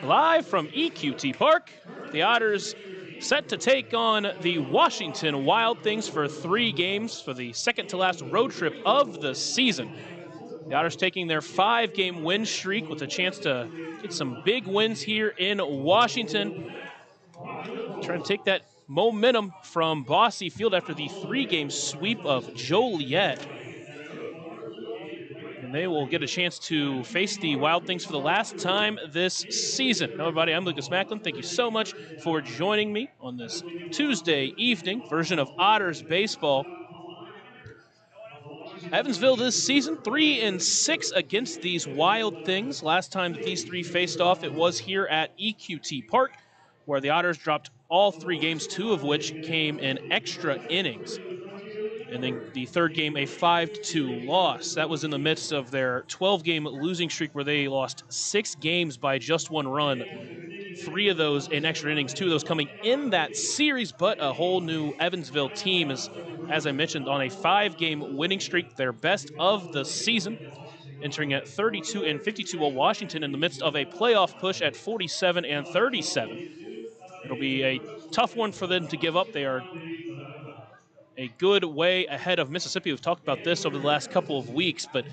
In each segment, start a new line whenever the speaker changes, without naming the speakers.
Live from EQT Park, the Otters set to take on the Washington Wild Things for 3 games for the second-to-last road trip of the season. The Otters taking their 5-game win streak with a chance to get some big wins here in Washington. Trying to take that momentum from Bosse Field after the 3-game sweep of Joliet. And they will get a chance to face the Wild Things for the last time this season. Hello, everybody. I'm Lucas Macklin. Thank you so much for joining me on this Tuesday evening version of Otters Baseball. Evansville this season, 3-6 against these Wild Things. Last time that these 3 faced off, it was here at EQT Park, where the Otters dropped all 3 games, 2 of which came in extra innings. And then the 3rd game, a 5-2 loss. That was in the midst of their 12-game losing streak where they lost 6 games by just 1 run. 3 of those in extra innings, 2 of those coming in that series, but a whole new Evansville team is, as I mentioned, on a 5-game winning streak, their best of the season, entering at 32-52, while Washington in the midst of a playoff push at 47-37. It'll be a tough one for them to give up. They are a good way ahead of Mississippi. We've talked about this over the last couple of weeks, but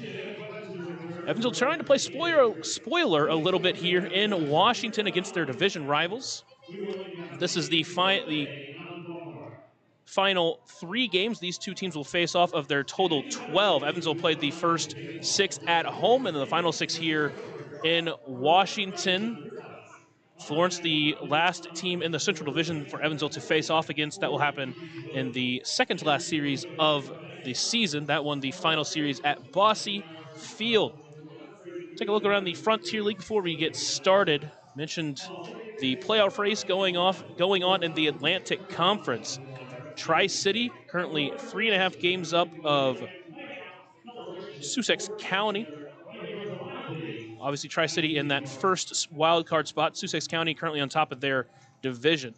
Evansville trying to play spoiler a little bit here in Washington against their division rivals. This is the final 3 games. These 2 teams will face off of their total 12. Evansville played the first 6 at home and then the final 6 here in Washington. Florence, the last team in the Central Division for Evansville to face off against. That will happen in the second-to-last series of the season. That won the final series at Bosse Field. Take a look around the Frontier League before we get started. Mentioned the playoff race going on in the Atlantic Conference. Tri-City currently 3.5 games up of Sussex County. Obviously, Tri-City in that first wild card spot. Sussex County currently on top of their division.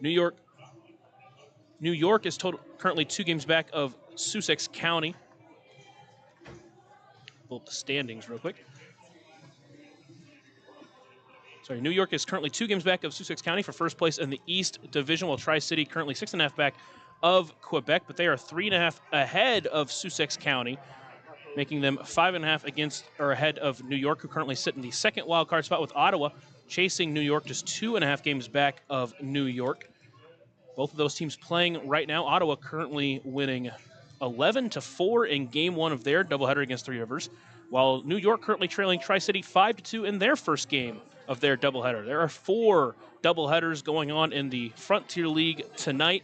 New York is currently 2 games back of Sussex County. Pull up the standings real quick. Sorry, New York is currently 2 games back of Sussex County for first place in the East Division, while Tri-City currently 6.5 back of Quebec, but they are 3.5 ahead of Sussex County, making them 5.5 ahead of New York, who currently sit in the second wild card spot, with Ottawa chasing New York just 2.5 games back of New York. Both of those teams playing right now. Ottawa currently winning 11-4 in game 1 of their doubleheader against Three Rivers, while New York currently trailing Tri-City 5-2 in their first game of their doubleheader. There are 4 doubleheaders going on in the Frontier League tonight.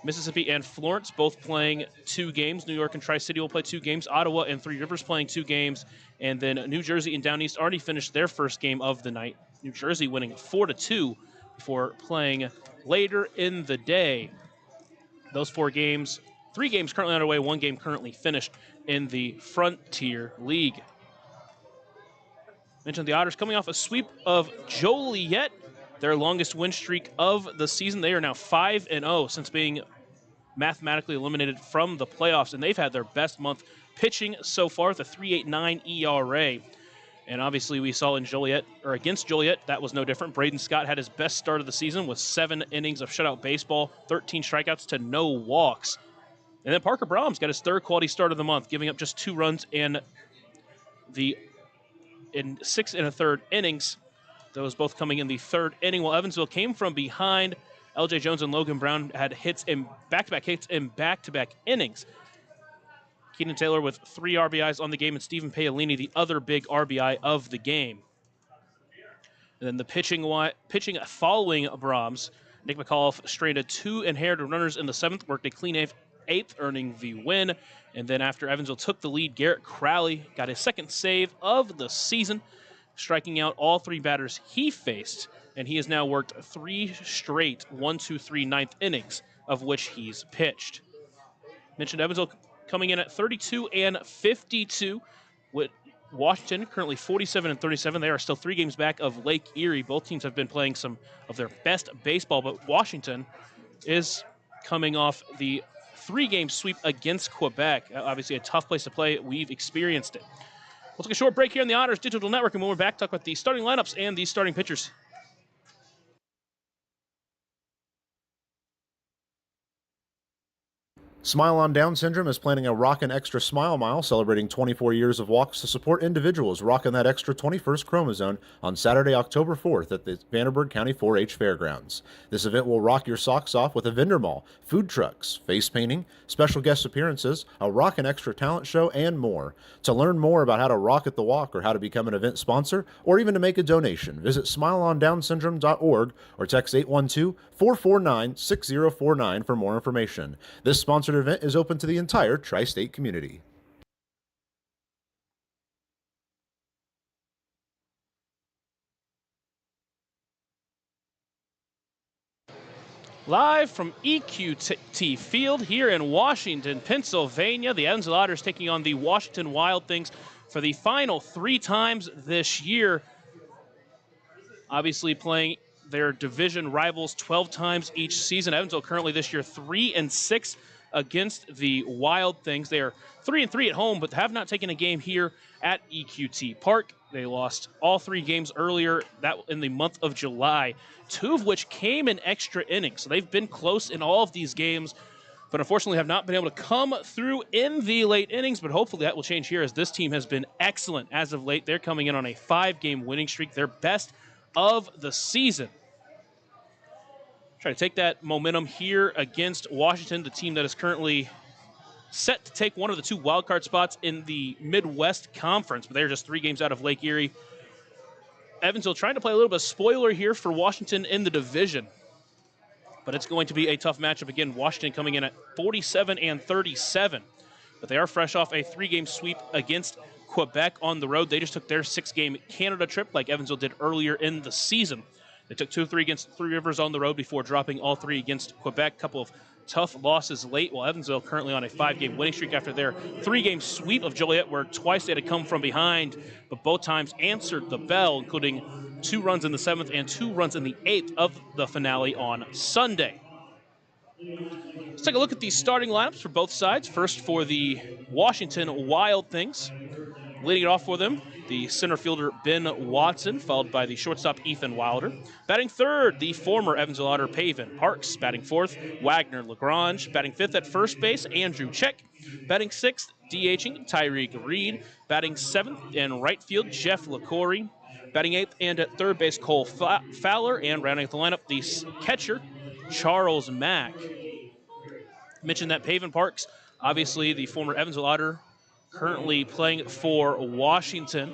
Mississippi and Florence both playing 2 games. New York and Tri-City will play 2 games. Ottawa and Three Rivers playing 2 games. And then New Jersey and Down East already finished their first game of the night. New Jersey winning 4-2 before playing later in the day. Those 4 games, 3 games currently underway, 1 game currently finished in the Frontier League. Mentioned the Otters coming off a sweep of Joliet, their longest win streak of the season. They are now 5-0 since being mathematically eliminated from the playoffs, and they've had their best month pitching so far with a 3.89 ERA. And obviously we saw in Joliet, or against Joliet, that was no different. Braden Scott had his best start of the season with 7 innings of shutout baseball, 13 strikeouts to no walks. And then Parker Brahms got his 3rd quality start of the month, giving up just 2 runs in 6 1/3 innings. Those both coming in the 3rd inning, while Evansville came from behind. L.J. Jones and Logan Brown had back-to-back hits in back-to-back innings. Keenan Taylor with 3 RBIs on the game, and Stephen Paolini, the other big RBI of the game. And then the pitching following Brahms, Nick McAuliffe stranded 2 inherited runners in the 7th, worked a clean 8th, earning the win. And then after Evansville took the lead, Garrett Crowley got his 2nd save of the season, striking out all 3 batters he faced, and he has now worked 3 straight 1-2-3 9th innings, of which he's pitched. Mentioned Evansville coming in at 32-52, with Washington currently 47-37. They are still 3 games back of Lake Erie. Both teams have been playing some of their best baseball, but Washington is coming off the 3-game sweep against Quebec. Obviously a tough place to play. We've experienced it. We'll take a short break here on the Otters Digital Network, and when we're back, talk about the starting lineups and the starting pitchers.
Smile on Down Syndrome is planning a Rockin' Extra Smile Mile celebrating 24 years of walks to support individuals rocking that extra 21st chromosome on Saturday, October 4th at the Vanderburgh County 4-H Fairgrounds. This event will rock your socks off with a vendor mall, food trucks, face painting, special guest appearances, a Rockin' Extra talent show, and more. To learn more about how to rock at the walk or how to become an event sponsor or even to make a donation, visit smileondownsyndrome.org or text 812-449-6049 for more information. This sponsored event is open to the entire tri-state community.
Live from EQT Field here in Washington, Pennsylvania, the Evansville Otters taking on the Washington Wild Things for the final 3 times this year. Obviously playing their division rivals 12 times each season. Evansville currently this year 3-6 against the Wild Things. They are 3-3 at home, but have not taken a game here at EQT Park. They lost all 3 games earlier, that in the month of July, 2 of which came in extra innings. So they've been close in all of these games, but unfortunately have not been able to come through in the late innings, but hopefully that will change here as this team has been excellent as of late. They're coming in on a 5-game winning streak, their best of the season. Try to take that momentum here against Washington, the team that is currently set to take one of the 2 wildcard spots in the Midwest Conference, but they're just 3 games out of Lake Erie. Evansville trying to play a little bit of spoiler here for Washington in the division, but it's going to be a tough matchup. Again, Washington coming in at 47-37, but they are fresh off a 3-game sweep against Quebec on the road. They just took their 6-game Canada trip like Evansville did earlier in the season. They took 2-3 against Three Rivers on the road before dropping all 3 against Quebec. Couple of tough losses late, while Evansville currently on a 5-game winning streak after their 3-game sweep of Joliet, where twice they had to come from behind, but both times answered the bell, including 2 runs in the 7th and 2 runs in the 8th of the finale on Sunday. Let's take a look at the starting lineups for both sides. First for the Washington Wild Things. Leading it off for them, the center fielder Ben Watson, followed by the shortstop Ethan Wilder. Batting third, the former Evansville Otter Pavin Parks. Batting fourth, Wagner Lagrange. Batting fifth at first base, Andrew Check. Batting sixth, DHing Tyreek Reed. Batting seventh in right field, Jeff LaCory. Batting eighth and at third base, Cole Fowler. And rounding out the lineup, the catcher, Charles Mack. Mentioned that Pavin Parks, obviously the former Evansville Otter, currently playing for Washington.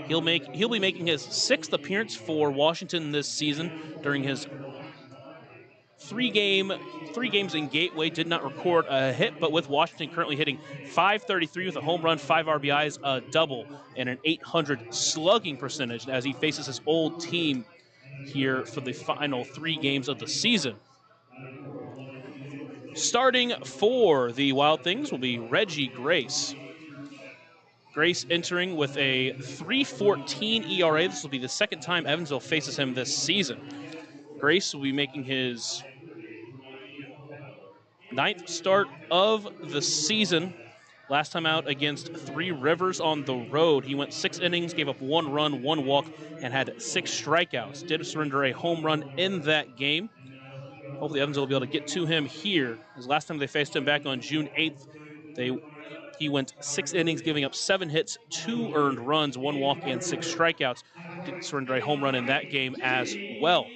He'll be making his 6th appearance for Washington this season during his 3 games in Gateway. Did not record a hit, but with Washington currently hitting .533 with a home run, 5 RBIs, a double, and an .800 slugging percentage as he faces his old team here for the final 3 games of the season. Starting for the Wild Things will be Reggie Grace. Grace entering with a .314 ERA. This will be the 2nd time Evansville faces him this season. Grace will be making his 9th start of the season. Last time out against Three Rivers on the road. He went 6 innings, gave up 1 run, 1 walk, and had 6 strikeouts. Did surrender a home run in that game. Hopefully Evansville will be able to get to him here. As last time they faced him back on June 8th, he went 6 innings, giving up 7 hits, 2 earned runs, 1 walk, and 6 strikeouts. Did surrender a home run in that game as well.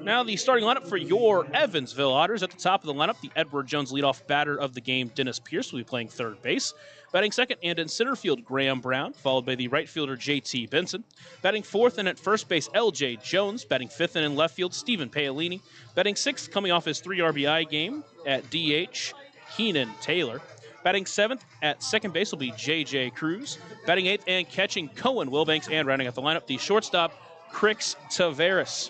Now the starting lineup for your Evansville Otters. At the top of the lineup, the Edward Jones leadoff batter of the game, Dennis Pierce, will be playing third base. Batting second and in center field, Graham Brown, followed by the right fielder, J.T. Benson. Batting fourth and at first base, L.J. Jones. Batting fifth and in left field, Stephen Paolini. Batting sixth, coming off his 3 RBI game at D.H., Keenan Taylor. Batting seventh at second base will be J.J. Cruz. Batting eighth and catching, Cohen Wilbanks. And rounding out the lineup, the shortstop, Crix Taveras.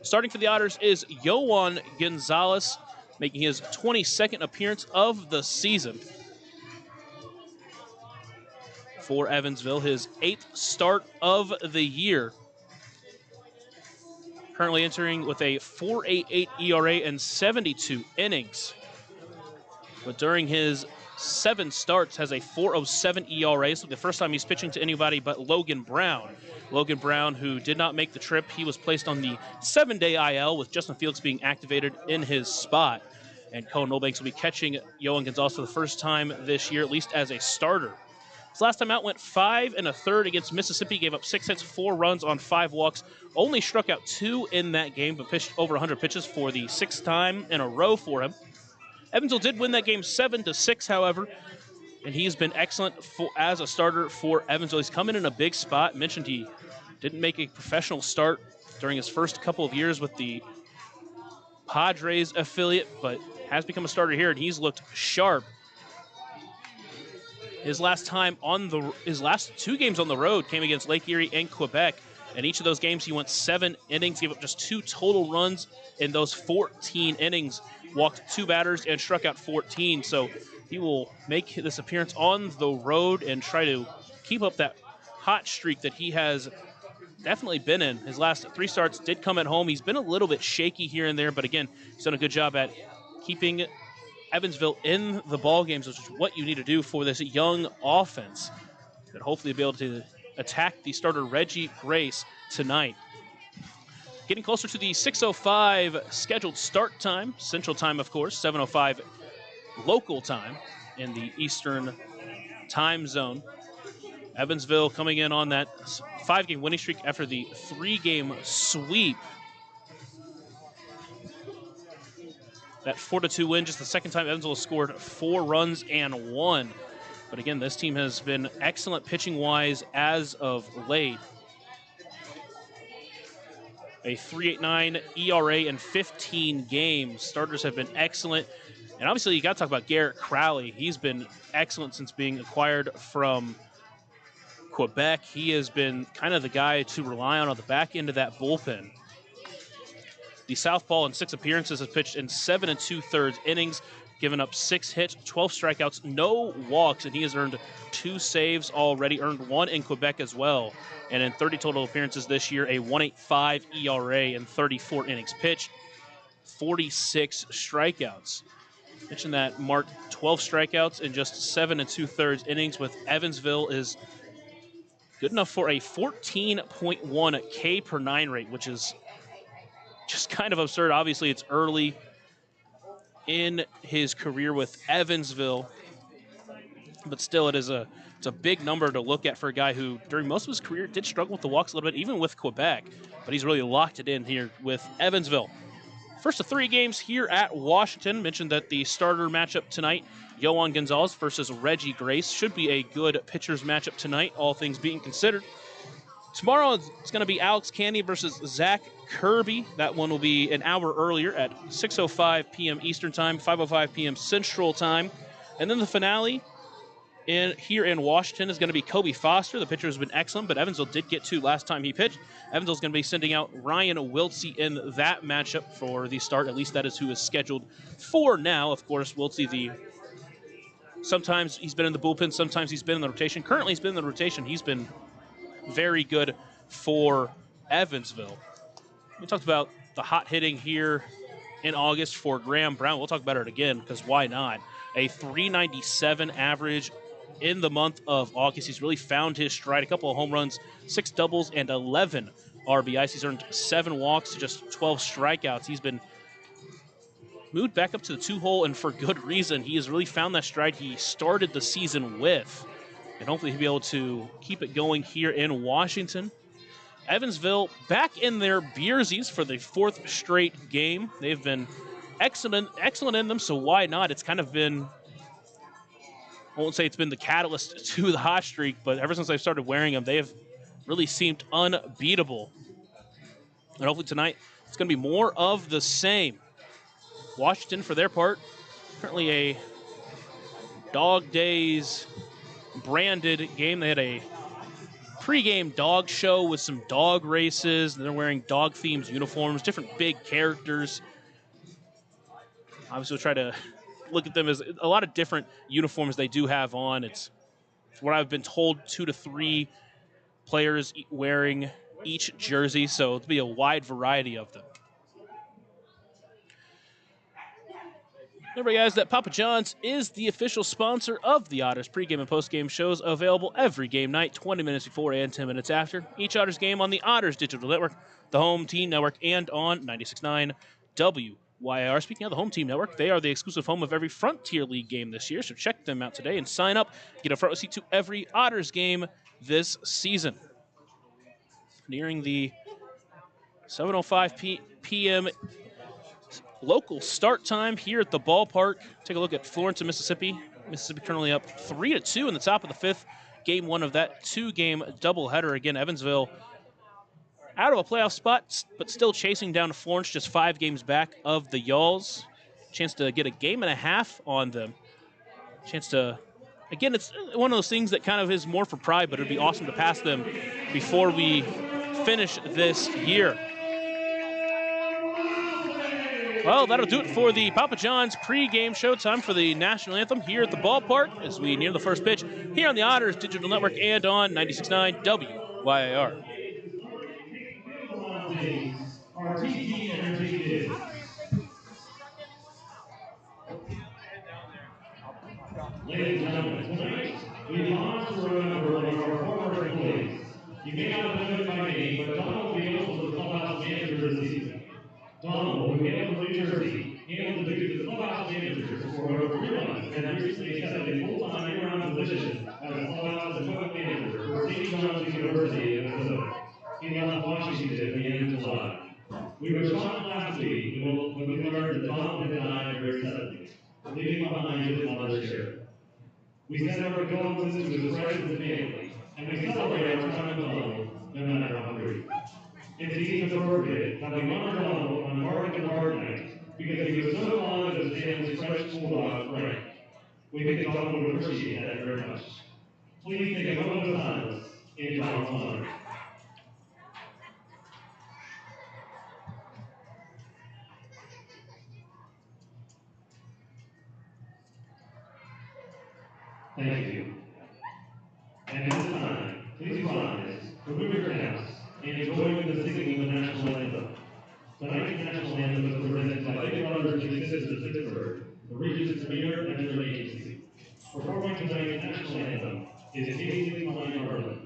Starting for the Otters is Yohan Gonzalez, making his 22nd appearance of the season for Evansville, his 8th start of the year. Currently entering with a .488 ERA and 72 innings. But during his 7 starts, has a 4.07 ERA. So the first time he's pitching to anybody but Logan Brown. Logan Brown, who did not make the trip, he was placed on the 7-day IL with Justin Fields being activated in his spot. And Cohen Milbanks will be catching Yohan Gonzalez for the first time this year, at least as a starter. His last time out went 5 1/3 against Mississippi, gave up 6 hits, 4 runs on 5 walks, only struck out 2 in that game, but pitched over 100 pitches for the 6th time in a row for him. Evansville did win that game 7-6, however, and he's been excellent as a starter for Evansville. He's come in a big spot. Mentioned he didn't make a professional start during his first couple of years with the Padres affiliate, but has become a starter here, and he's looked sharp. His last 2 games on the road came against Lake Erie and Quebec. In each of those games, he went 7 innings, gave up just 2 total runs in those 14 innings, walked 2 batters, and struck out 14. So he will make this appearance on the road and try to keep up that hot streak that he has definitely been in. His last 3 starts did come at home. He's been a little bit shaky here and there, but again, he's done a good job at keeping Evansville in the ball games, which is what you need to do for this young offense, and hopefully be able to attack the starter Reggie Grace tonight. Getting closer to the 6:05 scheduled start time, Central Time, of course, 7:05 local time in the Eastern Time Zone. Evansville coming in on that 5-game winning streak after the 3-game sweep. That 4-2 win, just the second time Evansville has scored 4 runs and 1. But again, this team has been excellent pitching-wise as of late. A 3.89 ERA in 15 games. Starters have been excellent. And obviously, you got to talk about Garrett Crowley. He's been excellent since being acquired from Quebec. He has been kind of the guy to rely on the back end of that bullpen. The southpaw in 6 appearances has pitched in 7 2/3 innings, given up 6 hits, 12 strikeouts, no walks, and he has earned 2 saves already, earned 1 in Quebec as well. And in 30 total appearances this year, a 1.85 ERA in 34 innings pitched, 46 strikeouts. Mentioned that marked 12 strikeouts in just 7 2/3 innings with Evansville is good enough for a 14.1 K per 9 rate, which is just kind of absurd. Obviously, it's early in his career with Evansville, but still it's a big number to look at for a guy who during most of his career did struggle with the walks a little bit, even with Quebec, but he's really locked it in here with Evansville. First of 3 games here at Washington. Mentioned that the starter matchup tonight, Yohan Gonzalez versus Reggie Grace, should be a good pitchers matchup tonight, all things being considered. Tomorrow it's going to be Alex Candy versus Zach Kirby. That one will be an hour earlier at 6:05 p.m. Eastern Time, 5:05 p.m. Central Time. And then the finale here in Washington is going to be Kobe Foster. The pitcher has been excellent, but Evansville did get 2 last time he pitched. Evansville's going to be sending out Ryan Wiltsey in that matchup for the start. At least that is who is scheduled for now. Of course, Wiltsey, sometimes he's been in the bullpen, sometimes he's been in the rotation. Currently, he's been in the rotation. He's been very good for Evansville. We talked about the hot hitting here in August for Graham Brown. We'll talk about it again because why not? A 397 average in the month of August. He's really found his stride. A couple of home runs, 6 doubles, and 11 RBIs. He's earned 7 walks, just 12 strikeouts. He's been moved back up to the 2-hole, and for good reason. He has really found that stride he started the season with. And hopefully he'll be able to keep it going here in Washington. Evansville back in their Beersies for the 4th straight game. They've been excellent in them, so why not? It's kind of been, I won't say it's been the catalyst to the hot streak, but ever since I've started wearing them, they have really seemed unbeatable. And hopefully tonight it's going to be more of the same. Washington, for their part, currently a Dog Days branded game. They had a pregame dog show with some dog races. They're wearing dog-themed uniforms, different big characters. Obviously, we'll try to look at them as a lot of different uniforms they do have on. It's what I've been told, 2 to 3 players wearing each jersey, so it'll be a wide variety of them. Remember, guys, that Papa John's is the official sponsor of the Otters pregame and postgame shows, available every game night, 20 minutes before and 10 minutes after each Otters game on the Otters Digital Network, the Home Team Network, and on 96.9 WYIR. Speaking of the Home Team Network, they are the exclusive home of every Frontier League game this year, so check them out today and sign up. Get a front row seat to every Otters game this season. Nearing the 7:05 p.m. local start time here at the ballpark. Take a look at Florence and Mississippi. Mississippi currently up 3-2 in the top of the fifth. Game one of that two-game doubleheader. Again, Evansville out of a playoff spot, but still chasing down Florence, just 5 games back of the Yawls. Chance to get a game and a half on them. Chance to, again, it's one of those things that kind of is more for pride, but it would be awesome to pass them before we finish this year. Well, that'll do it for the Papa John's pregame show. Time for the national anthem here at the ballpark as we near the first pitch here on the Otters Digital Network and on 96.9 WYIR.
Ladies and gentlemen, tonight we pause to remember one of our former employees. You may not know him by name, but Donald Beals was the clubhouse manager this season. Donald, who hailed from New Jersey, handled the duties of clubhouse manager for over 3 months and recently accepted a full-time year-round position as a clubhouse equipment manager for St. John's University in Minnesota. He left Washington at the end of July. We were shocked last week when we learned that Donald had died at age 70, leaving behind his mother, Sharon. We send our condolences to his friends and family, and we celebrate our time with Donald, no matter how brief. It seems appropriate that we honor Donald on Mark and Hard Night because he was so fond of his family's French bulldog, Frank. We think Donald would appreciate that very much. Please take a moment of silence in Donald's honor. Thank you. And at this time, please rise, remove your caps, and join in the singing of the national anthem. Tonight's national anthem is presented by Big Brothers Big Sisters of Pittsburgh, the region's premier entertainment agency. Performing tonight's national anthem is Casey Klein Harlan.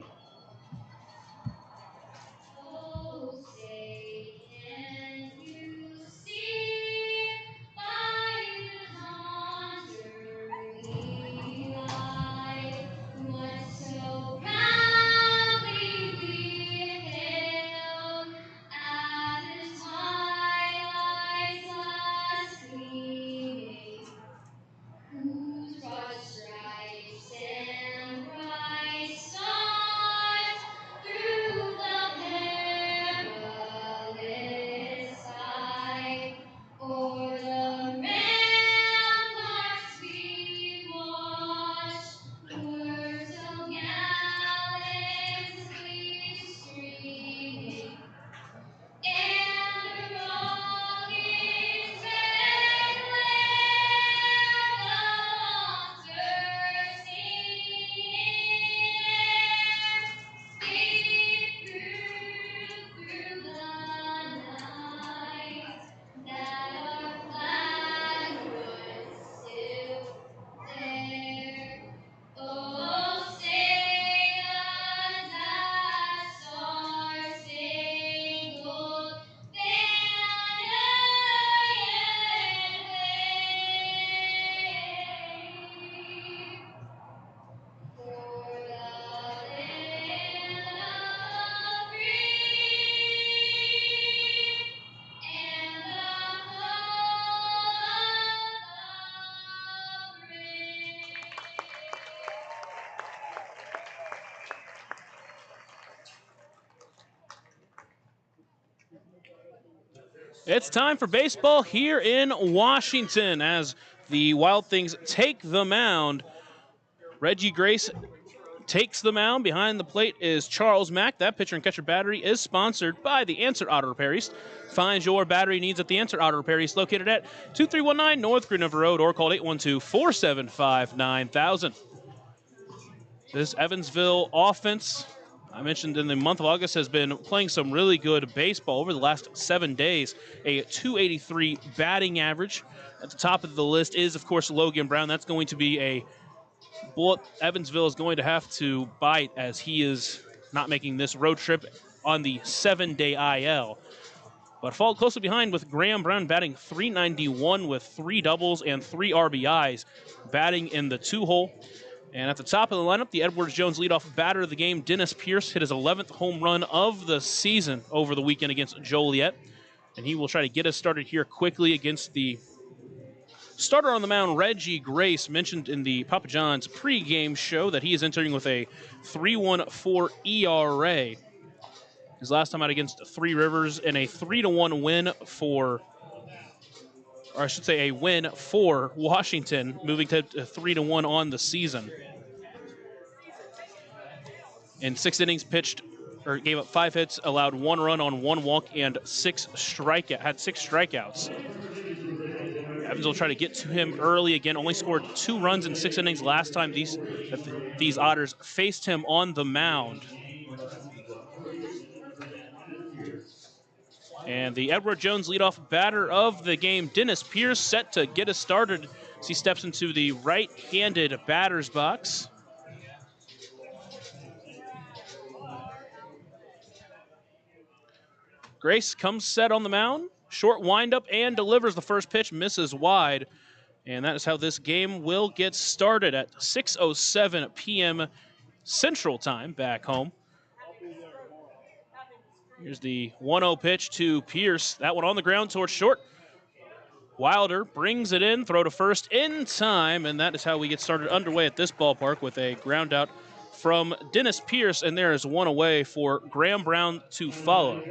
It's time for baseball here in Washington as the Wild Things take the mound. Reggie Grace takes the mound. Behind the plate is Charles Mack. That pitcher and catcher battery is sponsored by the Answer Auto Repair East. Find your battery needs at the Answer Auto Repair East, located at 2319 North Green River Road, or call 812-475-9000. This Evansville offense I mentioned in the month of August has been playing some really good baseball over the last 7 days. A 283 batting average. At the top of the list is, of course, Logan Brown. That's going to be a bullet Evansville is going to have to bite, as he is not making this road trip on the 7-day IL. But followed closely behind with Graham Brown batting .391 with 3 doubles and 3 RBIs, batting in the 2-hole. And at the top of the lineup, the Edwards Jones leadoff batter of the game, Dennis Pierce, hit his 11th home run of the season over the weekend against Joliet. And he will try to get us started here quickly against the starter on the mound, Reggie Grace. Mentioned in the Papa John's pregame show that he is entering with a 3.14 ERA. His last time out against Three Rivers in a 3-1 win for, or I should say a win for Washington, moving to 3-1 on the season. In 6 innings pitched, or gave up 5 hits, allowed 1 run on 1 walk, and had 6 strikeouts. Evans will try to get to him early again. Only scored 2 runs in 6 innings last time these Otters faced him on the mound. And the Edward Jones leadoff batter of the game, Dennis Pierce, set to get us started as he steps into the right-handed batter's box. Grace comes set on the mound. Short windup and delivers the first pitch, misses wide. And that is how this game will get started at 6:07 p.m. Central Time back home. Here's the 1-0 pitch to Pierce. That one on the ground towards short. Wilder brings it in, throw to first in time, and that is how we get started underway at this ballpark with a ground out from Dennis Pierce, and there is 1 away for Graham Brown to follow.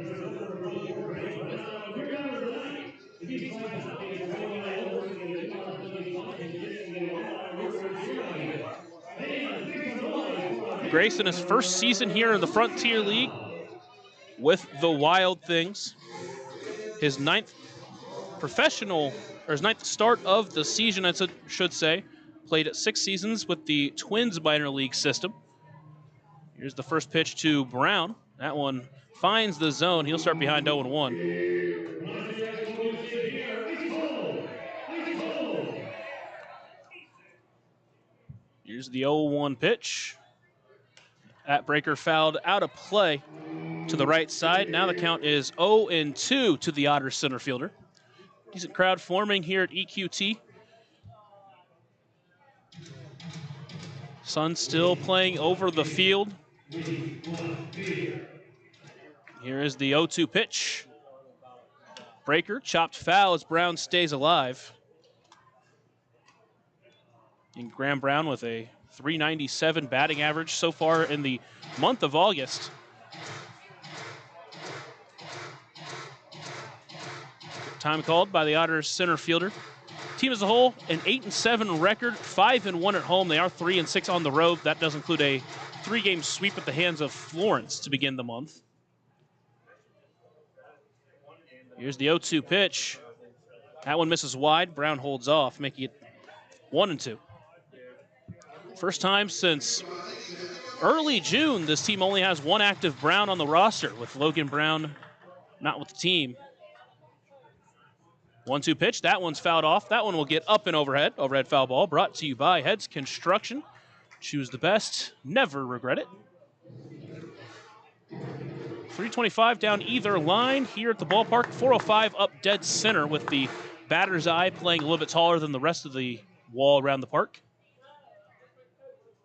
Grace in his first season here in the Frontier League with the Wild Things. His 9th start of the season, I should say. Played 6 seasons with the Twins minor league system. Here's the first pitch to Brown. That one finds the zone. He'll start behind 0-1. Here's the 0-1 pitch. That breaker fouled out of play to the right side. Now the count is 0-2 to the Otters center fielder. Decent crowd forming here at EQT. Sun still playing over the field. Here is the 0-2 pitch. Breaker chopped foul as Brown stays alive. And Graham Brown with a .397 batting average so far in the month of August. Time called by the Otters center fielder. Team as a whole, an 8-7 record, 5-1 at home. They are 3-6 on the road. That does include a 3-game sweep at the hands of Florence to begin the month. Here's the 0-2 pitch. That one misses wide. Brown holds off, making it 1-2. First time since early June, this team only has 1 active Brown on the roster, with Logan Brown not with the team. 1-2 pitch. That one's fouled off. That one will get up and overhead. Overhead foul ball brought to you by Heads Construction. Choose the best. Never regret it. 325 down either line here at the ballpark. 405 up dead center, with the batter's eye playing a little bit taller than the rest of the wall around the park.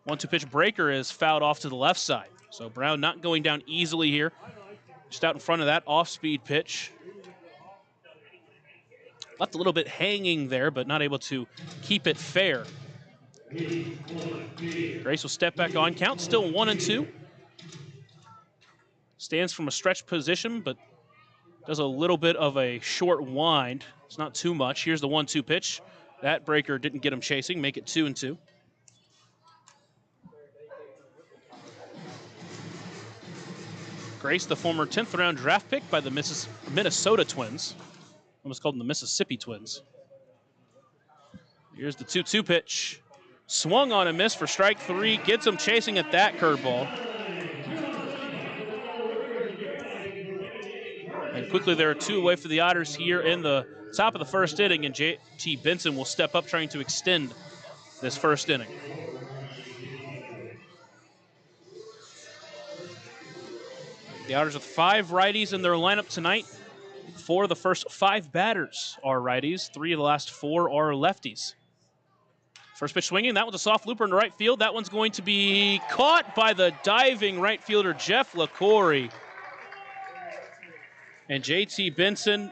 1-2 pitch breaker is fouled off to the left side. So Brown not going down easily here. Just out in front of that off-speed pitch. Left a little bit hanging there, but not able to keep it fair. Grace will step back on. Count still 1-2. Stands from a stretch position, but does a little bit of a short wind. It's not too much. Here's the 1-2 pitch. That breaker didn't get him chasing. Make it 2-2. Grace, the former 10th round draft pick by the Minnesota Twins. Almost called them the Mississippi Twins. Here's the 2-2 pitch. Swung on and missed for strike 3. Gets him chasing at that curveball. And quickly there are 2 away for the Otters here in the top of the first inning, and J.T. Benson will step up trying to extend this first inning. The Otters with 5 righties in their lineup tonight. 4 of the first 5 batters are righties. 3 of the last 4 are lefties. First pitch swinging. That one's a soft looper in the right field. That one's going to be caught by the diving right fielder, Jeff LaCory. And J.T. Benson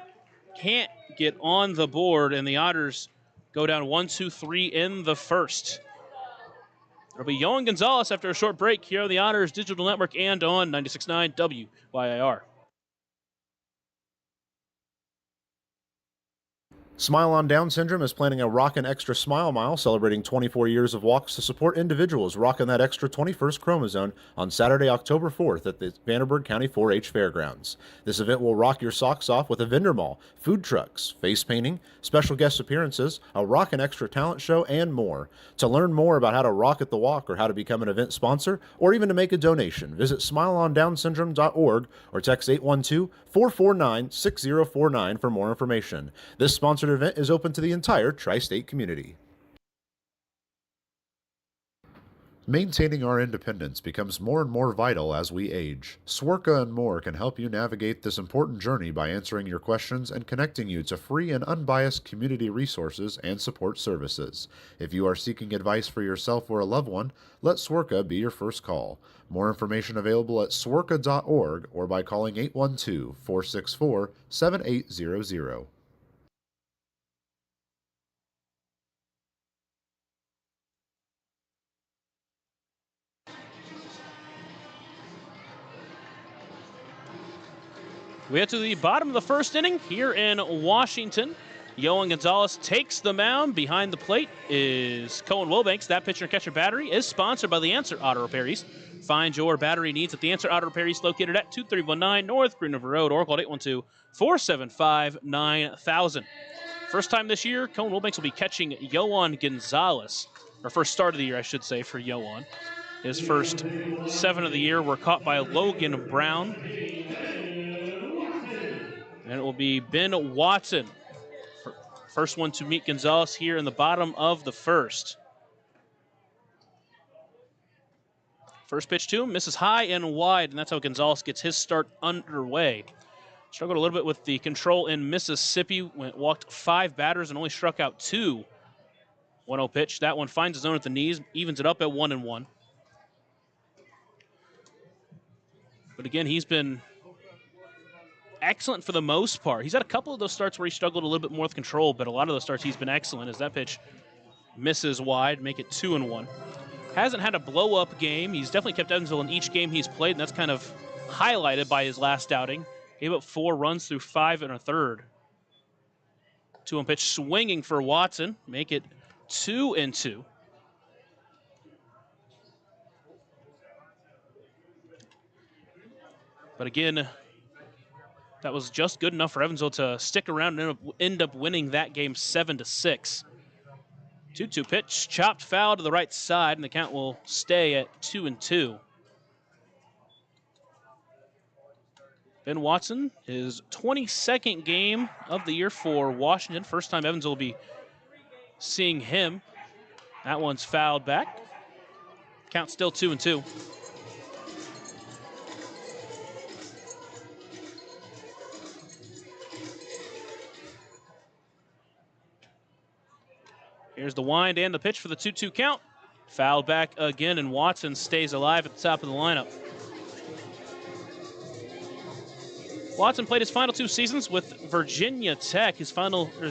can't get on the board, and the Otters go down 1-2-3 in the first. It'll be Yohan Gonzalez after a short break here on the Otters Digital Network and on 96.9 WYIR.
Smile on Down Syndrome is planning a Rockin' Extra Smile Mile celebrating 24 years of walks to support individuals rocking that extra 21st chromosome on Saturday, October 4th at the Vanderburgh County 4-H Fairgrounds. This event will rock your socks off with a vendor mall, food trucks, face painting, special guest appearances, a Rockin' Extra talent show, and more. To learn more about how to rock at the walk or how to become an event sponsor or even to make a donation, visit smileondownsyndrome.org or text 812-449-6049 for more information. This sponsored event is open to the entire tri-state community. Maintaining our independence becomes more and more vital as we age. Swerka and More can help you navigate this important journey by answering your questions and connecting you to free and unbiased community resources and support services. If you are seeking advice for yourself or a loved one, let Swerka be your first call. More information available at swerka.org or by calling 812-464-7800.
We head to the bottom of the first inning here in Washington. Yohan Gonzalez takes the mound. Behind the plate is Cohen Wilbanks. That pitcher and catcher battery is sponsored by the Answer Auto Repair East. Find your battery needs at the Answer Auto Repair East, located at 2319 North Green River Road, or call 812-475-9000. First time this year, Cohen Wilbanks will be catching Yohan Gonzalez, or first start of the year, I should say, for Yohan. His first 7 of the year were caught by Logan Brown. And it will be Ben Watson, first one to meet Gonzalez here in the bottom of the first. First pitch to him, misses high and wide, and that's how Gonzalez gets his start underway. Struggled a little bit with the control in Mississippi, walked 5 batters and only struck out 2. 1-0 pitch. That one finds his zone at the knees, evens it up at 1-1. But again, he's been excellent for the most part. He's had a couple of those starts where he struggled a little bit more with control, but a lot of those starts he's been excellent as that pitch misses wide, make it 2-1. Hasn't had a blow-up game. He's definitely kept Evansville in each game he's played, and that's kind of highlighted by his last outing. Gave up 4 runs through 5 1/3. 2-1 pitch swinging for Watson, make it 2-2. But again, that was just good enough for Evansville to stick around and end up winning that game 7-6. 2-2 pitch, chopped foul to the right side, and the count will stay at 2-2. Ben Watson, his 22nd game of the year for Washington. First time Evansville will be seeing him. That one's fouled back. Count still 2-2. Here's the wind and the pitch for the 2-2 count. Fouled back again, and Watson stays alive at the top of the lineup. Watson played his final 2 seasons with Virginia Tech. His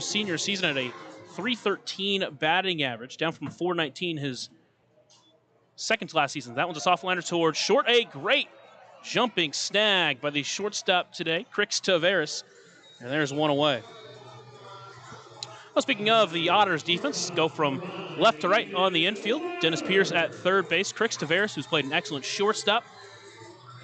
senior season at a .313 batting average, down from .419 his second to last season. That one's a soft liner towards short. A great jumping snag by the shortstop today, Crix Taveras. And there's one away. Well, speaking of the Otters defense, go from left to right on the infield. Dennis Pierce at third base. Crix Taveras, who's played an excellent shortstop.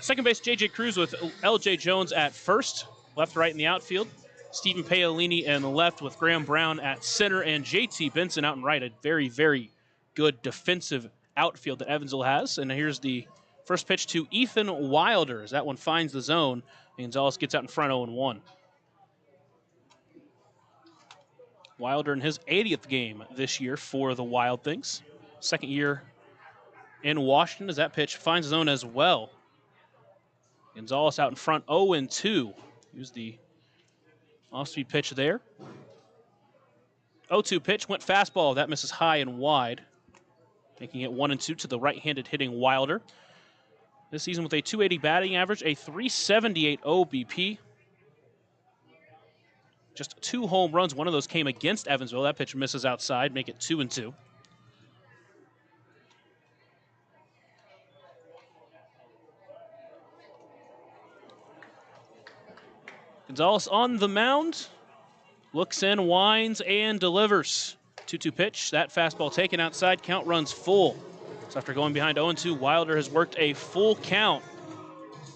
Second base, J.J. Cruz with L.J. Jones at first. Left to right in the outfield. Stephen Paolini in the left with Graham Brown at center. And J.T. Benson out and right. A very, very good defensive outfield that Evansville has. And here's the first pitch to Ethan Wilder as that one finds the zone Gonzalez gets out in front 0-1. Wilder in his 80th game this year for the Wild Things. Second year in Washington as that pitch finds his own as well. Gonzalez out in front 0-2. Use the off-speed pitch there. 0-2 pitch, went fastball. That misses high and wide, making it 1-2 to the right-handed hitting Wilder. This season with a .280 batting average, a .378 OBP. Just 2 home runs. One of those came against Evansville. That pitch misses outside, make it 2-2. Gonzalez on the mound. Looks in, winds, and delivers. 2-2 pitch. That fastball taken outside. Count runs full. So after going behind 0-2, Wilder has worked a full count.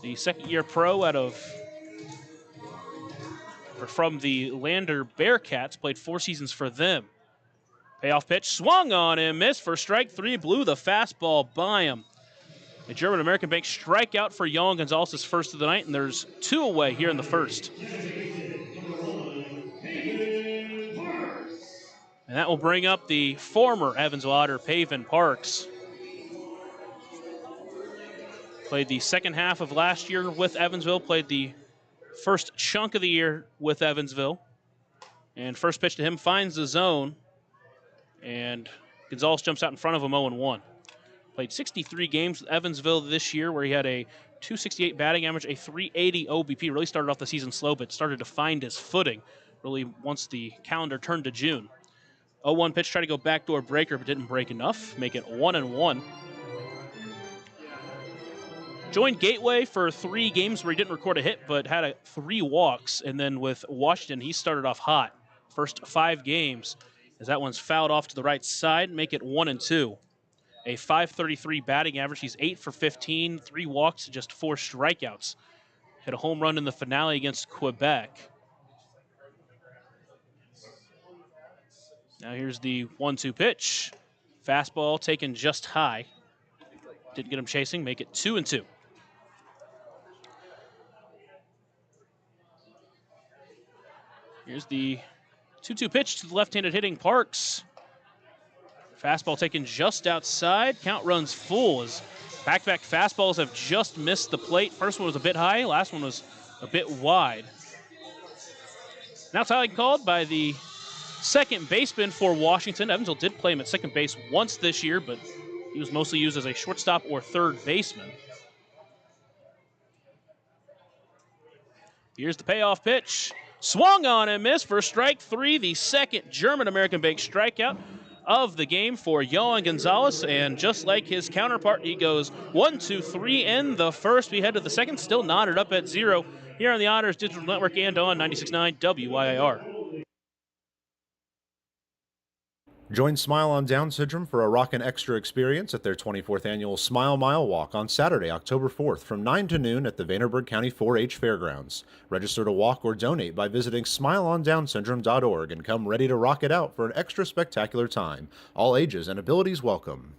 The second-year pro from the Lander Bearcats, played 4 seasons for them. Payoff pitch, swung on and missed for strike 3, blew the fastball by him. A German-American Bank strikeout for Yohan Gonzalez' first of the night, and there's 2 away here in the first. And that will bring up the former Evansville Otter, Paven Parks. Played the second half of last year with Evansville, played the first chunk of the year with Evansville. And first pitch to him finds the zone. And Gonzalez jumps out in front of him 0-1. Played 63 games with Evansville this year where he had a .268 batting average, a .380 OBP. Really started off the season slow, but started to find his footing really once the calendar turned to June. 0-1 pitch, tried to go backdoor breaker, but didn't break enough. Make it 1-1. Joined Gateway for 3 games where he didn't record a hit, but had 3 walks. And then with Washington, he started off hot. First 5 games, as that one's fouled off to the right side, make it 1-2. A .533 batting average. He's 8 for 15, 3 walks, just 4 strikeouts. Hit a home run in the finale against Quebec. Now here's the 1-2 pitch. Fastball taken just high. Didn't get him chasing, make it 2-2. Here's the 2-2 pitch to the left-handed hitting Parks. Fastball taken just outside. Count runs full as back-to-back fastballs have just missed the plate. First one was a bit high, last one was a bit wide. Now tiling called by the second baseman for Washington. Evansville did play him at second base once this year, but he was mostly used as a shortstop or third baseman. Here's the payoff pitch. Swung on and missed for strike 3, the second German-American Bank strikeout of the game for Yohan Gonzalez. And just like his counterpart, he goes 1-2-3 in the first. We head to the second, still knotted up at 0 here on the Otters Digital Network and on 96.9 WIIR.
Join Smile on Down Syndrome for a rockin' extra experience at their 24th annual Smile Mile Walk on Saturday, October 4th from 9 to noon at the Vanderburgh County 4-H Fairgrounds. Register to walk or donate by visiting smileondownsyndrome.org and come ready to rock it out for an extra spectacular time. All ages and abilities welcome.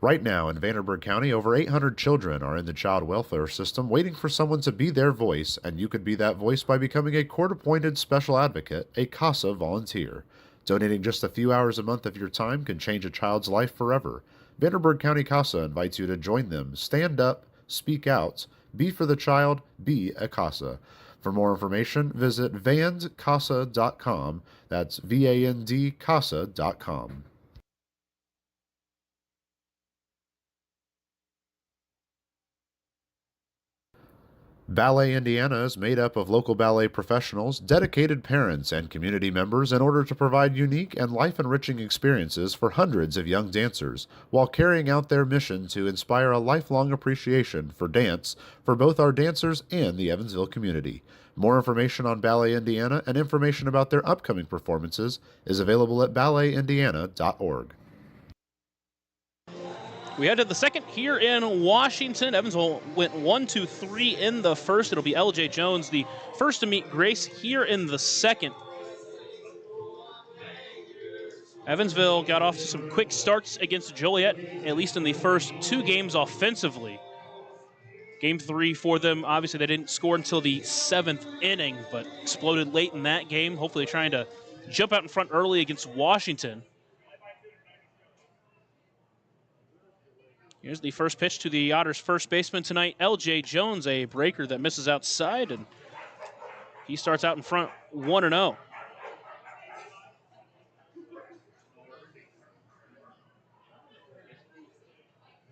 Right now in Vanderburgh County, over 800 children are in the child welfare system waiting for someone to be their voice, and you could be that voice by becoming a court-appointed special advocate, a CASA volunteer. Donating just a few hours a month of your time can change a child's life forever. Vanderburgh County CASA invites you to join them. Stand up, speak out, be for the child, be a CASA. For more information, visit vandcasa.com. That's VAND-CASA.com. Ballet Indiana is made up of local ballet professionals, dedicated parents, and community members in order to provide unique and life-enriching experiences for hundreds of young dancers, while carrying out their mission to inspire a lifelong appreciation for dance for both our dancers and the Evansville community. More information on Ballet Indiana and information about their upcoming performances is available at balletindiana.org.
We head to the second here in Washington. Evansville went 1-2-3 in the first. It'll be LJ Jones, the first to meet Grace here in the second. Evansville got off to some quick starts against Joliet, at least in the first 2 games offensively. Game 3 for them, obviously they didn't score until the 7th inning, but exploded late in that game, hopefully trying to jump out in front early against Washington. Here's the first pitch to the Otters' first baseman tonight, L.J. Jones, a breaker that misses outside, and he starts out in front 1-0.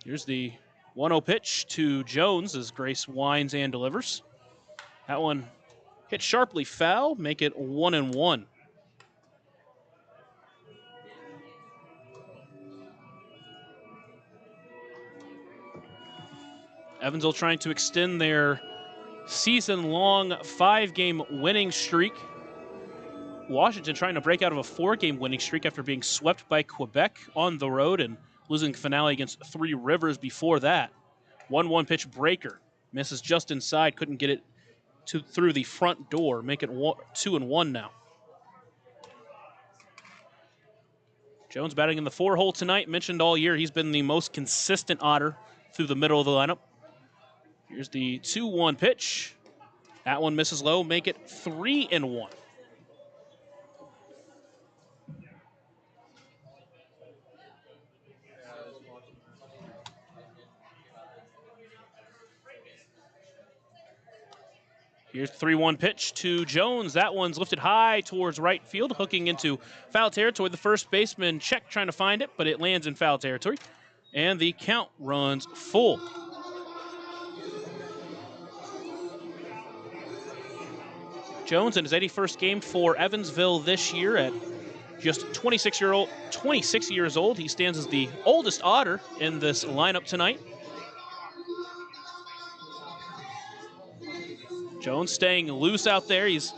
Here's the 1-0 pitch to Jones as Grace winds and delivers. That one hit sharply foul, make it 1-1. Evansville trying to extend their season-long 5-game winning streak. Washington trying to break out of a 4-game winning streak after being swept by Quebec on the road and losing the finale against Three Rivers before that. 1-1 pitch breaker. Misses just inside, couldn't get it through the front door. Make it 2-1 now. Jones batting in the 4-hole tonight. Mentioned all year he's been the most consistent Otter through the middle of the lineup. Here's the 2-1 pitch. That one misses low, make it 3-1. Here's the 3-1 pitch to Jones. That one's lifted high towards right field, hooking into foul territory. The first baseman checked trying to find it, but it lands in foul territory. And the count runs full. Jones in his 81st game for Evansville this year at just 26 years old. He stands as the oldest Otter in this lineup tonight. Jones staying loose out there. He's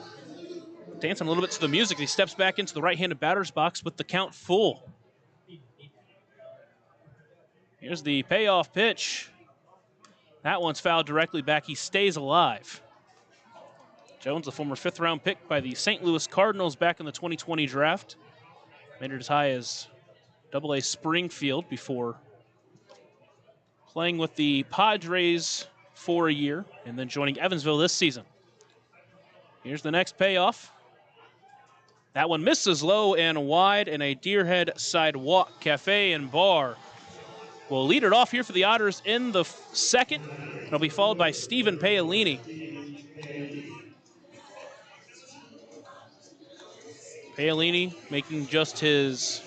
dancing a little bit to the music. He steps back into the right-handed batter's box with the count full. Here's the payoff pitch. That one's fouled directly back. He stays alive. Jones, the former 5th-round pick by the St. Louis Cardinals back in the 2020 draft. Made it as high as AA Springfield before playing with the Padres for a year and then joining Evansville this season. Here's the next payoff. That one misses low and wide, and a Deerhead Sidewalk Cafe and Bar will lead it off here for the Otters in the 2nd. It'll be followed by Stephen Paolini. Paolini making just his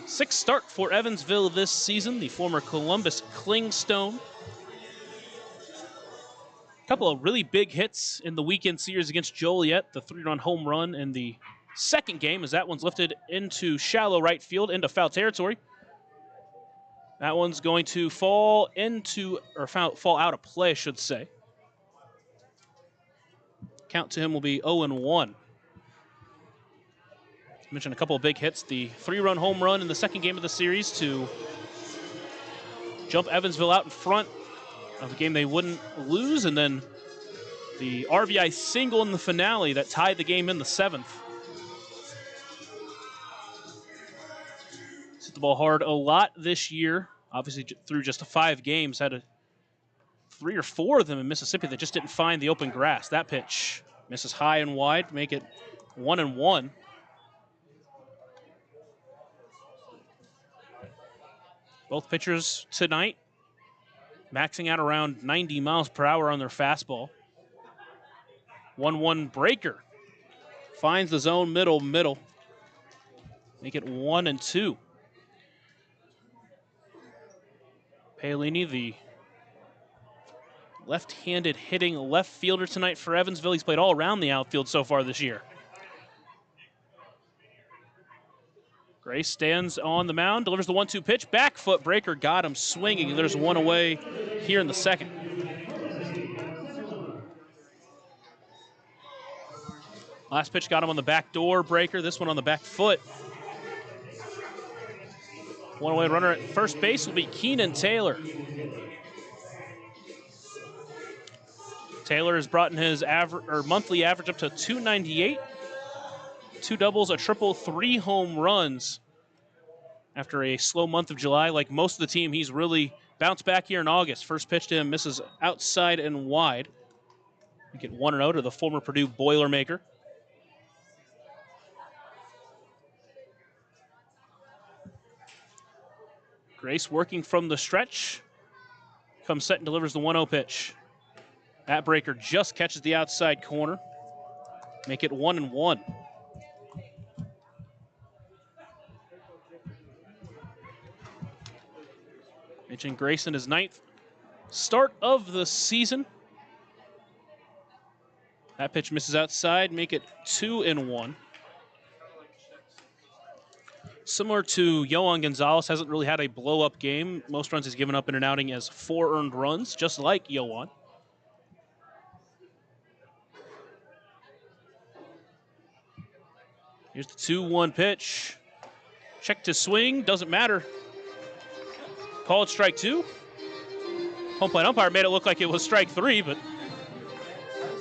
6th start for Evansville this season, the former Columbus Clingstone. A couple of really big hits in the weekend series against Joliet, the 3-run home run in the 2nd game as that one's lifted into shallow right field into foul territory. That one's going to fall out of play, I should say. Count to him will be 0-1. Mentioned a couple of big hits. The 3-run home run in the 2nd game of the series to jump Evansville out in front of a game they wouldn't lose, and then the RBI single in the finale that tied the game in the 7th. Hit the ball hard a lot this year. Obviously, through just 5 games, had 3 or 4 of them in Mississippi that just didn't find the open grass. That pitch misses high and wide, make it 1-1. Both pitchers tonight maxing out around 90 miles per hour on their fastball. 1-1 breaker. Finds the zone middle. Make it 1-2. Paolini, the left-handed hitting left fielder tonight for Evansville. He's played all around the outfield so far this year. Grace stands on the mound, delivers the 1-2 pitch. Back foot breaker got him swinging. There's one away here in the 2nd. Last pitch got him on the back door breaker. This one on the back foot. One away runner at first base will be Keenan Taylor. Taylor has brought in his monthly average up to 298. 2 doubles, a triple, 3 home runs. After a slow month of July, like most of the team, he's really bounced back here in August. First pitch to him misses outside and wide. We get 1-0 to the former Purdue Boilermaker. Grace working from the stretch. Comes set and delivers the 1-0 pitch. That breaker just catches the outside corner. Make it 1-1. Mitchell Grayson, his 9th start of the season. That pitch misses outside, make it 2-1. Similar to Yohan Gonzalez, hasn't really had a blow-up game. Most runs he's given up in an outing as 4 earned runs, just like Yohan. Here's the 2-1 pitch. Check to swing, doesn't matter. Called strike 2. Home plate umpire made it look like it was strike 3, but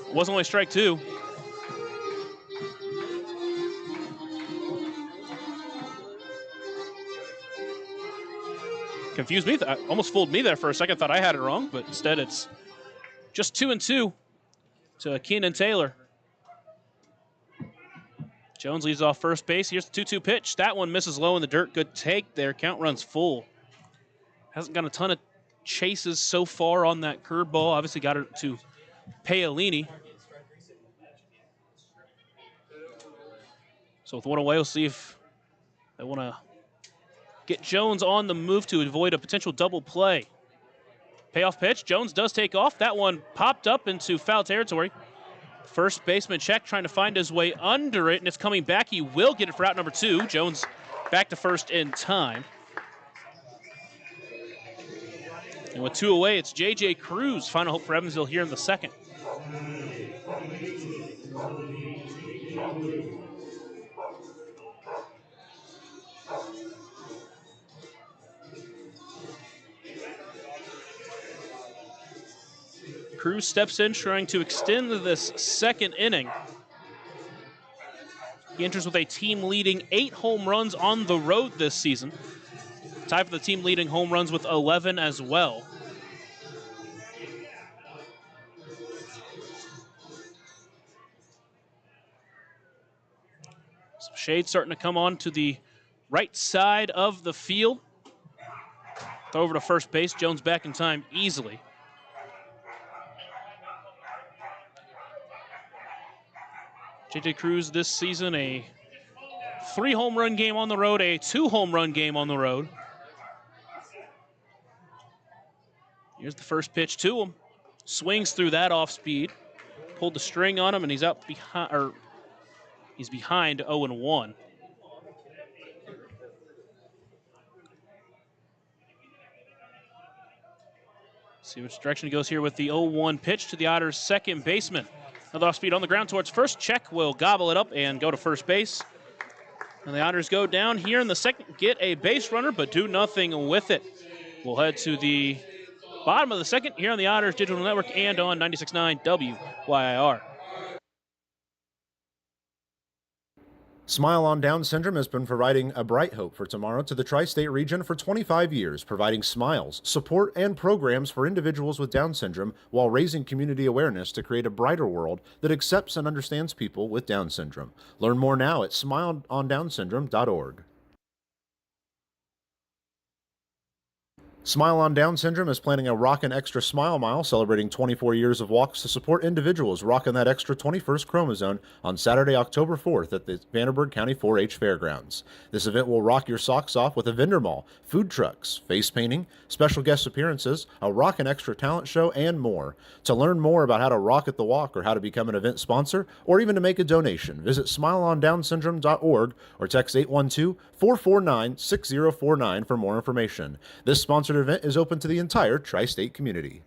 it was only strike 2. Confused me, almost fooled me there for a second, thought I had it wrong, but instead it's just 2-2 to Keenan Taylor. Jones leads off first base. Here's the 2-2 pitch. That one misses low in the dirt. Good take there. Count runs full. Hasn't got a ton of chases so far on that curveball. Obviously got it to Paolini. So with 1 away, we'll see if they want to get Jones on the move to avoid a potential double play. Payoff pitch. Jones does take off. That one popped up into foul territory. First baseman check, trying to find his way under it, and it's coming back. He will get it for out number 2. Jones back to first in time. And with 2 away, it's J.J. Cruz. Final hope for Evansville here in the second. Cruz steps in, trying to extend this second inning. He enters with a team-leading 8 home runs on the road this season. Tied for the team-leading home runs with 11 as well. Some shade starting to come on to the right side of the field. Throw over to first base. Jones back in time easily. J.J. Cruz this season, a 3 home run game on the road, a 2 home run game on the road. Here's the first pitch to him. Swings through that off speed. Pulled the string on him, and he's out behind, or he's behind 0-1. See which direction he goes here with the 0-1 pitch to the Otters' second baseman. Another off speed on the ground towards first. Check will gobble it up and go to first base. And the Otters go down here in the second, get a base runner, but do nothing with it. We'll head to the bottom of the second here on the Otters Digital Network and on 96.9 WYIR.
Smile on Down Syndrome has been providing a bright hope for tomorrow to the tri-state region for 25 years, providing smiles, support, and programs for individuals with Down syndrome while raising community awareness to create a brighter world that accepts and understands people with Down syndrome. Learn more now at smileondownsyndrome.org. Smile on Down Syndrome is planning a Rockin' Extra Smile Mile celebrating 24 years of walks to support individuals rocking that extra 21st chromosome on Saturday, October 4th at the Vanderburgh County 4-H Fairgrounds. This event will rock your socks off with a vendor mall, food trucks, face painting, special guest appearances, a Rockin' Extra talent show, and more. To learn more about how to rock at the walk or how to become an event sponsor or even to make a donation, visit smileondownsyndrome.org or text 812-449-6049 for more information. This sponsored event is open to the entire tri-state community.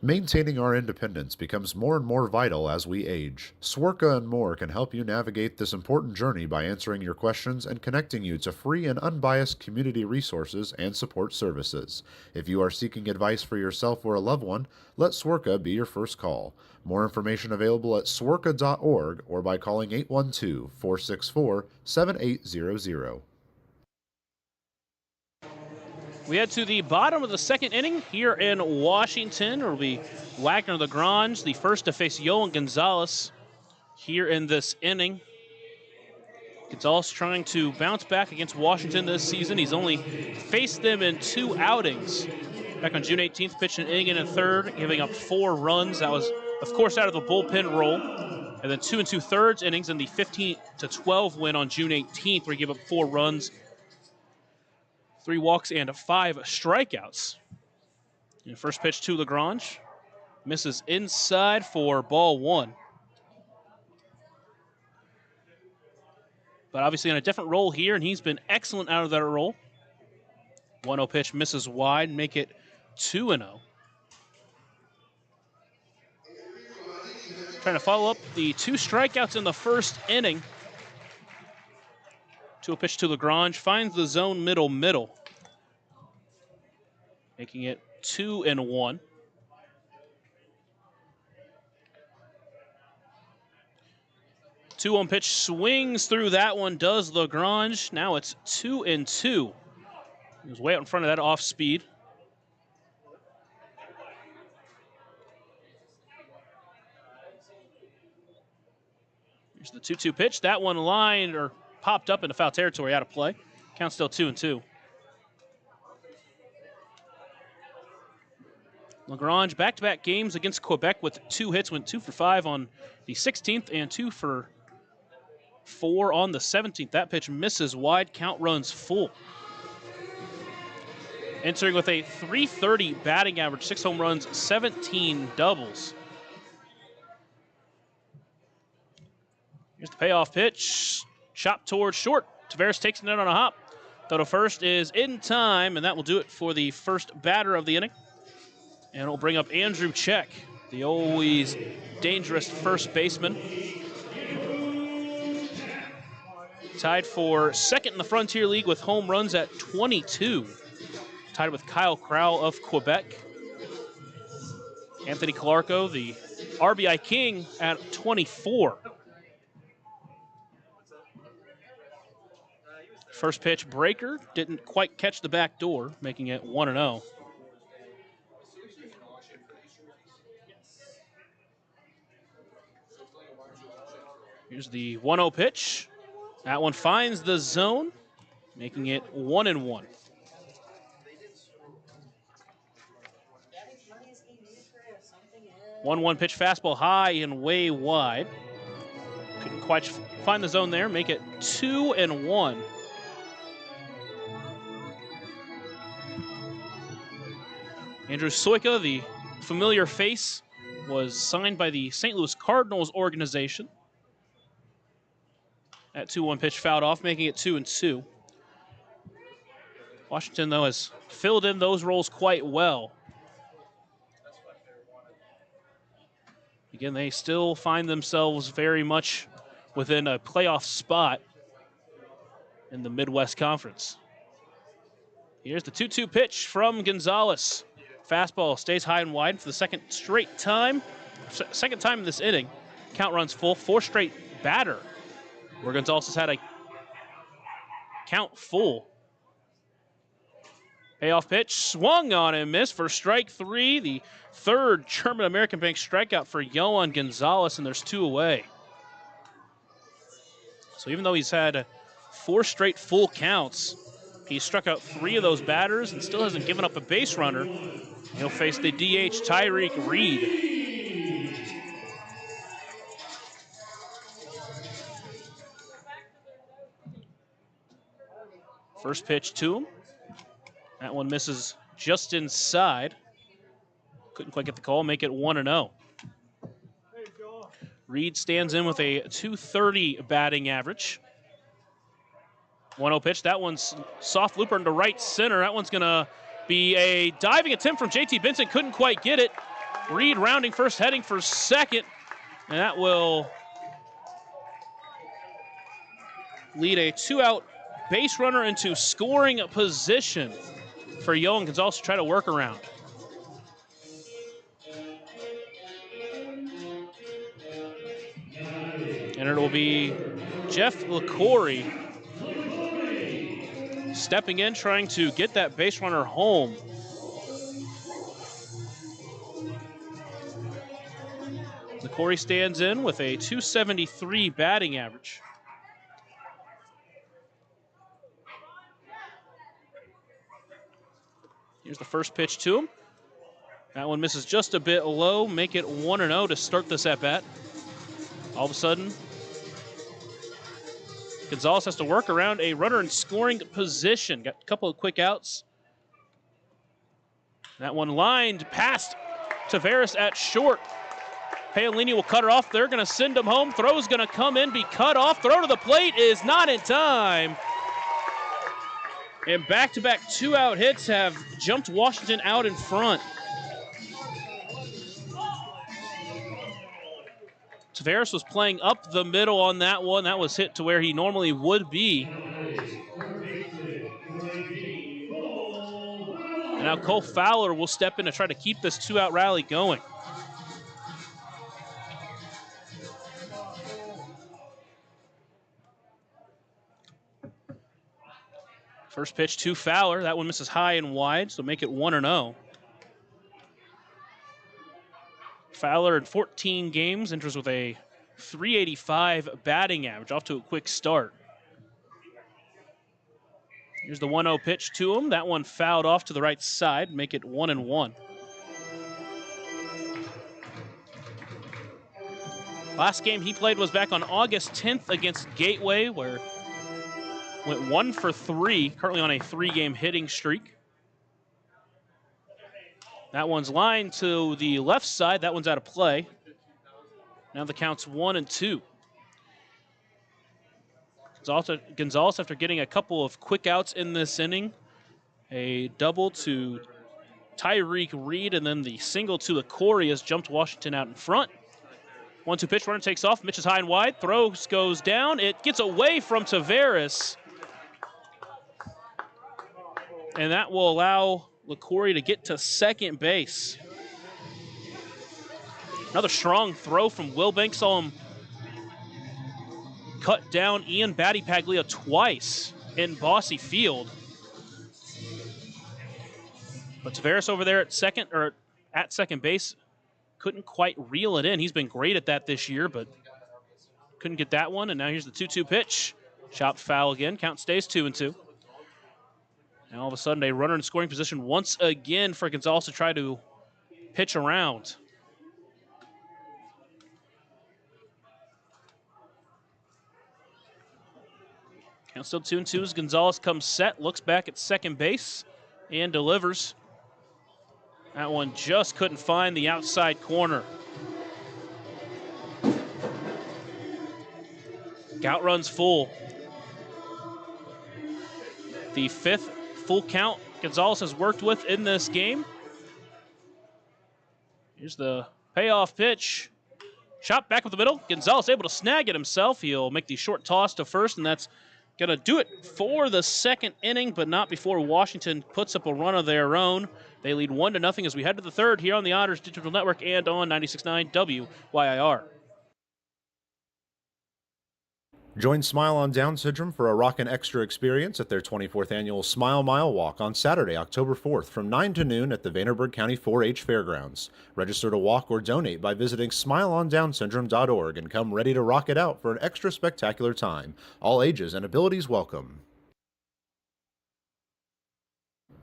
Maintaining our independence becomes more and more vital as we age. Swerka and More can help you navigate this important journey by answering your questions and connecting you to free and unbiased community resources and support services. If you are seeking advice for yourself or a loved one, let Swerka be your first call. More information available at swerka.org or by calling 812-464-7800.
We head to the bottom of the second inning here in Washington. It'll be Wagner Lagrange, the first to face Yohan Gonzalez here in this inning. Gonzalez trying to bounce back against Washington this season. He's only faced them in 2 outings. Back on June 18th, pitched an inning and a third, giving up 4 runs. That was, of course, out of the bullpen role. And then 2 2/3 innings in the 15-12 win on June 18th, where he gave up 4 runs, 3 walks, and 5 strikeouts. And first pitch to Lagrange. Misses inside for ball 1. But obviously in a different role here, and he's been excellent out of that role. 1-0 pitch misses wide, make it 2-0. Trying to follow up the 2 strikeouts in the first inning. 2-0 pitch to Lagrange, finds the zone middle, making it 2-1. Two-on pitch swings through that one, does Lagrange. Now it's 2-2. He was way out in front of that off speed. Here's the 2-2 pitch. That one lined or popped up into foul territory, out of play. Count still 2-2. Lagrange, back-to-back games against Quebec with 2 hits, went 2 for 5 on the 16th and 2 for 4 on the 17th. That pitch misses wide, count runs full. Entering with a .330 batting average, 6 home runs, 17 doubles. Here's the payoff pitch. Chop towards short. Tavares takes it in on a hop. Throw to first is in time, and that will do it for the first batter of the inning. And it'll bring up Andrew Check, the always dangerous first baseman. Tied for second in the Frontier League with home runs at 22. Tied with Kyle Crowell of Quebec. Anthony Calarco, the RBI king, at 24. First pitch breaker, didn't quite catch the back door, making it 1-0. Here's the 1-0 pitch. That one finds the zone, making it 1-1. 1-1 pitch fastball high and way wide. Couldn't quite find the zone there, make it 2-1. Andrew Soika, the familiar face, was signed by the St. Louis Cardinals organization. That 2-1 pitch fouled off, making it 2-2. Washington, though, has filled in those roles quite well. Again, they still find themselves very much within a playoff spot in the Midwest Conference. Here's the 2-2 pitch from Gonzalez. Fastball stays high and wide for the second time in this inning. Count runs full, 4 straight batter, where Gonzalez has had a count full. Payoff pitch, swung on and missed for strike 3. The third German American Bank strikeout for Yohan Gonzalez, and there's 2 away. So even though he's had 4 straight full counts, he struck out 3 of those batters and still hasn't given up a base runner. He'll face the DH Tyreek Reed. First pitch to him. That one misses just inside. Couldn't quite get the call, make it 1-0. Reed stands in with a .230 batting average. 1-0 pitch, that one's soft looper into right center. That one's gonna be a diving attempt from JT Benson, couldn't quite get it. Reed rounding first, heading for second, and that will lead a 2-out base runner into scoring position for Young Gonzalez to try to work around. And it will be Jeff LaCory stepping in, trying to get that base runner home. LaCory stands in with a .273 batting average. Here's the first pitch to him. That one misses just a bit low, make it 1-0 to start this at-bat. All of a sudden, Gonzalez has to work around a runner in scoring position. Got a couple of quick outs. That one lined past Tavares at short. Paolini will cut it off. They're going to send him home. Throw's going to come in, be cut off. Throw to the plate is not in time. And back-to-back 2-out hits have jumped Washington out in front. Tavares was playing up the middle on that one. That was hit to where he normally would be. And now Cole Fowler will step in to try to keep this 2-out rally going. First pitch to Fowler. That one misses high and wide, so make it 1-0. Fowler in 14 games enters with a .385 batting average, off to a quick start. Here's the 1-0 pitch to him. That one fouled off to the right side, make it 1-1. Last game he played was back on August 10th against Gateway, where went 1 for 3, currently on a 3-game hitting streak. That one's lined to the left side. That one's out of play. Now the count's 1-2. Gonzalez, after getting a couple of quick outs in this inning, a double to Tyreek Reed, and then the single to LaCory has jumped Washington out in front. 1-2 pitch, runner takes off, Mitch is high and wide, throw goes down. It gets away from Tavares. And that will allow LaCory to get to second base. Another strong throw from Wilbank. Saw him cut down Ian Battipaglia twice in Bossy Field. But Tavares over there at second base couldn't quite reel it in. He's been great at that this year, but couldn't get that one. And now here's the 2-2 pitch. Chopped foul again. Count stays 2-2. And all of a sudden, a runner in scoring position once again for Gonzalez to try to pitch around. Count still 2-2 as Gonzalez comes set, looks back at second base, and delivers. That one just couldn't find the outside corner. Count runs full. The 5th full count Gonzalez has worked with in this game. Here's the payoff pitch. Shot back with the middle. Gonzalez able to snag it himself. He'll make the short toss to first, and that's going to do it for the second inning, but not before Washington puts up a run of their own. They lead 1-0 as we head to the third here on the Otters Digital Network and on 96.9 WYIR.
Join Smile on Down Syndrome for a rockin' extra experience at their 24th annual Smile Mile Walk on Saturday, October 4th from 9 to noon at the Vanderburgh County 4-H Fairgrounds. Register to walk or donate by visiting smileondownsyndrome.org and come ready to rock it out for an extra spectacular time. All ages and abilities welcome.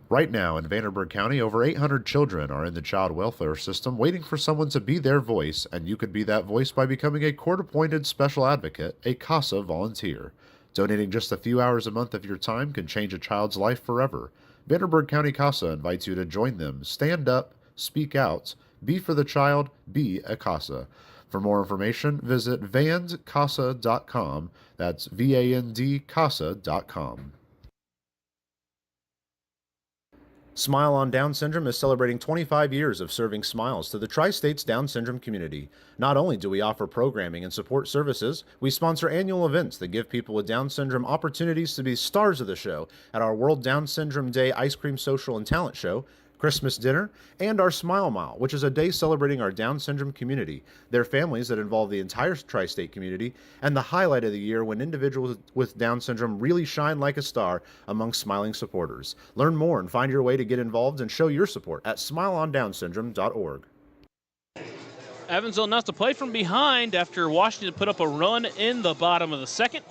Right now in Vanderburgh County, over 800 children are in the child welfare system waiting for someone to be their voice, and you could be that voice by becoming a court-appointed special advocate, a CASA volunteer. Donating just a few hours a month of your time can change a child's life forever. Vanderburgh County CASA invites you to join them. Stand up, speak out, be for the child, be a CASA. For more information, visit vandcasa.com. That's VAND CASA.com. Smile on Down Syndrome is celebrating 25 years of serving smiles to the Tri-States Down Syndrome community. Not only do we offer programming and support services, we sponsor annual events that give people with Down syndrome opportunities to be stars of the show at our World Down Syndrome Day Ice Cream Social and Talent Show, Christmas dinner, and our Smile Mile, which is a day celebrating our Down syndrome community, their families that involve the entire tri-state community, and the highlight of the year when individuals with Down syndrome really shine like a star among smiling supporters. Learn more and find your way to get involved and show your support at smileondownsyndrome.org.
Evansville now to play from behind after Washington put up a run in the bottom of the second.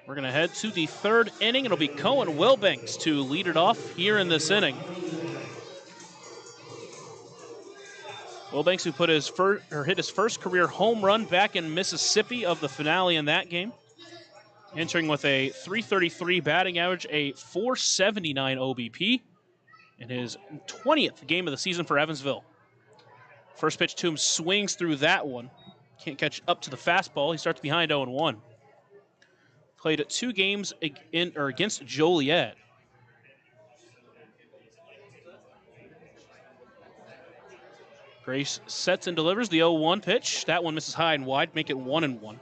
We're going to head to the third inning. It'll be Cohen Wilbanks to lead it off here in this inning. Wilbanks, who put hit his first career home run back in Mississippi of the finale in that game. Entering with a .333 batting average, a .479 OBP, in his 20th game of the season for Evansville. First pitch to him, swings through that one. Can't catch up to the fastball. He starts behind 0-1. Played 2 games against Joliet. Grace sets and delivers the 0-1 pitch. That one misses high and wide, make it 1-1.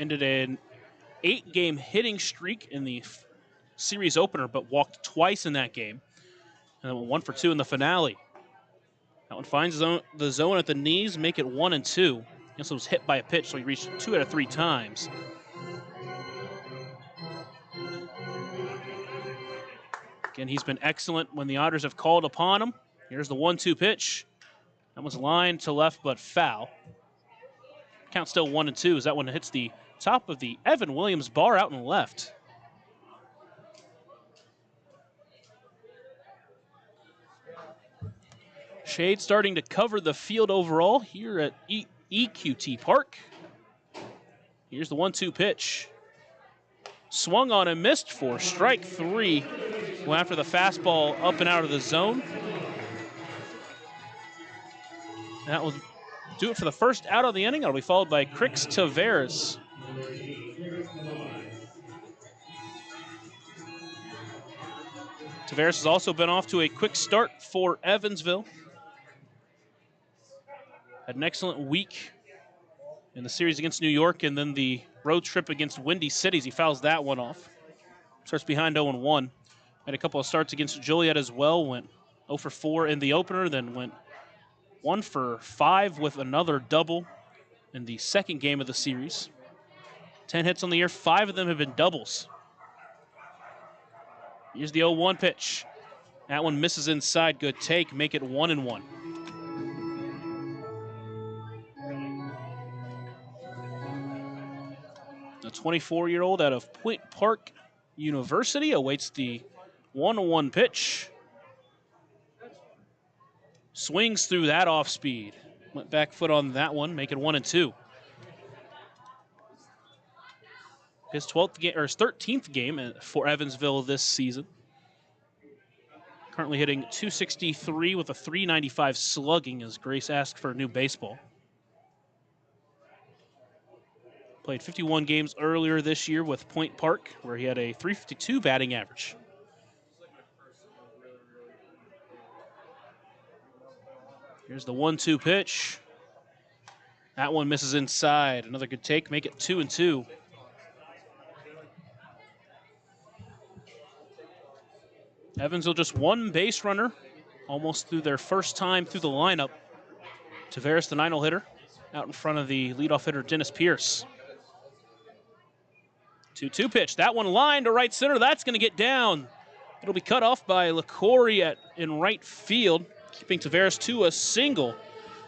Ended an 8-game hitting streak in the series opener, but walked twice in that game. And then went 1 for 2 in the finale. That one finds the zone at the knees, make it 1-2. He also was hit by a pitch, so he reached 2 out of 3 times. Again, he's been excellent when the Otters have called upon him. Here's the 1-2 pitch. That was lined to left, but foul. Count still 1-2 as that one hits the top of the Evan Williams bar out and left. Shade starting to cover the field overall here at EQT Park. Here's the 1-2 pitch. Swung on and missed for strike 3. Well, after the fastball up and out of the zone. That will do it for the first out of the inning. It'll be followed by Crix Tavares. Tavares has also been off to a quick start for Evansville. Had an excellent week in the series against New York, and then the road trip against Windy Cities. He fouls that one off. Starts behind 0-1. Had a couple of starts against Joliet as well. Went 0 for 4 in the opener, then went 1 for 5 with another double in the second game of the series. 10 hits on the year, 5 of them have been doubles. Here's the 0-1 pitch. That one misses inside, good take, make it 1-1. The 24-year-old out of Point Park University awaits the 1-1 pitch. Swings through that off speed. Went back foot on that one, make it 1-2. His 12th game, or his 13th game for Evansville this season. Currently hitting .263 with a .395 slugging as Grace asked for a new baseball. Played 51 games earlier this year with Point Park, where he had a .352 batting average. Here's the 1-2 pitch. That one misses inside. Another good take, make it 2-2. Evansville just 1 base runner, almost through their first time through the lineup. Tavares, the 9-hole hitter, out in front of the leadoff hitter, Dennis Pierce. 2-2 pitch. That one lined to right center. That's going to get down. It'll be cut off by LaCory in right field, keeping Tavares to a single.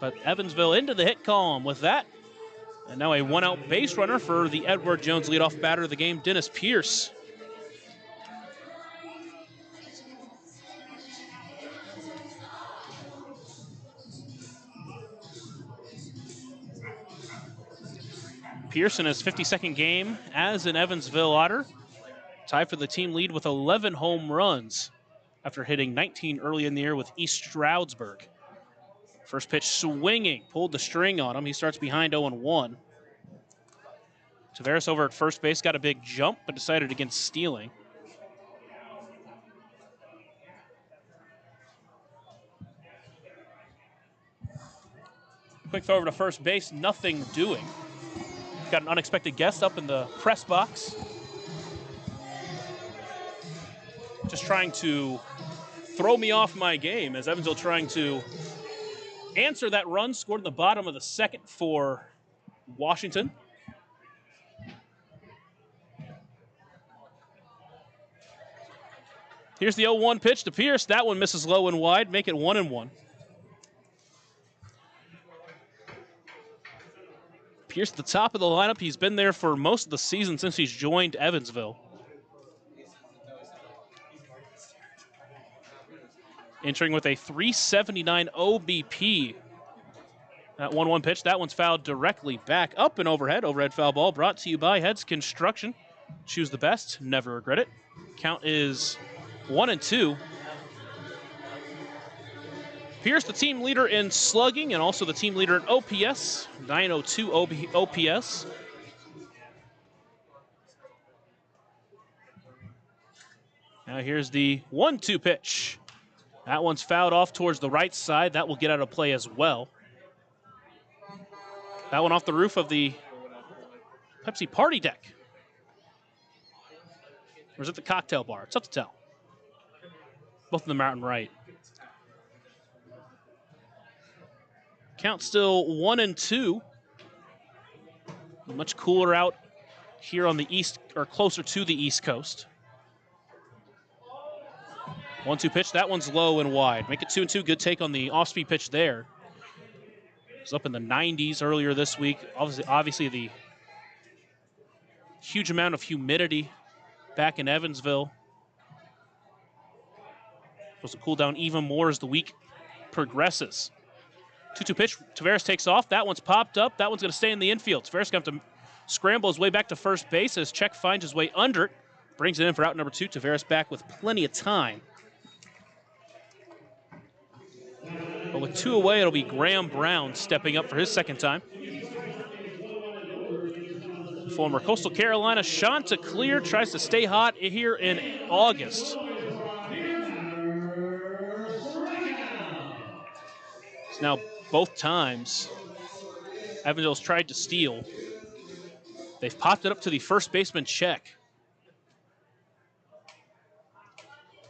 But Evansville into the hit column with that. And now a 1-out base runner for the Edward Jones leadoff batter of the game, Dennis Pierce. Pierce in his 52nd game as an Evansville Otter. Tied for the team lead with 11 home runs after hitting 19 early in the year with East Stroudsburg. First pitch swinging, pulled the string on him. He starts behind 0-1. Tavares over at first base got a big jump, but decided against stealing. Quick throw over to first base, nothing doing. Got an unexpected guest up in the press box. Just trying to throw me off my game as Evansville trying to answer that run scored in the bottom of the second for Washington. Here's the 0-1 pitch to Pierce. That one misses low and wide, make it 1-1. Pierce at the top of the lineup. He's been there for most of the season since he's joined Evansville. Entering with a 379 OBP. That 1-1 pitch, that one's fouled directly back up and overhead. Overhead foul ball brought to you by Heads Construction. Choose the best, never regret it. Count is 1-2. Pierce, the team leader in slugging and also the team leader in OPS, 902 OPS. Now here's the 1-2 pitch. That one's fouled off towards the right side. That will get out of play as well. That one off the roof of the Pepsi party deck. Or is it the cocktail bar? It's tough to tell. Both of them are out and right. Count still 1-2. Much cooler out here on the east, or closer to the East Coast. 1-2 pitch, that one's low and wide. Make it 2-2, good take on the off-speed pitch there. It was up in the 90s earlier this week. Obviously the huge amount of humidity back in Evansville. Supposed to cool down even more as the week progresses. 2-2 pitch, Tavares takes off. That one's popped up. That one's going to stay in the infield. Tavares going to have to scramble his way back to first base as Check finds his way under it. Brings it in for out number 2. Tavares back with plenty of time. But with 2 away, it'll be Graham Brown stepping up for his second time. Former Coastal Carolina Chanticleer tries to stay hot here in August. So now both times Evansville's tried to steal. They've popped it up to the first baseman Check.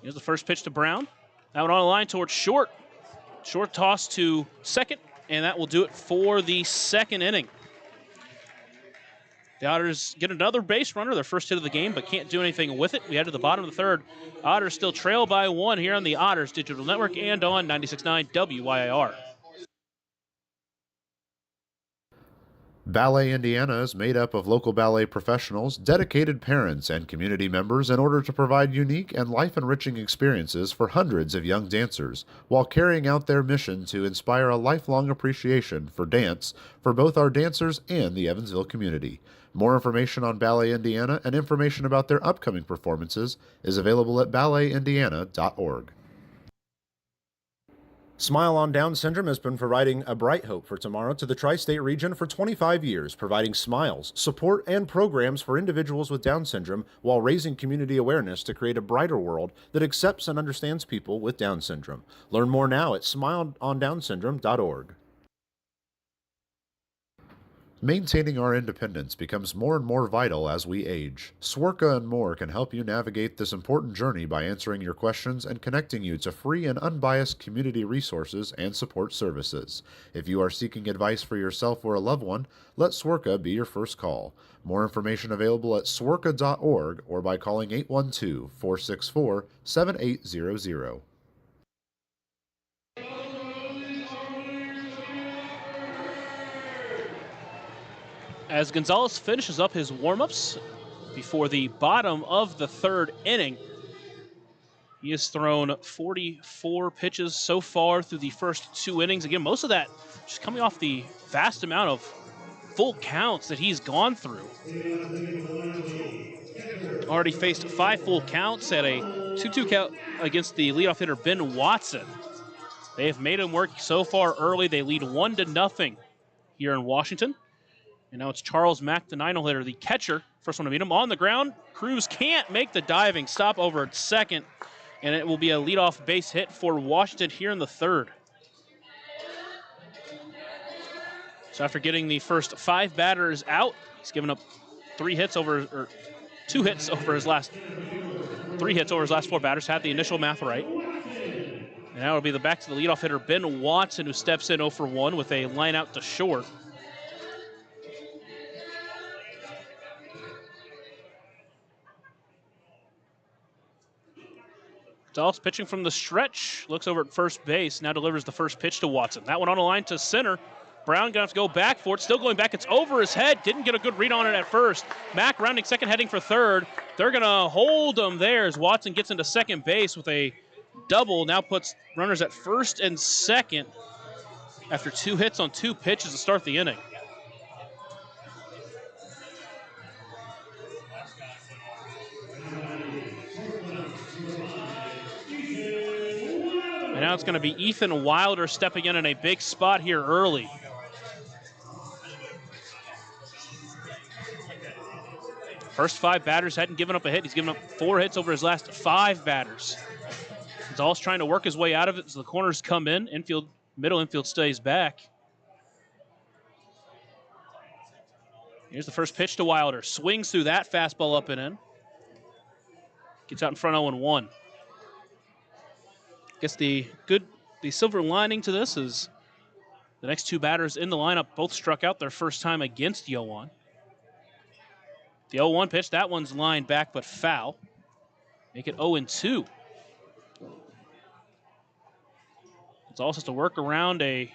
Here's the first pitch to Brown. That one on the line towards short. Short toss to second, and that will do it for the second inning. The Otters get another base runner, their first hit of the game, but can't do anything with it. We head to the bottom of the third. Otters still trail by 1 here on the Otters Digital Network and on 96.9 WYIR.
Ballet Indiana is made up of local ballet professionals, dedicated parents, and community members in order to provide unique and life-enriching experiences for hundreds of young dancers, while carrying out their mission to inspire a lifelong appreciation for dance for both our dancers and the Evansville community. More information on Ballet Indiana and information about their upcoming performances is available at balletindiana.org. Smile on Down Syndrome has been providing a bright hope for tomorrow to the tri-state region for 25 years, providing smiles, support, and programs for individuals with Down syndrome while raising community awareness to create a brighter world that accepts and understands people with Down syndrome. Learn more now at smileondownsyndrome.org. Maintaining our independence becomes more and more vital as we age. Swerka and more can help you navigate this important journey by answering your questions and connecting you to free and unbiased community resources and support services. If you are seeking advice for yourself or a loved one, let Swerka be your first call. More information available at swerka.org or by calling 812-464-7800.
As Gonzalez finishes up his warm-ups before the bottom of the third inning, he has thrown 44 pitches so far through the first 2 innings. Again, most of that just coming off the vast amount of full counts that he's gone through. Already faced 5 full counts at a 2-2 count against the leadoff hitter Ben Watson. They have made him work so far early. They lead 1-0 here in Washington. And now it's Charles Mack, the 9-hole hitter, the catcher. First one to meet him on the ground. Cruz can't make the diving stop over at second, and it will be a leadoff base hit for Washington here in the third. So after getting the first 5 batters out, he's given up 3 hits over, or 2 hits over his last, 3 hits over his last 4 batters. Had the initial math right. And now it'll be back to the leadoff hitter, Ben Watson, who steps in 0 for 1 with a line out to short. Gonzalez pitching from the stretch, looks over at first base, now delivers the first pitch to Watson. That one on a line to center. Brown gonna have to go back for it, still going back, it's over his head, didn't get a good read on it at first. Mack rounding second, heading for third. They're gonna hold him there as Watson gets into second base with a double, now puts runners at first and second after 2 hits on 2 pitches to start the inning. And now it's going to be Ethan Wilder stepping in a big spot here early. First 5 batters hadn't given up a hit. He's given up 4 hits over his last 5 batters. Gonzalez trying to work his way out of it as the corners come in. Infield, middle infield stays back. Here's the first pitch to Wilder. Swings through that fastball up and in. Gets out in front 0-1. Guess the silver lining to this is the next 2 batters in the lineup both struck out their first time against Yoan. The 0-1 pitch, that one's lined back but foul. Make it 0-2. It's also to work around a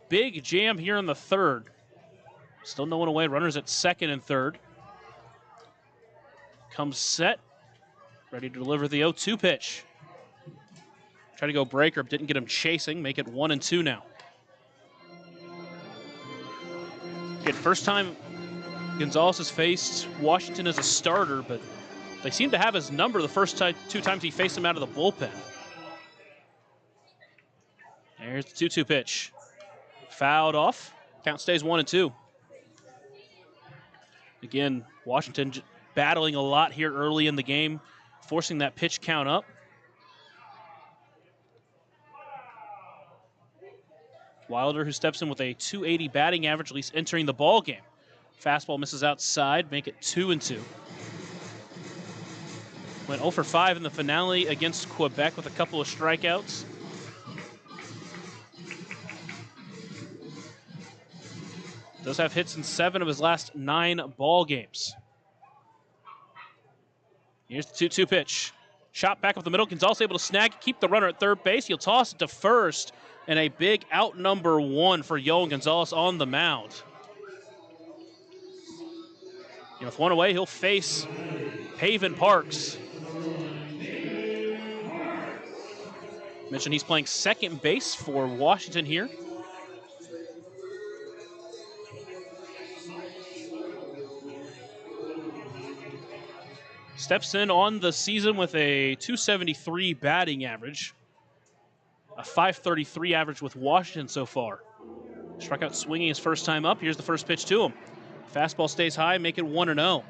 big jam here in the third. Still no one away, runners at second and third. Comes set, ready to deliver the 0-2 pitch. Try to go breaker, didn't get him chasing. Make it 1-2 now. Again, first time Gonzalez has faced Washington as a starter, but they seem to have his number the first 2 times he faced him out of the bullpen. There's the 2-2 pitch. Fouled off. Count stays 1-2. Again, Washington battling a lot here early in the game, forcing that pitch count up. Wilder, who steps in with a .280 batting average, at least entering the ball game. Fastball misses outside, make it 2-2. Went 0 for 5 in the finale against Quebec with a couple of strikeouts. Does have hits in 7 of his last 9 ball games. Here's the 2-2 pitch. Shot back up the middle. Gonzalez able to snag it, keep the runner at third base. He'll toss it to first, and a big out number 1 for Yoan Gonzalez on the mound. With 1 away, he'll face Haven Parks. Mentioned he's playing second base for Washington here. Steps in on the season with a .273 batting average. A .533 average with Washington so far. Struck out swinging his first time up. Here's the first pitch to him. Fastball stays high, make it 1-0.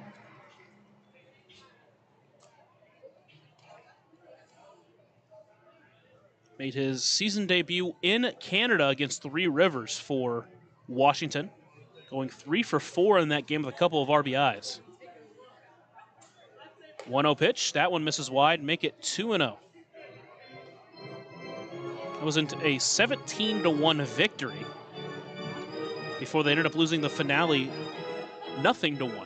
Made his season debut in Canada against Three Rivers for Washington. Going 3 for 4 in that game with a couple of RBIs. 1-0 pitch, that one misses wide, make it 2-0. It was a 17-1 victory before they ended up losing the finale 0-1.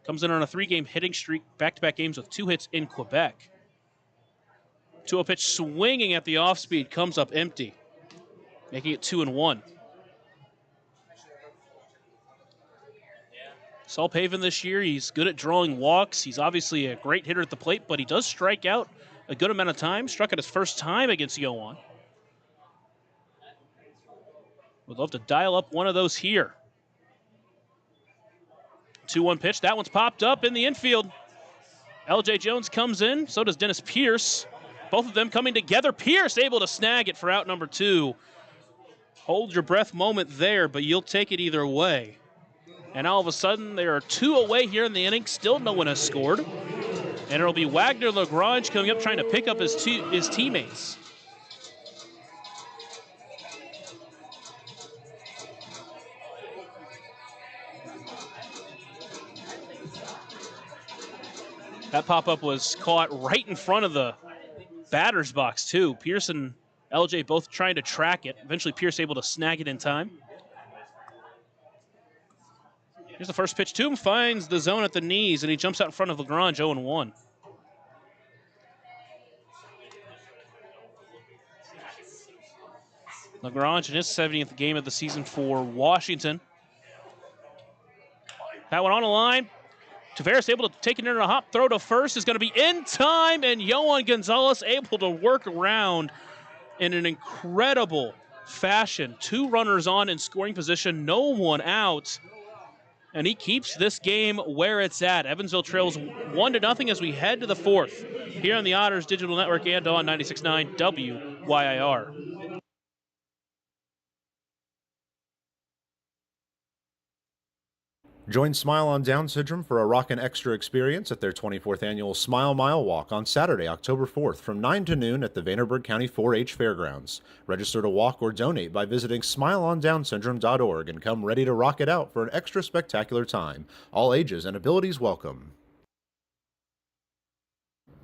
Comes in on a 3-game hitting streak, back-to-back games with 2 hits in Quebec. 2-0 pitch swinging at the off-speed, comes up empty, making it 2-1. Saul Pavin this year, he's good at drawing walks. He's obviously a great hitter at the plate, but he does strike out a good amount of time. Struck out his first time against Yoan. Would love to dial up one of those here. 2-1 pitch, that one's popped up in the infield. LJ Jones comes in, so does Dennis Pierce. Both of them coming together. Pierce able to snag it for out number 2. hold your breath moment there, but you'll take it either way. And all of a sudden, there are 2 away here in the inning. Still no one has scored. And it'll be Wagner Lagrange coming up trying to pick up his teammates. That pop-up was caught right in front of the batter's box, too. Pierce and LJ both trying to track it. Eventually, Pierce able to snag it in time. Here's the first pitch to him, finds the zone at the knees, and he jumps out in front of Lagrange, 0-1. Lagrange in his 70th game of the season for Washington. That one on the line. Tavares able to take it in a hop throw to first is going to be in time, and Yohan Gonzalez able to work around in an incredible fashion. 2 runners on in scoring position, no one out. And he keeps this game where it's at. Evansville trails 1-0 as we head to the 4th here on the Otters Digital Network and on 96.9 WYIR.
Join Smile on Down Syndrome for a rockin' extra experience at their 24th annual Smile Mile Walk on Saturday, October 4th from 9 to noon at the Vanderburgh County 4-H Fairgrounds. Register to walk or donate by visiting smileondownsyndrome.org and come ready to rock it out for an extra spectacular time. All ages and abilities welcome.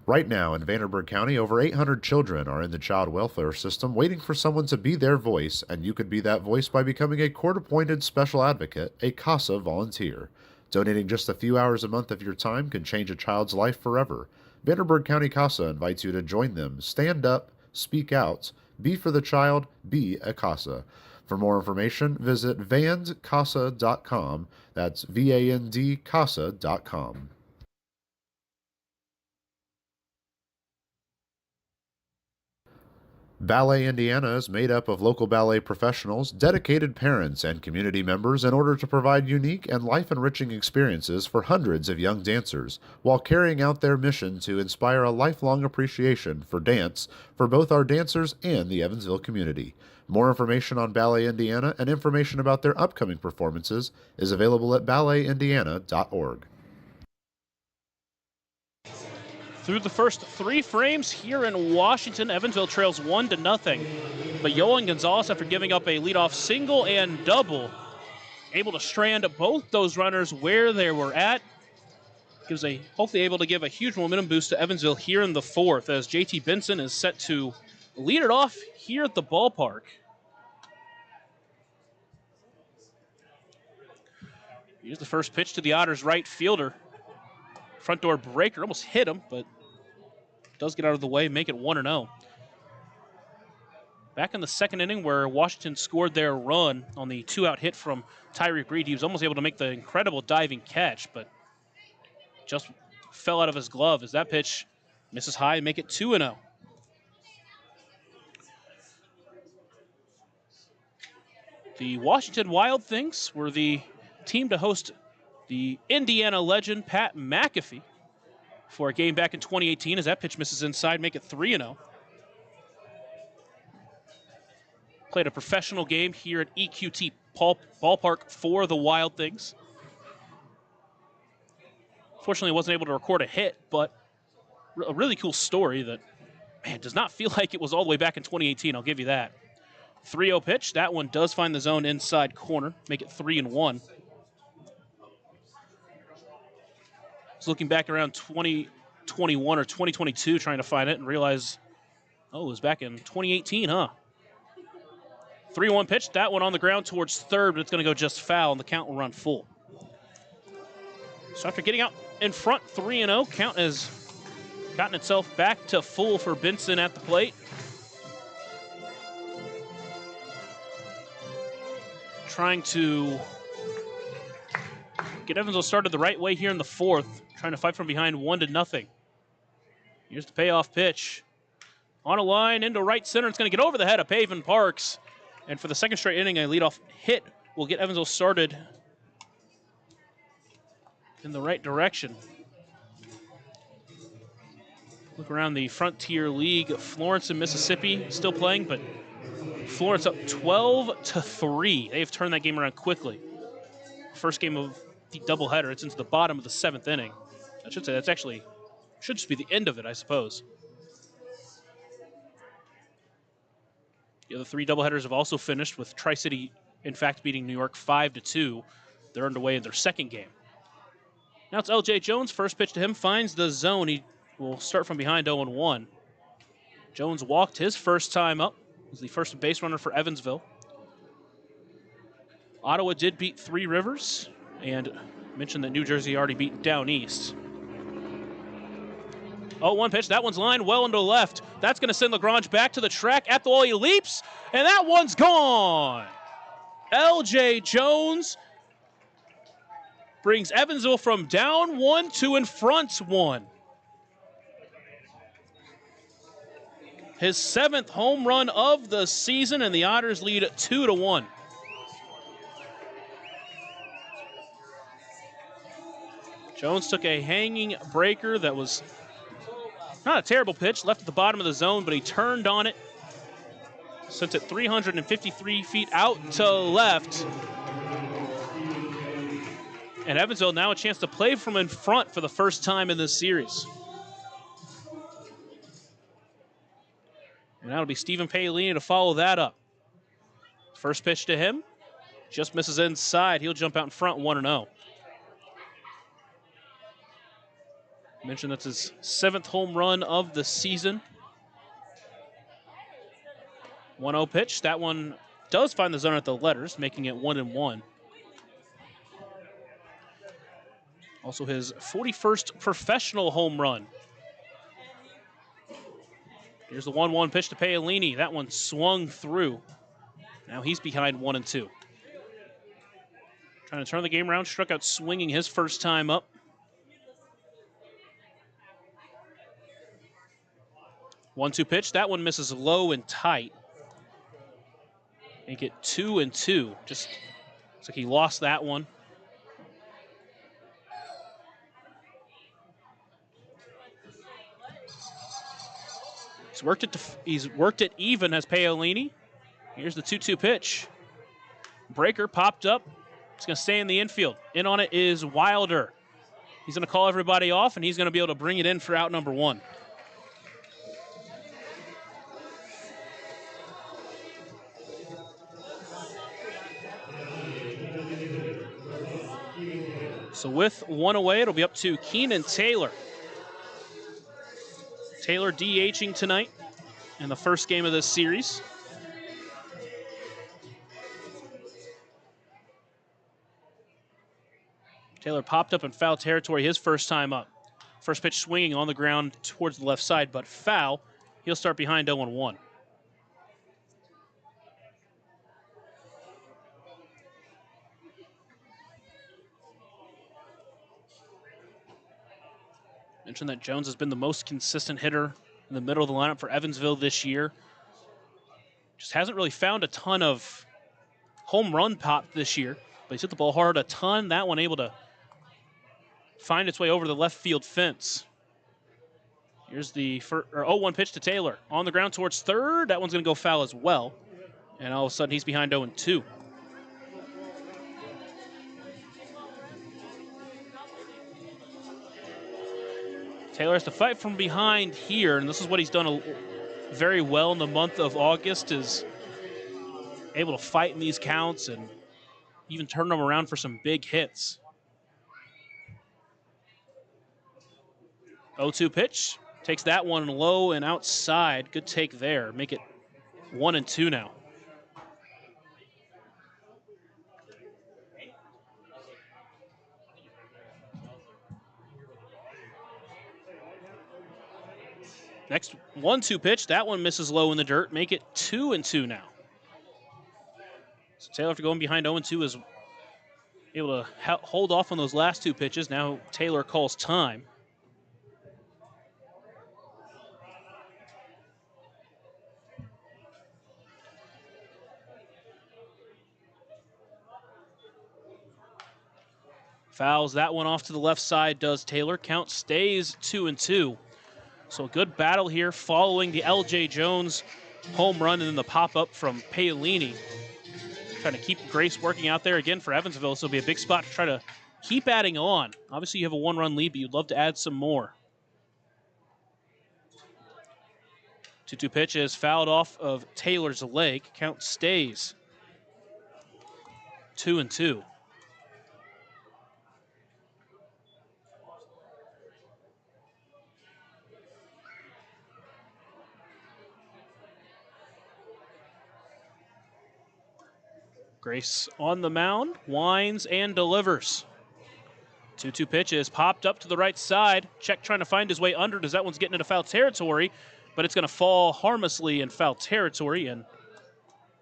Right now in Vanderburgh County, over 800 children are in the child welfare system waiting for someone to be their voice, and you could be that voice by becoming a court-appointed special advocate, a CASA volunteer. Donating just a few hours a month of your time can change a child's life forever. Vanderburgh County CASA invites you to join them. Stand up, speak out, be for the child, be a CASA. For more information, visit vandcasa.com. That's VAND-CASA.com. Ballet Indiana is made up of local ballet professionals, dedicated parents, and community members in order to provide unique and life-enriching experiences for hundreds of young dancers, while carrying out their mission to inspire a lifelong appreciation for dance for both our dancers and the Evansville community. More information on Ballet Indiana and information about their upcoming performances is available at balletindiana.org.
Through the first 3 frames here in Washington, Evansville trails 1-0. But Yohan Gonzalez, after giving up a leadoff single and double, able to strand both those runners where they were at. Hopefully able to give a huge momentum boost to Evansville here in the 4th as JT Benson is set to lead it off here at the ballpark. Here's the first pitch to the Otters right fielder. Front door breaker, almost hit him, but does get out of the way, make it 1-0. Back in the 2nd inning where Washington scored their run on the 2-out hit from Tyreek Reed, he was almost able to make the incredible diving catch, but just fell out of his glove as that pitch misses high and make it 2-0. The Washington Wild Things were the team to host the Indiana legend Pat McAfee for a game back in 2018 as that pitch misses inside, make it 3-0. Played a professional game here at EQT Ballpark for the Wild Things. Fortunately, wasn't able to record a hit, but a really cool story that, man, does not feel like it was all the way back in 2018, I'll give you that. 3-0 pitch, that one does find the zone inside corner, make it 3-1. I was looking back around 2021 or 2022 trying to find it and realize, oh, it was back in 2018, huh? 3-1 pitch, that one on the ground towards third, but it's going to go just foul, and the count will run full. So after getting out in front 3-0, count has gotten itself back to full for Benson at the plate. Trying to get Evansville started the right way here in the 4th. Trying to fight from behind 1-0. Here's the payoff pitch. On a line into right center. It's going to get over the head of Pavin Parks. And for the 2nd straight inning, a leadoff hit will get Evansville started in the right direction. Look around the Frontier League. Florence and Mississippi still playing, but Florence up 12-3. They've turned that game around quickly. First game of the doubleheader. It's into the bottom of the 7th inning. I should say that's actually should just be the end of it, I suppose. The other 3 doubleheaders have also finished, with Tri-City, in fact, beating New York 5-2. They're underway in their second game. Now it's L.J. Jones. First pitch to him finds the zone. He will start from behind 0-1. Jones walked his first time up. He's the first base runner for Evansville. Ottawa did beat Three Rivers, and mentioned that New Jersey already beat Down East. 0-1 pitch. That one's lined well into left. That's going to send Lagrange back to the track. At the wall, he leaps, and that one's gone. L.J. Jones brings Evansville from down 1 to in front 1. His 7th home run of the season, and the Otters lead 2-1. Jones took a hanging breaker that was not a terrible pitch, left at the bottom of the zone, but he turned on it, sent it 353 feet out to left. And Evansville now a chance to play from in front for the first time in this series. And that'll be Stephen Paolini to follow that up. First pitch to him, just misses inside. He'll jump out in front 1-0. Mentioned that's his 7th home run of the season. 1-0 pitch. That one does find the zone at the letters, making it 1-1. Also his 41st professional home run. Here's the 1-1 pitch to Paolini. That one swung through. Now he's behind 1-2. Trying to turn the game around. Struck out swinging his first time up. 1-2 pitch. That one misses low and tight. Make it 2-2. Just looks like he lost that one. He's worked it even as Paolini. Here's the 2-2 pitch. Breaker popped up. It's going to stay in the infield. In on it is Wilder. He's going to call everybody off, and he's going to be able to bring it in for out number 1. So with 1 away, it'll be up to Keenan Taylor. Taylor DHing tonight in the first game of this series. Taylor popped up in foul territory his first time up. First pitch swinging on the ground towards the left side, but foul. He'll start behind 0-1. Mentioned that Jones has been the most consistent hitter in the middle of the lineup for Evansville this year. Just hasn't really found a ton of home run pop this year, but he's hit the ball hard a ton. That one able to find its way over the left field fence. Here's the 0-1 pitch to Taylor. On the ground towards third. That one's going to go foul as well. And all of a sudden he's behind 0-2. Taylor has to fight from behind here, and this is what he's done very well in the month of August, is able to fight in these counts and even turn them around for some big hits. 0-2 pitch, takes that one low and outside. Good take there. Make it 1-2 now. Next 1-2 pitch, that one misses low in the dirt. Make it 2-2 now. So Taylor, after going behind 0-2, is able to hold off on those last 2 pitches. Now Taylor calls time. Fouls that one off to the left side, does Taylor. Count stays 2-2. So a good battle here following the L.J. Jones home run, and then the pop-up from Paolini. Trying to keep Grace working out there again for Evansville. This will be a big spot to try to keep adding on. Obviously, you have a one-run lead, but you'd love to add some more. 2-2 pitch is fouled off of Taylor's leg. Count stays 2-2. Grace on the mound, winds and delivers. 2-2 pitch is popped up to the right side. Check trying to find his way under, as that one's getting into foul territory, but it's going to fall harmlessly in foul territory, and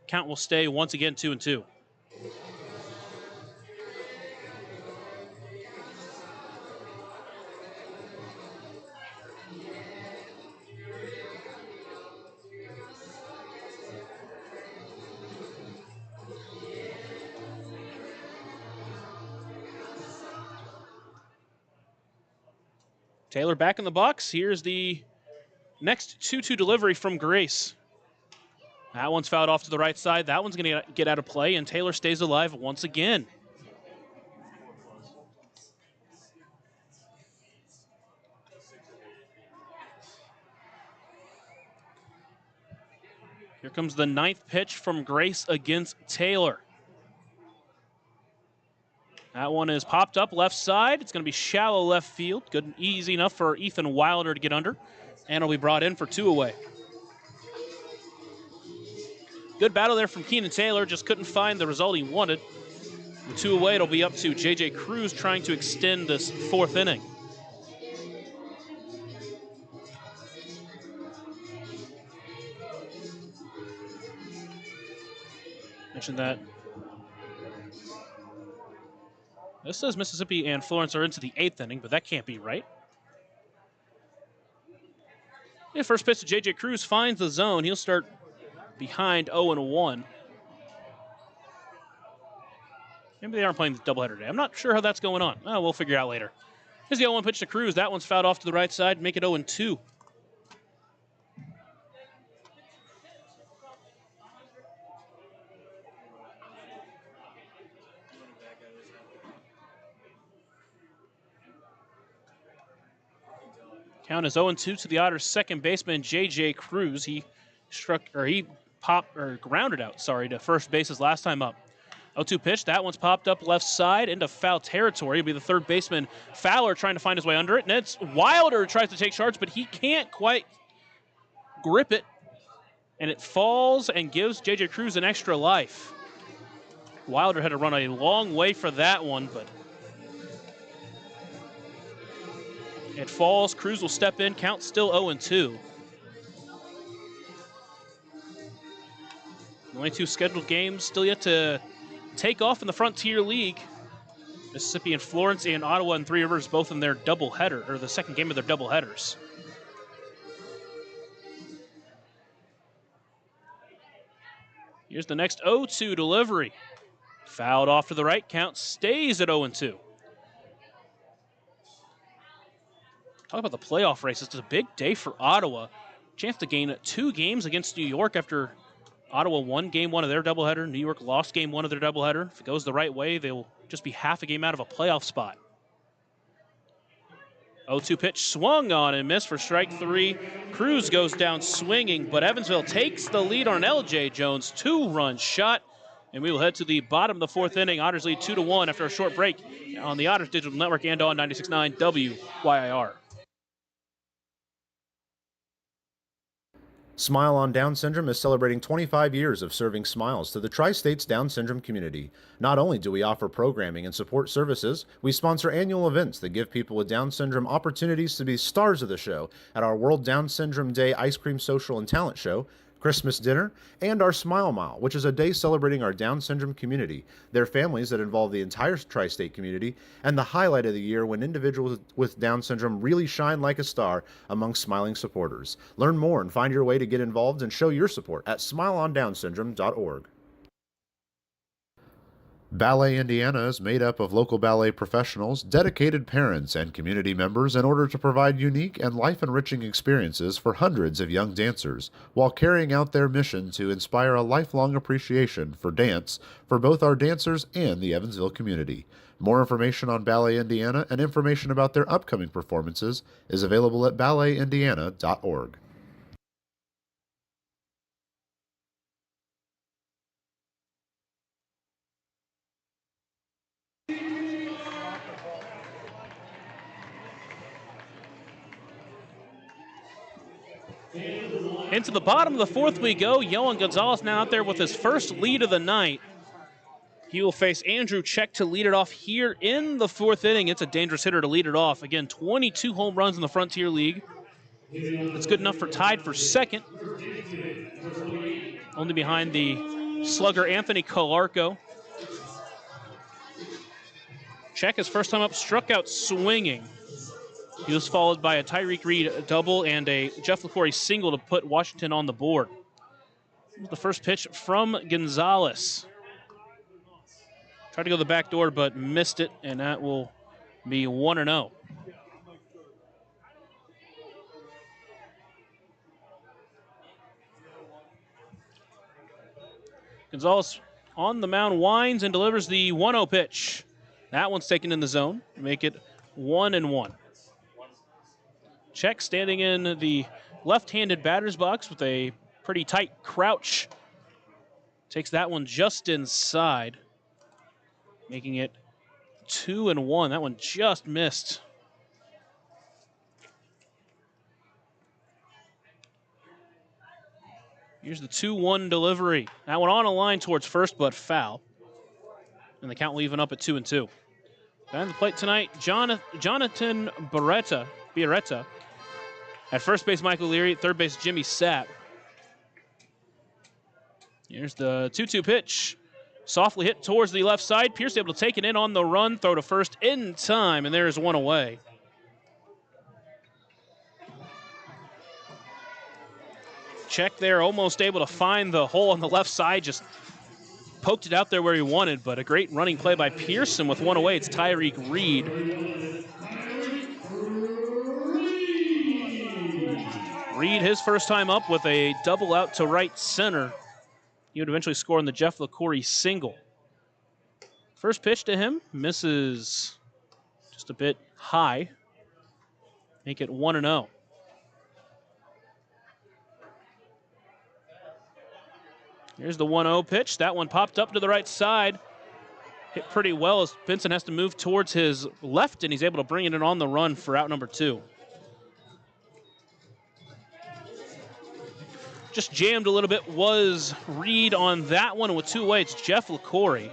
count will stay once again 2-2. Taylor back in the box. Here's the next 2-2 delivery from Grace. That one's fouled off to the right side. That one's going to get out of play, and Taylor stays alive once again. Here comes the 9th pitch from Grace against Taylor. That one is popped up left side. It's going to be shallow left field. Good and easy enough for Ethan Wilder to get under. And it'll be brought in for 2 away. Good battle there from Keenan Taylor. Just couldn't find the result he wanted. The 2 away, it'll be up to J.J. Cruz trying to extend this 4th inning. Mentioned that. This says Mississippi and Florence are into the 8th inning, but that can't be right. Yeah, first pitch to J.J. Cruz finds the zone. He'll start behind 0-1. Maybe they aren't playing the doubleheader today. I'm not sure how that's going on. Oh, we'll figure it out later. Here's the 0-1 pitch to Cruz. That one's fouled off to the right side. Make it 0-2. Count is 0-2 to the Otters' second baseman, J.J. Cruz. He grounded out, to first base his last time up. 0-2 pitch, that one's popped up left side into foul territory. It'll be the third baseman, Fowler, trying to find his way under it. And it's Wilder who tries to take charge, but he can't quite grip it. And it falls and gives J.J. Cruz an extra life. Wilder had to run a long way for that one, but it falls. Cruz will step in. Count still 0-2. Only 2 scheduled games still yet to take off in the Frontier League. Mississippi and Florence and Ottawa and Three Rivers both in their doubleheader, or the second game of their doubleheaders. Here's the next 0-2 delivery. Fouled off to the right. Count stays at 0-2. Talk about the playoff race. It's a big day for Ottawa. Chance to gain 2 games against New York after Ottawa won game 1 of their doubleheader. New York lost game 1 of their doubleheader. If it goes the right way, they'll just be half a game out of a playoff spot. 0-2 pitch swung on and missed for strike 3. Cruz goes down swinging, but Evansville takes the lead on L.J. Jones' 2-run shot. And we will head to the bottom of the 4th inning. Otters lead 2-1 after a short break on the Otters Digital Network and on 96.9 WYIR.
Smile on Down Syndrome is celebrating 25 years of serving smiles to the Tri-States Down Syndrome community. Not only do we offer programming and support services, we sponsor annual events that give people with Down syndrome opportunities to be stars of the show at our World Down Syndrome Day Ice Cream Social and Talent Show, Christmas dinner, and our Smile Mile, which is a day celebrating our Down syndrome community, their families that involve the entire tri-state community, and the highlight of the year when individuals with Down syndrome really shine like a star among smiling supporters. Learn more and find your way to get involved and show your support at smileondownsyndrome.org. Ballet Indiana is made up of local ballet professionals, dedicated parents, and community members in order to provide unique and life-enriching experiences for hundreds of young dancers, while carrying out their mission to inspire a lifelong appreciation for dance for both our dancers and the Evansville community. More information on Ballet Indiana and information about their upcoming performances is available at balletindiana.org.
Into the bottom of the fourth we go. Yohan Gonzalez now out there with his first lead of the night. He will face Andrew Check to lead it off here in the fourth inning. It's a dangerous hitter to lead it off. Again, 22 home runs in the Frontier League. It's good enough for tied for second. Only behind the slugger Anthony Calarco. Check his first time up, struck out swinging. He was followed by a Tyreek Reed double and a Jeff LaCory single to put Washington on the board. The first pitch from Gonzalez. Tried to go the back door, but missed it, and that will be 1-0. Gonzalez on the mound, winds and delivers the 1-0 pitch. That one's taken in the zone, make it 1-1. Check standing in the left-handed batter's box with a pretty tight crouch. Takes that one just inside, making it 2-1. That one just missed. Here's the 2-1 delivery. That one on a line towards first, but foul. And the count leaving up at 2-2. Behind the plate tonight, Jonathan Biarretta. At first base, Michael Leary. At third base, Jimmy Sapp. Here's the 2-2 pitch. Softly hit towards the left side. Pierce able to take it in on the run, throw to first in time, and there's one away. Check there, almost able to find the hole on the left side, just poked it out there where he wanted, but a great running play by Pearson with one away. It's Tyreek Reed. Reed, his first time up with a double out to right center. He would eventually score on the Jeff LaCory single. First pitch to him, misses just a bit high. Make it 1-0. Here's the 1-0 pitch. That one popped up to the right side. Hit pretty well as Vincent has to move towards his left, and he's able to bring it in on the run for out number 2. Just jammed a little bit was Reed on that one, and with 2 away, it's Jeff LaCory.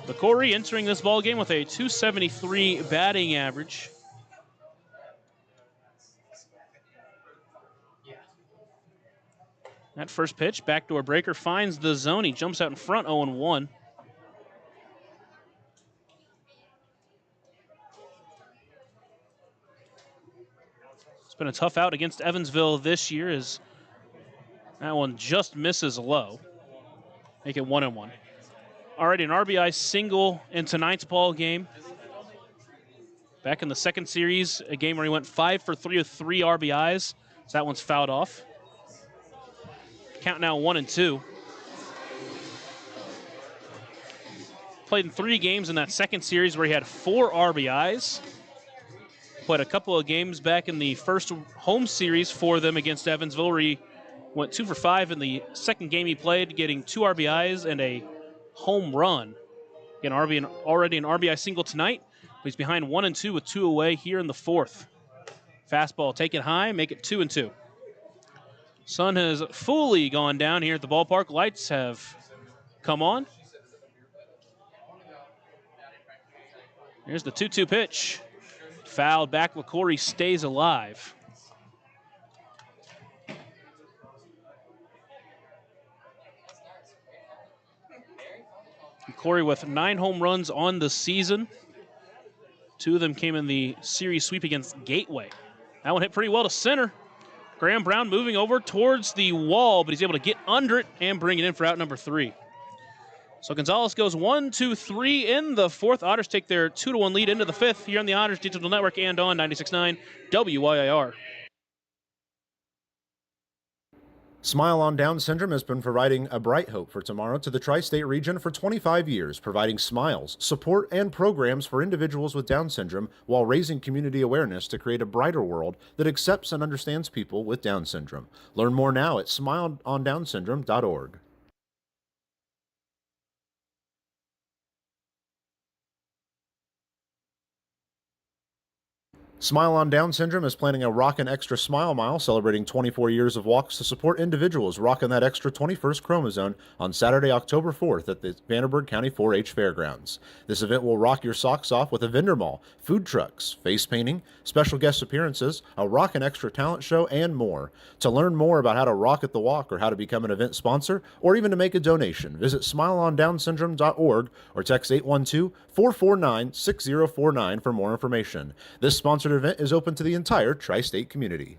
LaCory entering this ball game with a .273 batting average. That first pitch, backdoor breaker, finds the zone. He jumps out in front, 0-1. It's been a tough out against Evansville this year as that one just misses low. Make it 1-1. Already an RBI single in tonight's ball game. Back in the second series, a game where he went 5 for 3 with 3 RBIs. So that one's fouled off. Count now 1-2. Played in 3 games in that second series where he had 4 RBIs. Played a couple of games back in the first home series for them against Evansville where he went 2 for 5 in the second game he played, getting 2 RBIs and a home run. Again, already an RBI single tonight, but he's behind 1-2 with 2 away here in the fourth. Fastball, take it high, make it 2-2. Sun has fully gone down here at the ballpark. Lights have come on. Here's the 2-2 pitch. Fouled back, LaCory stays alive. LaCory with 9 home runs on the season. 2 of them came in the series sweep against Gateway. That one hit pretty well to center. Graham Brown moving over towards the wall, but he's able to get under it and bring it in for out number 3. So Gonzalez goes 1, 2, 3 in the 4th. Otters take their 2-1 lead into the 5th here on the Otters Digital Network and on 96.9 WYIR.
Smile on Down Syndrome has been providing a bright hope for tomorrow to the tri-state region for 25 years, providing smiles, support, and programs for individuals with Down syndrome while raising community awareness to create a brighter world that accepts and understands people with Down syndrome. Learn more now at smileondownsyndrome.org. Smile on Down Syndrome is planning a Rockin' Extra Smile Mile celebrating 24 years of walks to support individuals rocking that extra 21st chromosome on Saturday, October 4th at the Vanderburgh County 4-H Fairgrounds. This event will rock your socks off with a vendor mall, food trucks, face painting, special guest appearances, a Rockin' Extra talent show, and more. To learn more about how to rock at the walk or how to become an event sponsor or even to make a donation, visit smileondownsyndrome.org or text 812-449-6049 for more information. This sponsored event is open to the entire tri-state community.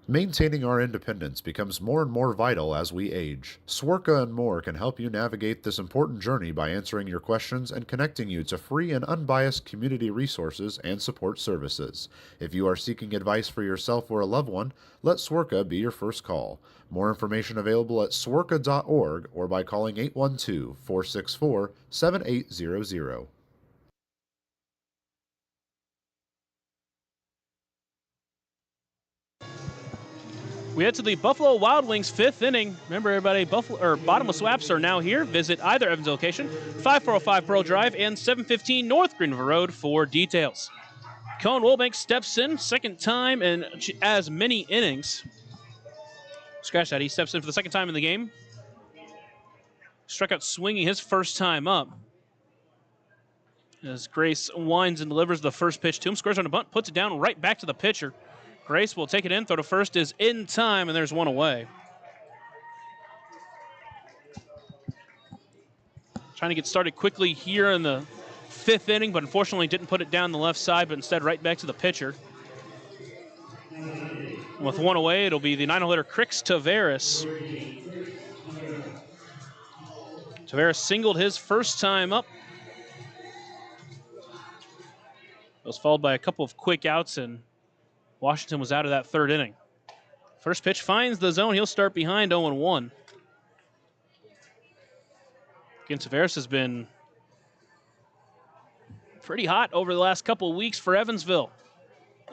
Maintaining our independence becomes more and more vital as we age. Swerka and more can help you navigate this important journey by answering your questions and connecting you to free and unbiased community resources and support services. If you are seeking advice for yourself or a loved one, let Swerka be your first call. More information available at swerka.org or by calling 812-464-7800.
We head to the Buffalo Wild Wings 5th inning. Remember, everybody, bottomless swaps are now here. Visit either Evansville location, 5405 Pearl Drive and 715 North Greenville Road for details. Cohen Wolbank steps in, second time in as many innings. Scratch that, he steps in for the second time in the game. Struck out swinging his first time up. As Grace winds and delivers the first pitch to him, squares on a bunt, puts it down right back to the pitcher. Grace will take it in, throw to first is in time, and there's one away. Trying to get started quickly here in the 5th inning, but unfortunately didn't put it down the left side, but instead right back to the pitcher. And with one away, it'll be the 9-hole hitter, Crix Taveras. Taveras singled his first time up. It was followed by a couple of quick outs, and Washington was out of that 3rd inning. First pitch finds the zone. He'll start behind 0-1. Again, Taveras has been pretty hot over the last couple of weeks for Evansville.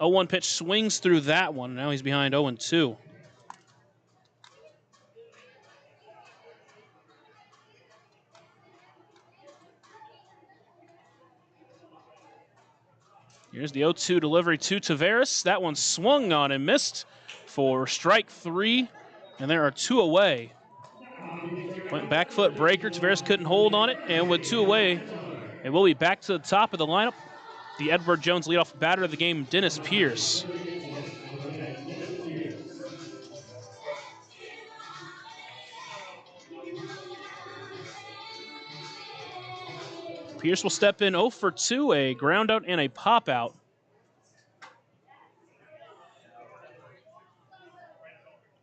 0-1 pitch swings through that one. Now he's behind 0-2. Here's the 0-2 delivery to Taveras. That one swung on and missed for strike 3, and there are 2 away. Went back foot breaker. Taveras couldn't hold on it, and with 2 away, it will be back to the top of the lineup. The Edward Jones leadoff batter of the game, Dennis Pierce. Pierce will step in 0 for 2, a ground out and a pop out.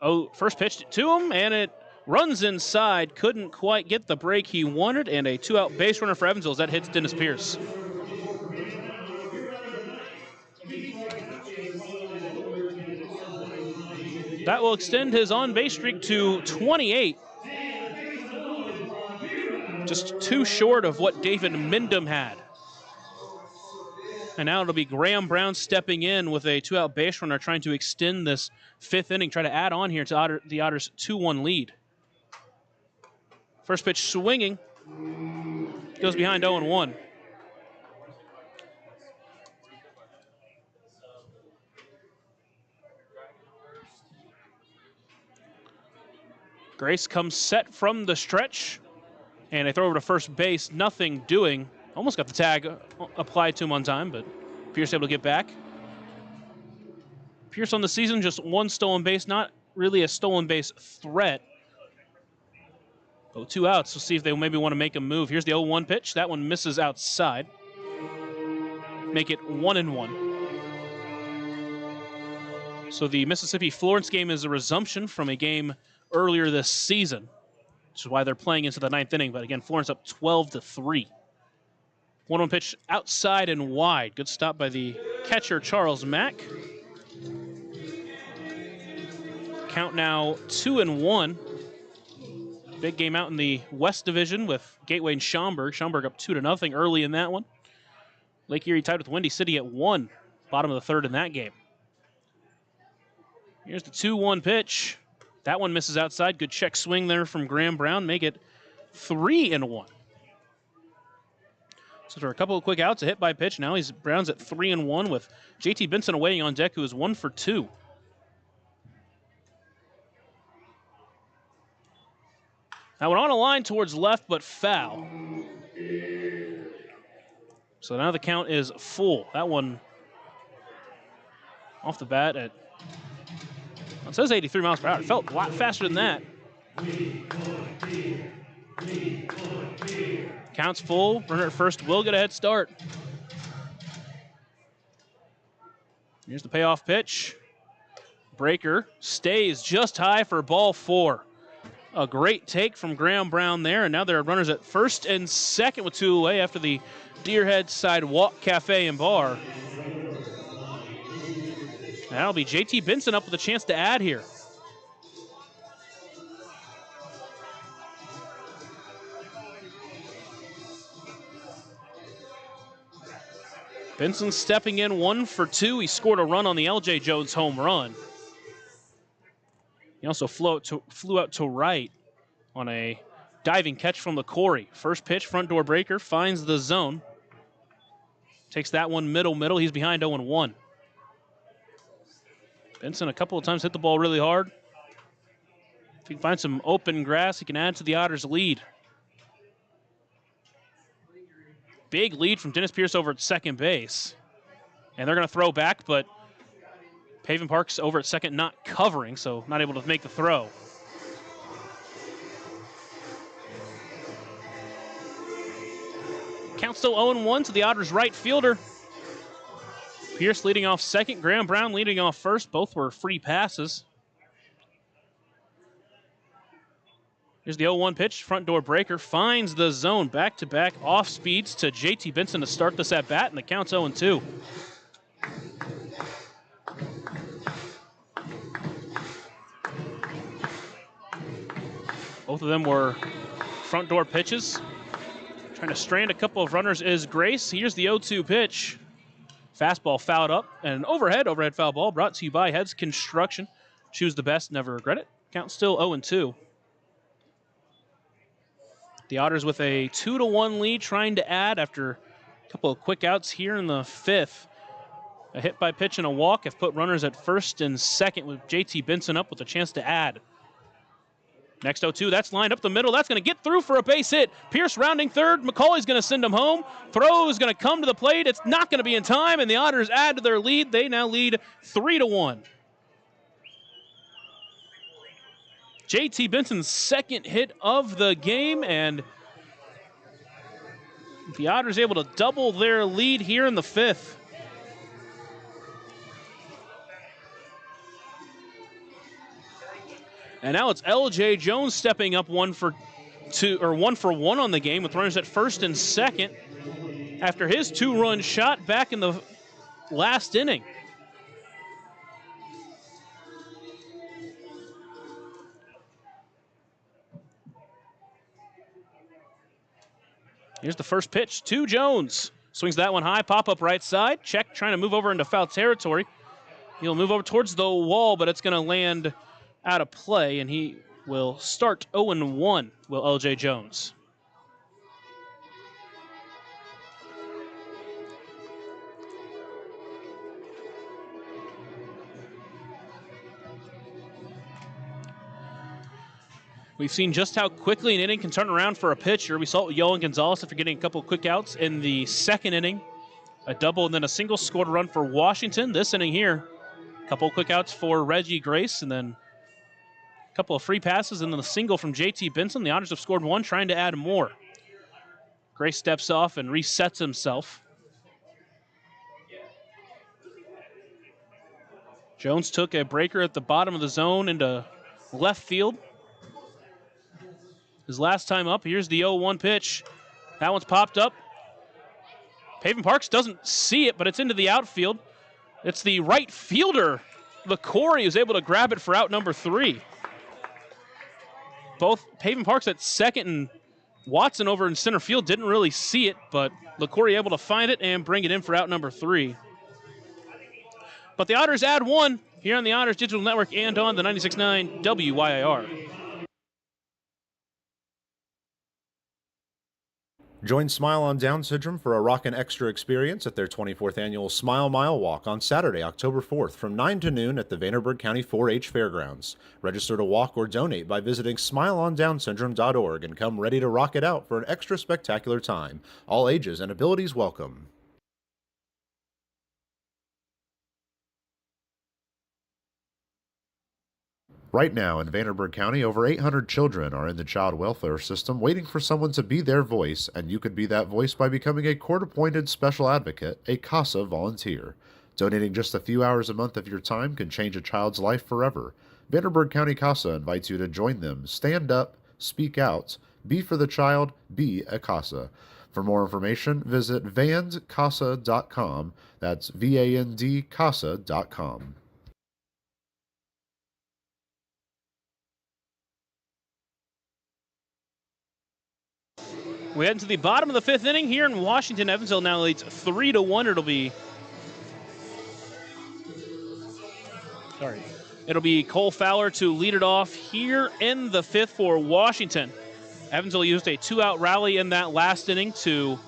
Oh, first pitch to him, and it runs inside. Couldn't quite get the break he wanted, and a 2-out base runner for Evansville as that hits Dennis Pierce. That will extend his on-base streak to 28. Just 2 short of what David Mindham had. And now it'll be Graham Brown stepping in with a 2-out base runner, trying to extend this 5th inning, try to add on here to the Otters' 2-1 lead. First pitch swinging. Goes behind 0-1. Grace comes set from the stretch. And they throw over to first base, nothing doing. Almost got the tag applied to him on time, but Pierce able to get back. Pierce on the season, just 1 stolen base, not really a stolen base threat. Oh, 2 outs. We'll see if they maybe want to make a move. Here's the 0-1 pitch. That one misses outside. Make it 1-1. So the Mississippi-Florence game is a resumption from a game earlier this season, which is why they're playing into the 9th inning. But again, Florence up 12-3. 1-1 pitch outside and wide. Good stop by the catcher, Charles Mack. Count now 2-1. Big game out in the West Division with Gateway and Schaumburg. Schaumburg up 2-0 early in that one. Lake Erie tied with Windy City at 1, bottom of the 3rd in that game. Here's the 2-1 pitch. That one misses outside. Good check swing there from Graham Brown. Make it 3-1. So for a couple of quick outs, a hit by pitch. Now Brown's at 3-1 with JT Benson awaiting on deck, who is 1 for 2. That one on a line towards left, but foul. So now the count is full. That one off the bat at, well, it says 83 miles per hour. It felt a lot faster than that. Count's full. Runner at first will get a head start. Here's the payoff pitch. Breaker stays just high for ball 4. A great take from Graham Brown there, and now there are runners at first and second with 2 away after the Deerhead Sidewalk Cafe and Bar. That'll be JT Benson up with a chance to add here. Benson stepping in 1 for 2. He scored a run on the LJ Jones home run. He also flew out to right on a diving catch from the Corey. First pitch, front door breaker, finds the zone. Takes that one middle. He's behind 0-1. Benson a couple of times hit the ball really hard. If he can find some open grass, he can add to the Otters' lead. Big lead from Dennis Pierce over at second base. And they're going to throw back, but Paven Park's over at second not covering, so not able to make the throw. Count still 0-1 to the Otters' right fielder. Pierce leading off second, Graham Brown leading off first. Both were free passes. Here's the 0-1 pitch, front door breaker, finds the zone, back-to-back off speeds to JT Benson to start this at bat, and the count's 0-2. Both of them were front door pitches. Trying to strand a couple of runners is Grace. Here's the 0-2 pitch. Fastball fouled up, and an overhead foul ball brought to you by Heads Construction. Choose the best, never regret it. Count still 0-2. The Otters with a 2-1 lead, trying to add after a couple of quick outs here in the 5th. A hit by pitch and a walk have put runners at first and second with JT Benson up with a chance to add. Next 0-2, that's lined up the middle. That's going to get through for a base hit. Pierce rounding third. McCauley's going to send him home. Throw is going to come to the plate. It's not going to be in time, and the Otters add to their lead. They now lead 3-1. JT Benson's second hit of the game, and the Otters able to double their lead here in the 5th. And now it's LJ Jones stepping up 1 for 1 on the game with runners at first and second after his 2-run shot back in the last inning. Here's the first pitch to Jones. Swings that one high, pop up right side. Check, trying to move over into foul territory. He'll move over towards the wall, but it's going to land out of play, and he will start 0-1, will LJ Jones. We've seen just how quickly an inning can turn around for a pitcher. We saw it with Yolan Gonzalez after getting a couple of quick outs in the second inning. A double and then a single scored a run for Washington. This inning here, a couple of quick outs for Reggie Grace, and then a couple of free passes, and then a single from JT Benson. The Otters have scored 1, trying to add more. Grace steps off and resets himself. Jones took a breaker at the bottom of the zone into left field. His last time up, here's the 0-1 pitch. That one's popped up. Pavin Parks doesn't see it, but it's into the outfield. It's the right fielder, LaCory, who's able to grab it for out number 3. Both Pavin Parks at second and Watson over in center field didn't really see it, but LaCory able to find it and bring it in for out number 3. But the Otters add 1 here on the Otters Digital Network and on the 96.9 WYIR.
Join Smile on Down Syndrome for a rockin' extra experience at their 24th annual Smile Mile Walk on Saturday, October 4th from 9 to noon at the Vanderburgh County 4-H Fairgrounds. Register to walk or donate by visiting smileondownsyndrome.org and come ready to rock it out for an extra spectacular time. All ages and abilities welcome. Right now in Vanderburgh County, over 800 children are in the child welfare system waiting for someone to be their voice, and you could be that voice by becoming a court-appointed special advocate, a CASA volunteer. Donating just a few hours a month of your time can change a child's life forever. Vanderburgh County CASA invites you to join them. Stand up, speak out, be for the child, be a CASA. For more information, visit vandcasa.com. That's VAND-CASA.com.
We head into the bottom of the 5th inning here in Washington. Evansville now leads 3-1. It'll be Cole Fowler to lead it off here in the 5th for Washington. Evansville used a 2-out rally in that last inning to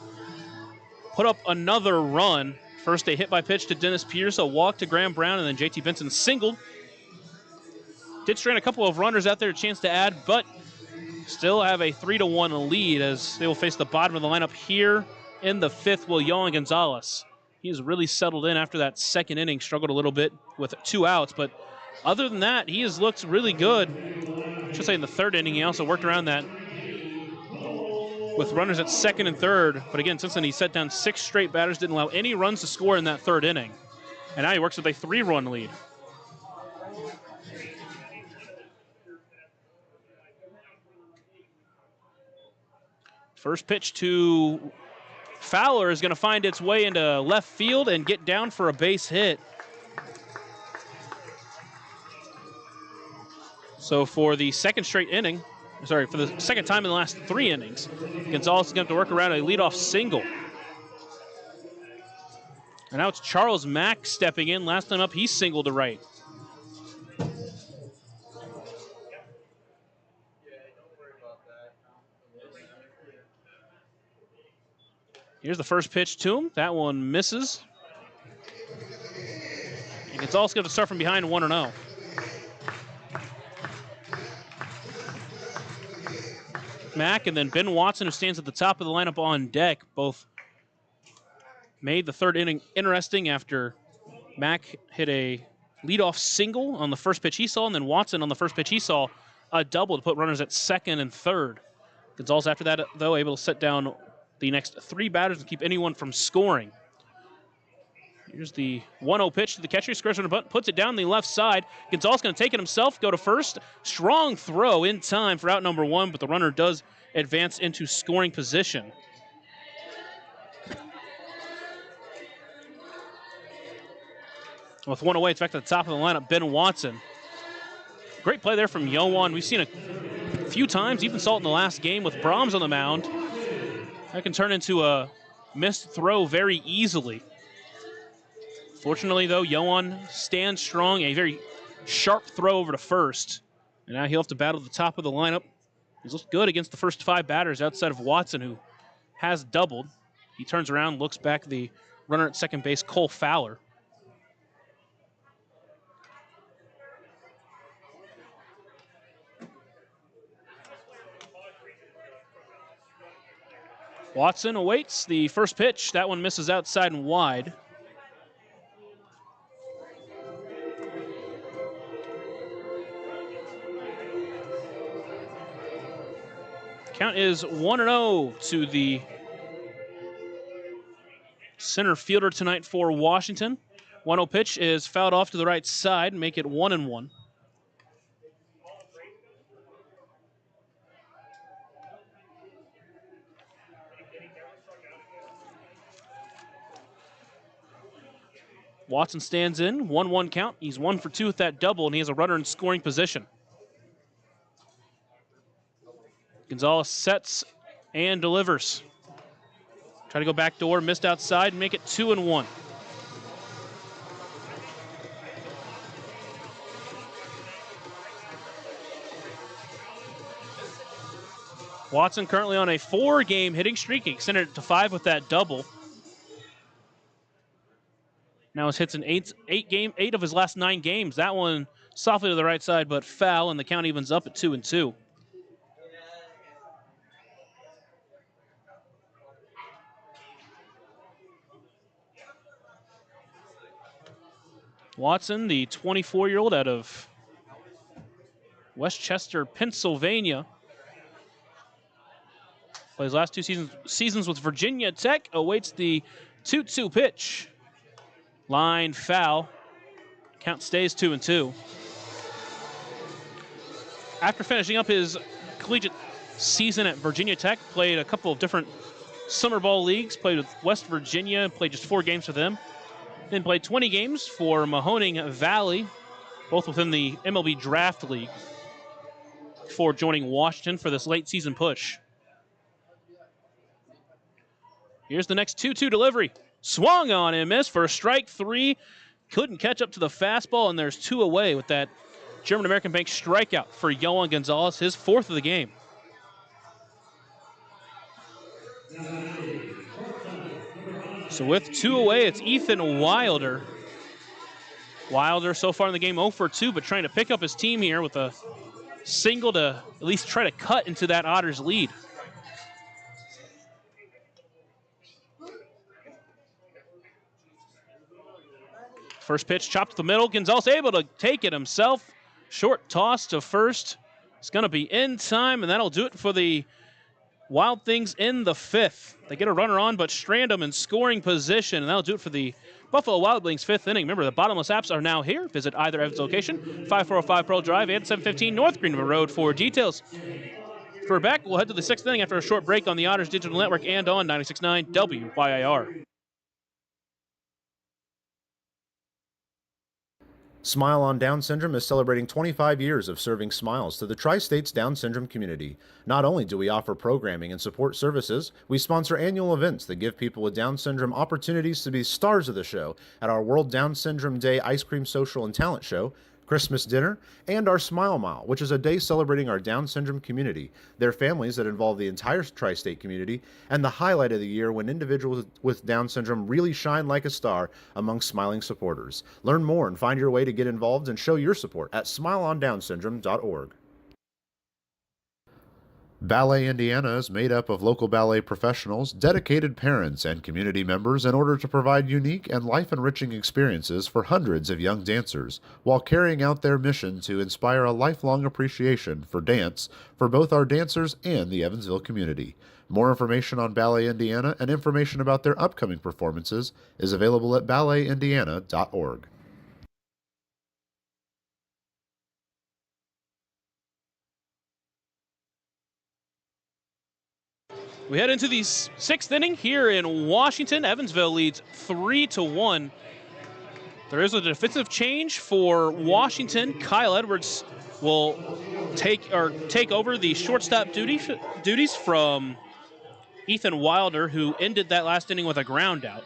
put up another run. First, a hit by pitch to Dennis Pierce, a walk to Graham Brown, and then JT Benson singled. Did strand a couple of runners out there, a chance to add, but still have a 3-1 lead as they will face the bottom of the lineup here in the 5th with Yohan Gonzalez. He's really settled in after that second inning, struggled a little bit with 2 outs, but other than that, he has looked really good. I should say in the 3rd inning, he also worked around that with runners at second and third. But again, since then, he set down 6 straight batters, didn't allow any runs to score in that 3rd inning. And now he works with a 3-run lead. First pitch to Fowler is going to find its way into left field and get down for a base hit. So for the second straight inning, for the second time in the last 3 innings, Gonzalez is going to have to work around a leadoff single. And now it's Charles Mack stepping in. Last time up, he singled to right. Here's the first pitch to him. That one misses. And Gonzalez going to start from behind 1-0. Mack and then Ben Watson, who stands at the top of the lineup on deck, both made the 3rd inning interesting after Mack hit a leadoff single on the first pitch he saw, and then Watson on the first pitch he saw a double to put runners at second and third. Gonzalez after that, though, able to set down the next 3 batters and keep anyone from scoring. Here's the 1-0 pitch to the catcher. He scores on a bunt, puts it down the left side. Gonzalez going to take it himself, go to first. Strong throw in time for out number 1, but the runner does advance into scoring position. With 1 away, it's back to the top of the lineup, Ben Watson. Great play there from Yohan. We've seen a few times, even saw it in the last game with Brahms on the mound. That can turn into a missed throw very easily. Fortunately, though, Yohan stands strong, a very sharp throw over to first. And now he'll have to battle the top of the lineup. He's looked good against the first 5 batters outside of Watson, who has doubled. He turns around, looks back at the runner at second base, Cole Fowler. Watson awaits the first pitch. That one misses outside and wide. Count is 1-0 to the center fielder tonight for Washington. 1-0 pitch is fouled off to the right side, make it 1-1. Watson stands in, 1-1 count. He's 1 for 2 with that double, and he has a runner in scoring position. Gonzalez sets and delivers. Try to go back door, missed outside, make it 2-1. Watson currently on a 4-game hitting streak. He extended it to 5 with that double. Now his hits in 8 of his last 9 games. That one softly to the right side, but foul, and the count evens up at 2-2. Watson, the 24-year-old out of Westchester, Pennsylvania. Plays last 2 seasons with Virginia Tech. Awaits the 2-2 pitch. Line foul. Count stays 2-2. After finishing up his collegiate season at Virginia Tech, played a couple of different summer ball leagues, played with West Virginia, played just 4 games for them. Then played 20 games for Mahoning Valley, both within the MLB Draft League, before joining Washington for this late season push. Here's the next 2-2 delivery. Swung on and missed for strike 3. Couldn't catch up to the fastball, and there's 2 away with that German American Bank strikeout for Yohan Gonzalez, his 4th of the game. So with 2 away, it's Ethan Wilder. Wilder so far in the game 0 for 2, but trying to pick up his team here with a single to at least try to cut into that Otters lead. First pitch chopped to the middle. Gonzalez able to take it himself. Short toss to first. It's going to be in time, and that'll do it for the Wild Things in the 5th. They get a runner on, but strand them in scoring position, and that'll do it for the Buffalo Wild Wings 5th inning. Remember, the bottomless apps are now here. Visit either Evans location, 5405 Pearl Drive and 715 North Greenville Road for details. For back, we'll head to the 6th inning after a short break on the Otters Digital Network and on 96.9 WYIR.
Smile on Down Syndrome is celebrating 25 years of serving smiles to the Tri-States Down Syndrome community. Not only do we offer programming and support services, we sponsor annual events that give people with Down Syndrome opportunities to be stars of the show at our World Down Syndrome Day Ice Cream Social and Talent Show, Christmas dinner, and our Smile Mile, which is a day celebrating our Down syndrome community, their families that involve the entire tri-state community, and the highlight of the year when individuals with Down syndrome really shine like a star among smiling supporters. Learn more and find your way to get involved and show your support at smileondownsyndrome.org. Ballet Indiana is made up of local ballet professionals, dedicated parents, and community members in order to provide unique and life-enriching experiences for hundreds of young dancers, while carrying out their mission to inspire a lifelong appreciation for dance for both our dancers and the Evansville community. More information on Ballet Indiana and information about their upcoming performances is available at balletindiana.org.
We head into the 6th inning here in Washington. Evansville leads 3-1. There is a defensive change for Washington. Kyle Edwards will take over the shortstop duties from Ethan Wilder, who ended that last inning with a ground out.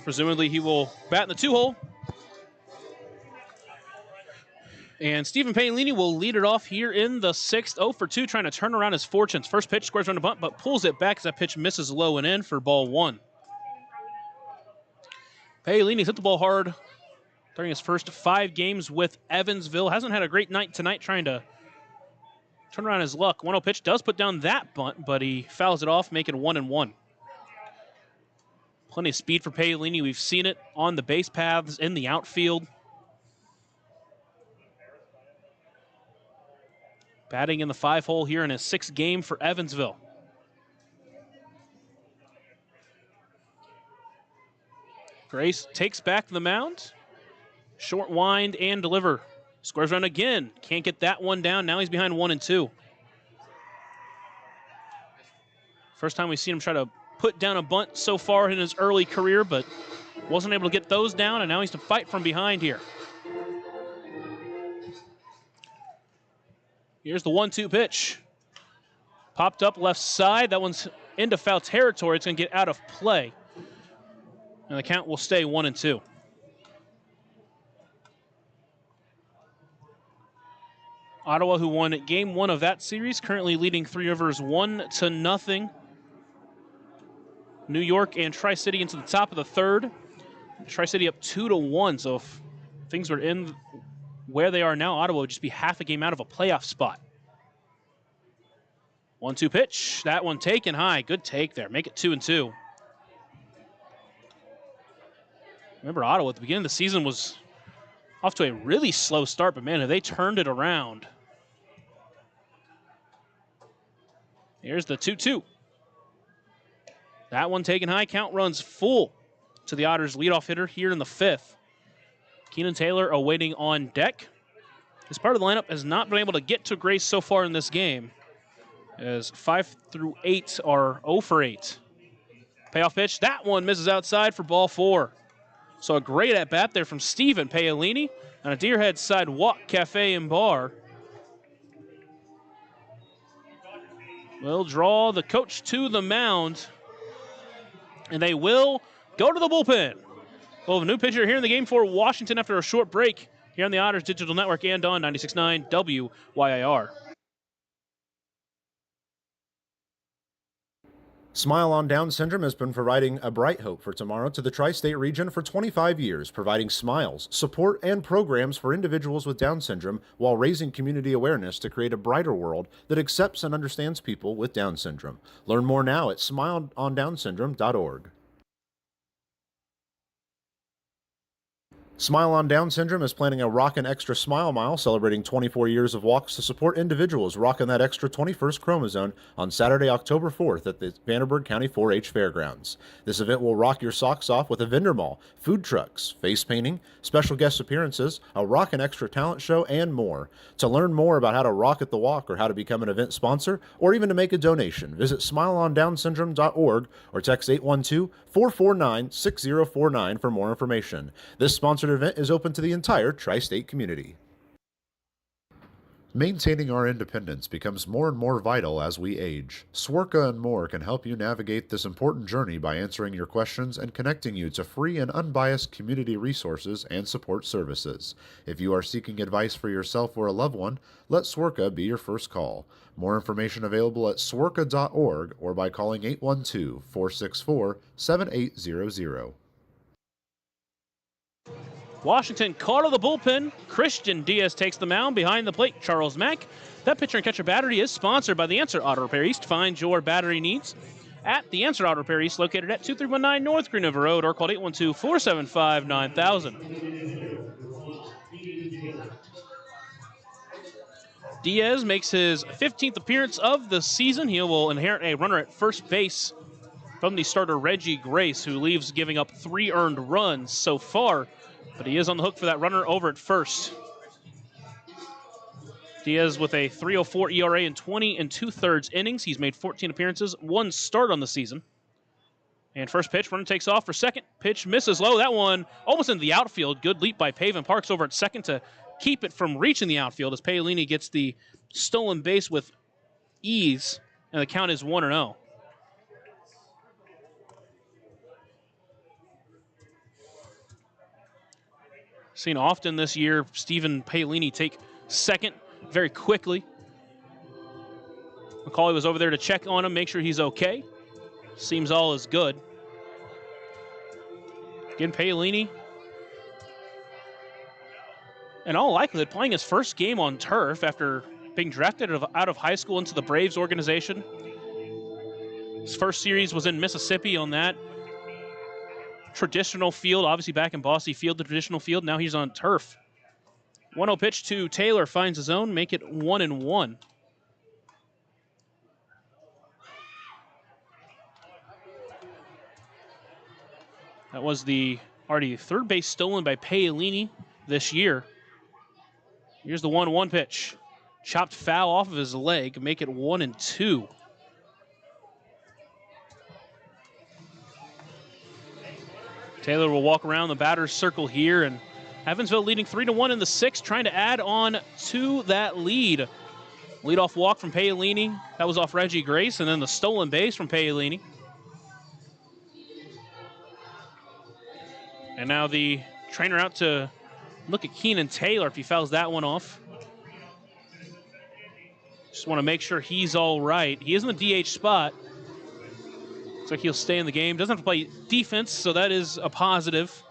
Presumably he will bat in the 2-hole. And Stephen Paolini will lead it off here in the 6th. 0 for 2, trying to turn around his fortunes. First pitch squares on a bunt, but pulls it back as that pitch misses low and in for ball 1. Paolini's hit the ball hard during his first 5 games with Evansville. Hasn't had a great night tonight trying to turn around his luck. 1-0 pitch does put down that bunt, but he fouls it off, making 1-1. Plenty of speed for Paolini. We've seen it on the base paths, in the outfield. Batting in the 5-hole here in his 6th game for Evansville. Grace takes back the mound. Short wind and deliver. Scores run again. Can't get that one down. Now he's behind 1-2. First time we've seen him try to put down a bunt so far in his early career, but wasn't able to get those down, and now he's to fight from behind here. Here's the 1-2 pitch. Popped up left side. That one's into foul territory. It's going to get out of play. And the count will stay 1-2. Ottawa, who won game 1 of that series, currently leading Three Rivers 1-0. New York and Tri-City into the top of the third. Tri-City up 2-1. So if things were in where they are now, Ottawa would just be half a game out of a playoff spot. 1-2 pitch. That one taken high. Good take there. Make it 2-2. Remember, Ottawa at the beginning of the season was off to a really slow start, but man, have they turned it around. Here's the 2-2. That one taken high. Count runs full to the Otters' leadoff hitter here in the 5th. Keenan Taylor awaiting on deck. This part of the lineup has not been able to get to Grace so far in this game, as 5 through 8 are 0 for 8. Payoff pitch. That one misses outside for ball 4. So a great at-bat there from Steven Paolini on a Deerhead Sidewalk Cafe and Bar. Will draw the coach to the mound, and they will go to the bullpen. We'll have a new pitcher here in the game for Washington after a short break here on the Otters Digital Network and on 96.9 WYIR.
Smile on Down Syndrome has been providing a bright hope for tomorrow to the tri-state region for 25 years, providing smiles, support, and programs for individuals with Down syndrome while raising community awareness to create a brighter world that accepts and understands people with Down syndrome. Learn more now at smileondownsyndrome.org. Smile on Down Syndrome is planning a Rockin' Extra Smile Mile celebrating 24 years of walks to support individuals rocking that extra 21st chromosome on Saturday, October 4th at the Vanderburgh County 4-H Fairgrounds. This event will rock your socks off with a vendor mall, food trucks, face painting, special guest appearances, a Rockin' Extra talent show, and more. To learn more about how to rock at the walk or how to become an event sponsor or even to make a donation, visit smileondownsyndrome.org or text 812-449-6049 for more information. This sponsored event is open to the entire tri-state community. Maintaining our independence becomes more and more vital as we age. Swerka and More can help you navigate this important journey by answering your questions and connecting you to free and unbiased community resources and support services. If you are seeking advice for yourself or a loved one, let Swerka be your first call. More information available at swerka.org or by calling 812-464-7800.
Washington caught of the bullpen. Christian Diaz takes the mound. Behind the plate, Charles Mack. That pitcher and catcher battery is sponsored by The Answer Auto Repair East. Find your battery needs at The Answer Auto Repair East, located at 2319 North Green River Road, or call 812-475-9000. Diaz makes his 15th appearance of the season. He will inherit a runner at first base from the starter Reggie Grace, who leaves giving up 3 earned runs so far. But he is on the hook for that runner over at first. Diaz with a 3.04 ERA in 20 2/3 innings. He's made 14 appearances, 1 start on the season. And first pitch, runner takes off for second. Pitch misses low. That one almost into the outfield. Good leap by Paven Parks over at second to keep it from reaching the outfield as Paolini gets the stolen base with ease. And the count is 1-0. Seen often this year, Stephen Paolini take second very quickly. McCauley was over there to check on him, make sure he's okay. Seems all is good. Again, Paolini, in all likelihood, playing his first game on turf after being drafted out of high school into the Braves organization. His first series was in Mississippi on that traditional field, obviously back in Bosse Field, the traditional field. Now he's on turf. 1-0 pitch to Taylor, finds his own, make it 1-1. That was the Already third base stolen by Paolini this year. Here's the 1-1 pitch. Chopped foul off of his leg, make it 1-2. Taylor will walk around the batter's circle here, and Evansville leading 3-1 in the sixth, trying to add on to that lead. Leadoff walk from Paolini. That was off Reggie Grace, and then the stolen base from Paolini. And now the trainer out to look at Keenan Taylor if he fouls that one off. Just want to make sure he's all right. He is in the DH spot. Looks like he'll stay in the game. Doesn't have to play defense, so that is a positive.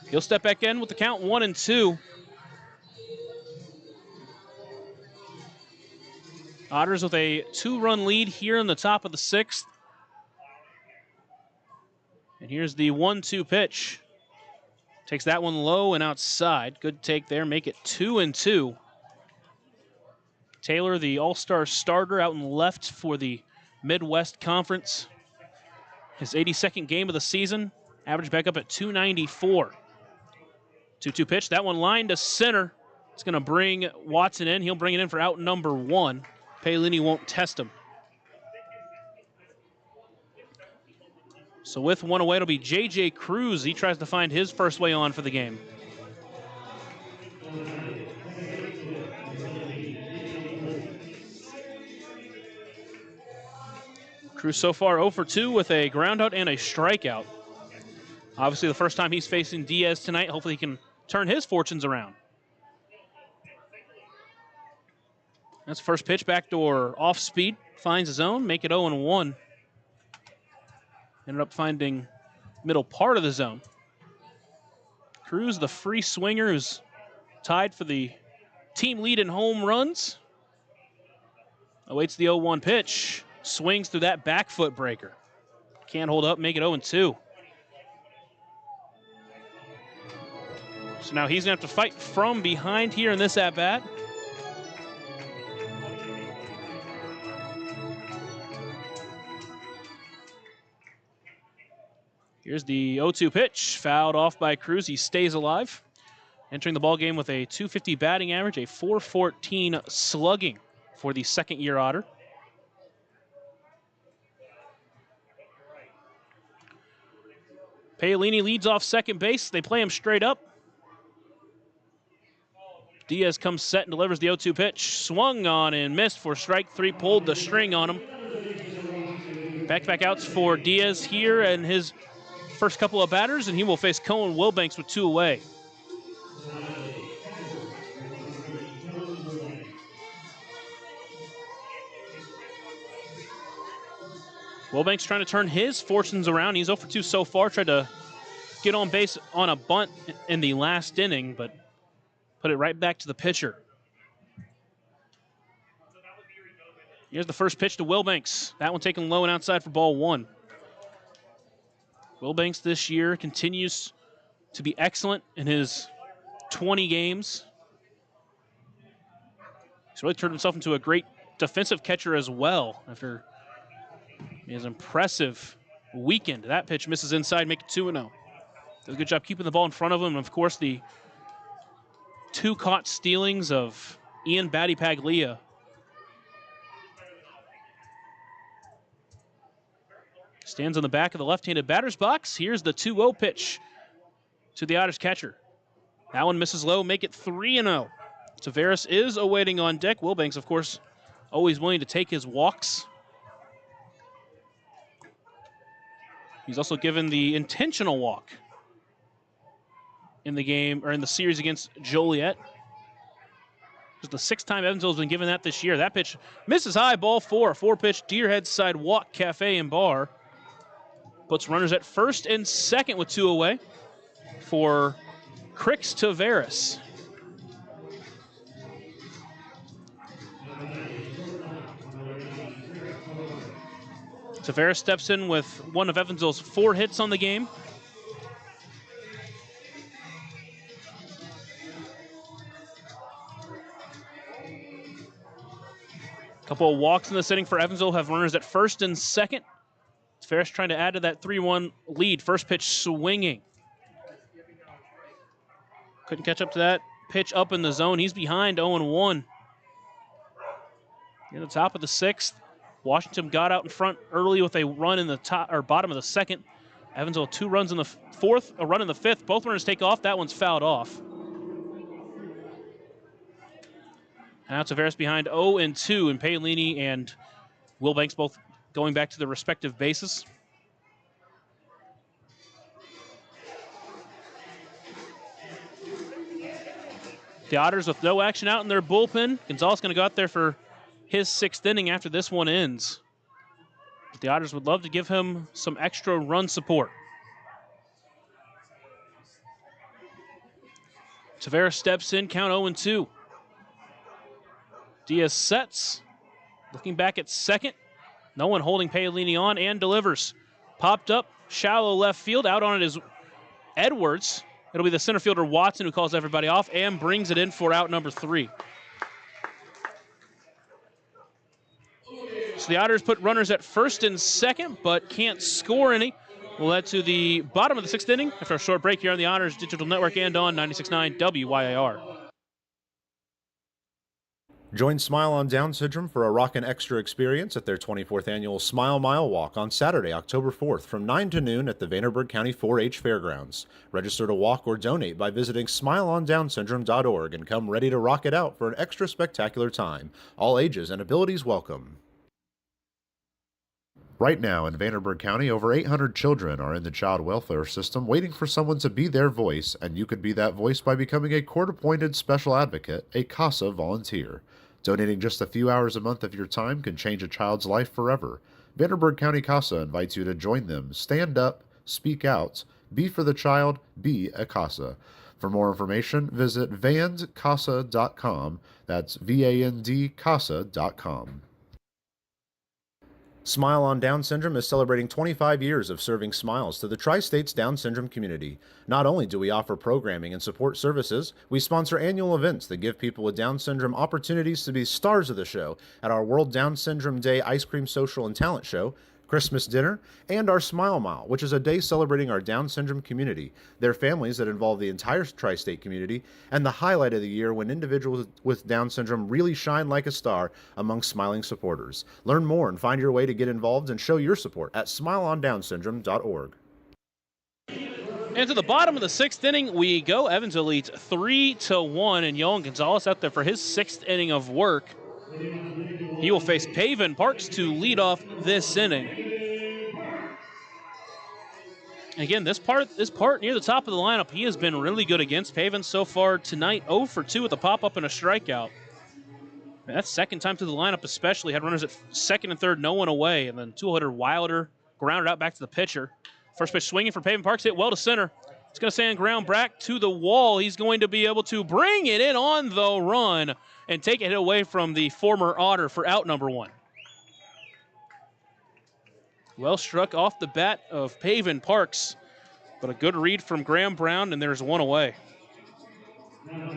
He'll step back in with the count 1-2. Otters with a 2-run lead here in the top of the sixth. And here's the 1-2 pitch. Takes that one low and outside. Good take there. Make it 2-2. Taylor, the all-star starter out in left for the Midwest Conference. His 82nd game of the season. Average back up at 294. 2-2 pitch. That one lined to center. It's going to bring Watson in. He'll bring it in for out number 1. Paolini won't test him. So with one away, it'll be J.J. Cruz. He tries to find his first way on for the game. Cruz so far 0 for 2 with a groundout and a strikeout. Obviously the first time he's facing Diaz tonight. Hopefully he can turn his fortunes around. That's first pitch, backdoor off speed. Finds his own, make it 0-1. Ended up finding middle part of the zone. Cruz, the free swinger, who's tied for the team lead in home runs. Awaits the 0-1 pitch. Swings through that back foot breaker. Can't hold up, make it 0-2. So now he's going to have to fight from behind here in this at-bat. Here's the 0-2 pitch, fouled off by Cruz. He stays alive. Entering the ballgame with a .250 batting average, a .414 slugging for the second-year Otter. Paolini leads off second base. They play him straight up. Diaz comes set and delivers the 0-2 pitch. Swung on and missed for strike 3, pulled the string on him. Back-to-back outs for Diaz here and his first couple of batters, and he will face Cohen Wilbanks with 2 away. Wilbanks trying to turn his fortunes around. He's 0 for 2 so far. Tried to get on base on a bunt in the last inning, but put it right back to the pitcher. Here's the first pitch to Wilbanks. That one taken low and outside for ball 1. Wilbanks this year continues to be excellent in his 20 games. He's really turned himself into a great defensive catcher as well after his impressive weekend. That pitch misses inside, make it 2-0. Does a good job keeping the ball in front of him. And of course, the 2 caught stealings of Ian Batty Paglia. Stands on the back of the left-handed batter's box. Here's the 2-0 pitch to the Otters catcher. That one misses low, make it 3-0. Tavares is awaiting on deck. Wilbanks, of course, always willing to take his walks. He's also given the intentional walk in the game, or in the series against Joliet. It's the 6th time Evansville's been given that this year. That pitch misses high, ball 4. 4-pitch Deerhead side walk, cafe and bar. Puts runners at first and second with 2 away for Crix Tavares. Tavares steps in with one of Evansville's 4 hits on the game. Couple of walks in this inning for Evansville have runners at first and second. Ferris trying to add to that 3-1 lead. First pitch swinging. Couldn't catch up to that pitch up in the zone. He's behind 0-1. In the top of the 6th, Washington got out in front early with a run in the top or bottom of the 2nd. Evansville 2 runs in the 4th, a run in the 5th. Both runners take off. That one's fouled off. Now Tavares behind 0-2, and Paolini and Wilbanks both going back to their respective bases. The Otters with no action out in their bullpen. Gonzalez going to go out there for his 6th inning after this one ends. But the Otters would love to give him some extra run support. Tavares steps in, count 0-2. Diaz sets, looking back at second. No one holding Paolini on, and delivers. Popped up, shallow left field. Out on it is Edwards. It'll be the center fielder Watson who calls everybody off and brings it in for out number 3. So the Otters put runners at first and second, but can't score any. We'll head to the bottom of the 6th inning after a short break here on the Otters Digital Network and on 96.9 WYIR.
Join Smile on Down Syndrome for a rockin' extra experience at their 24th annual Smile Mile Walk on Saturday, October 4th from 9 to noon at the Vanderburgh County 4-H Fairgrounds. Register to walk or donate by visiting smileondownsyndrome.org and come ready to rock it out for an extra spectacular time. All ages and abilities welcome. Right now in Vanderburgh County, over 800 children are in the child welfare system waiting for someone to be their voice, and you could be that voice by becoming a court-appointed special advocate, a CASA volunteer. Donating just a few hours a month of your time can change a child's life forever. Vanderburgh County CASA invites you to join them. Stand up, speak out, be for the child, be a CASA. For more information, visit vandcasa.com. That's VAND-CASA.com. Smile on Down Syndrome is celebrating 25 years of serving smiles to the Tri-States Down Syndrome community. Not only do we offer programming and support services, we sponsor annual events that give people with Down Syndrome opportunities to be stars of the show at our World Down Syndrome Day Ice Cream Social and Talent Show, Christmas dinner, and our Smile Mile, which is a day celebrating our Down syndrome community, their families that involve the entire tri-state community, and the highlight of the year when individuals with Down syndrome really shine like a star among smiling supporters. Learn more and find your way to get involved and show your support at smileondownsyndrome.org.
And to the bottom of the 6th inning we go. Evansville leads 3-1, and Yolan Gonzalez out there for his 6th inning of work. He will face Pavin Parks to lead off this inning. Again, this part near the top of the lineup, he has been really good against Pavin so far tonight. 0 for 2 with a pop-up and a strikeout. And that's second time to the lineup especially. Had runners at second and third, no one away. And then two-hitter Wilder grounded out back to the pitcher. First pitch swinging for Pavin Parks, hit well to center. It's going to stand ground back to the wall. He's going to be able to bring it in on the run and take it away from the former Otter for out number 1. Well struck off the bat of Pavin Parks, but a good read from Graham Brown, and there's one away. And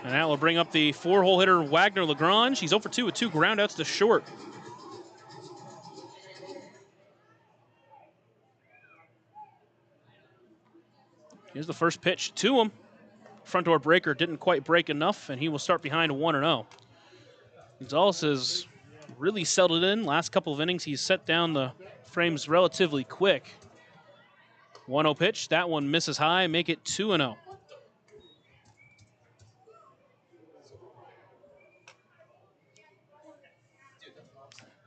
that will bring up the 4-hole hitter Wagner Lagrange. He's 0 for 2 with 2 groundouts to short. Here's the first pitch to him. Front door breaker didn't quite break enough, and he will start behind 1-0. Gonzalez has really settled in. Last couple of innings, he's set down the frames relatively quick. 1-0 pitch. That one misses high, make it 2-0.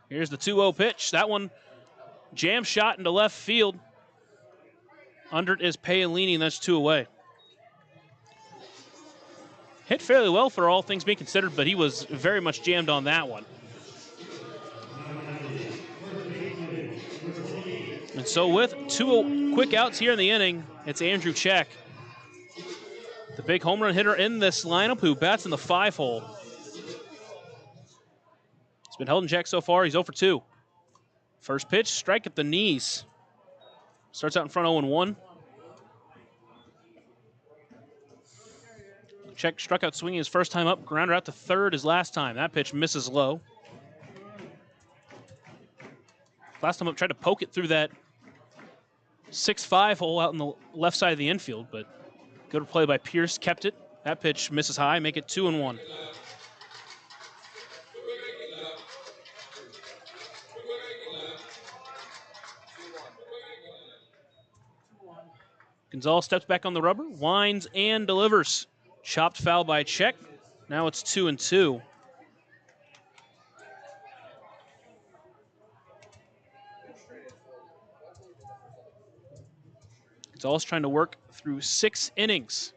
Here's the 2-0 pitch. That one jam shot into left field. Under it is Paolini, and that's 2 away. Hit fairly well for all things being considered, but he was very much jammed on that one. And so with 2 quick outs here in the inning, it's Andrew Check, the big home run hitter in this lineup, who bats in the 5-hole. He's been held in check so far. He's 0 for 2. First pitch, strike at the knees. Starts out in front 0-1. Check struck out swinging his first time up, grounded out to third his last time. That pitch misses low. Last time up, tried to poke it through that 6-5 hole out in the left side of the infield, but good play by Pierce, kept it. That pitch misses high, make it 2-1. Gonzalez steps back on the rubber, winds and delivers. Chopped foul by Check. Now it's 2-2. Gonzalez trying to work through 6 innings.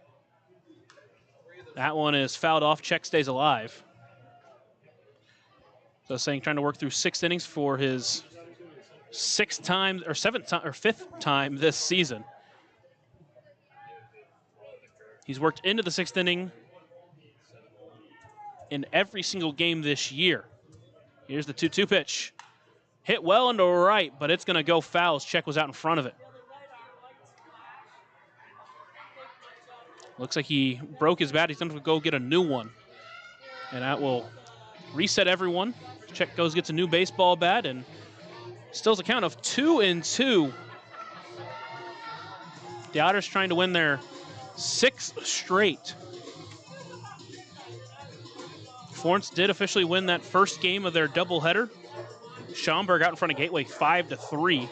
That one is fouled off. Check stays alive. So saying trying to work through 6 innings for his 6th time or 7th time or 5th time this season. He's worked into the 6th inning in every single game this year. Here's the 2-2 pitch. Hit well into right, but it's going to go foul as Check was out in front of it. Looks like he broke his bat. He's going to go get a new one. And that will reset everyone. Check goes, gets a new baseball bat, and still has a count of 2-2. The Otters trying to win their 6th straight. Florence did officially win that first game of their doubleheader. Schaumburg out in front of Gateway 5-3.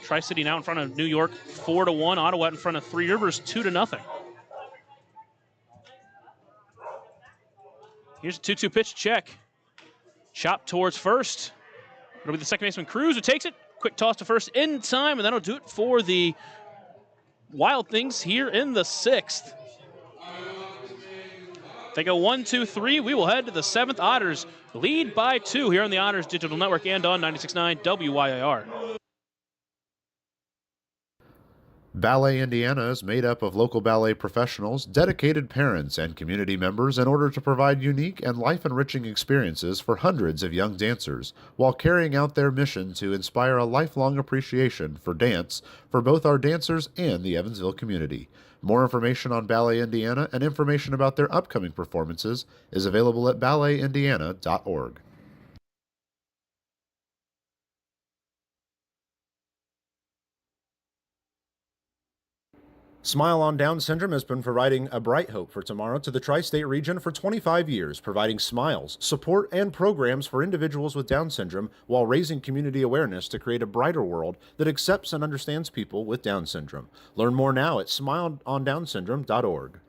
Tri-City now in front of New York 4-1. Ottawa out in front of Three Rivers 2-0. Here's a 2-2 pitch. Check. Chop towards first. It'll be the second baseman Cruz who takes it. Quick toss to first in time, and that'll do it for the Wild Things here in the 6th. They go 1-2-3. We will head to the 7th. Otters lead by 2 here on the Otters Digital Network and on 96.9 WYIR.
Ballet Indiana is made up of local ballet professionals, dedicated parents, and community members in order to provide unique and life-enriching experiences for hundreds of young dancers, while carrying out their mission to inspire a lifelong appreciation for dance for both our dancers and the Evansville community. More information on Ballet Indiana and information about their upcoming performances is available at balletindiana.org. Smile on Down Syndrome has been providing a bright hope for tomorrow to the tri-state region for 25 years, providing smiles, support, and programs for individuals with Down syndrome while raising community awareness to create a brighter world that accepts and understands people with Down syndrome. Learn more now at smileondownsyndrome.org.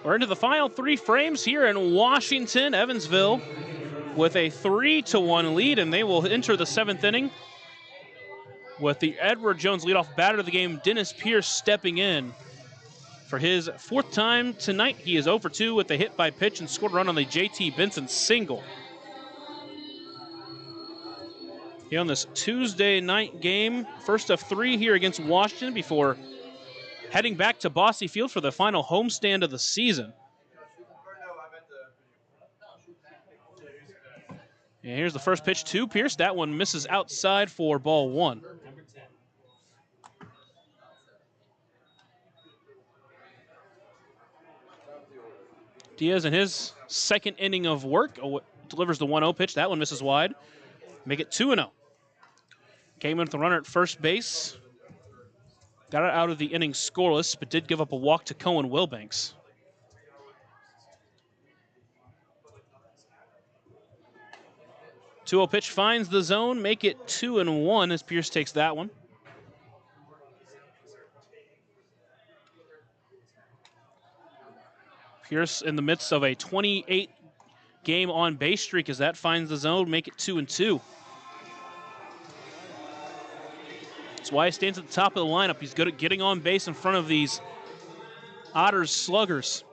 We're into the final 3 frames here in Washington. Evansville with a 3-1 lead, and they will enter the 7th inning with the Edward Jones leadoff batter of the game, Dennis Pierce, stepping in for his 4th time tonight. He is 0 for 2 with a hit by pitch and scored a run on the J.T. Benson single. Here on this Tuesday night game, first of 3 here against Washington before heading back to Bosse Field for the final homestand of the season. And here's the first pitch to Pierce. That one misses outside for ball 1. Diaz in his 2nd inning of work delivers the 1-0 pitch. That one misses wide. Make it 2-0. Came in with the runner at first base. Got it out of the inning scoreless, but did give up a walk to Cohen Wilbanks. Two-0 pitch finds the zone, make it 2-1 as Pierce takes that one. Pierce in the midst of a 28-game on-base streak as that finds the zone, make it 2-2. That's why he stands at the top of the lineup. He's good at getting on base in front of these Otters sluggers.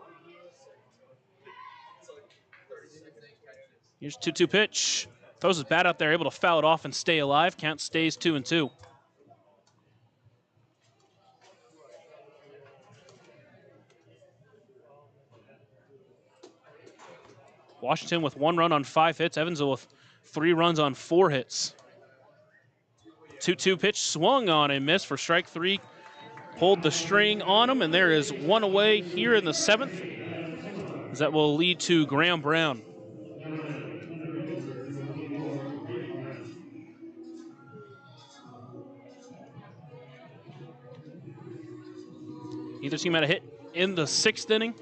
Here's 2-2 pitch. Throws his bat out there, able to foul it off and stay alive. Count stays 2-2. Washington with 1 run on 5 hits. Evansville with 3 runs on 4 hits. 2-2 pitch swung on and missed for strike 3. Pulled the string on him, and there is 1 away here in the 7th. That will lead to Graham Brown. Either team had a hit in the 6th inning.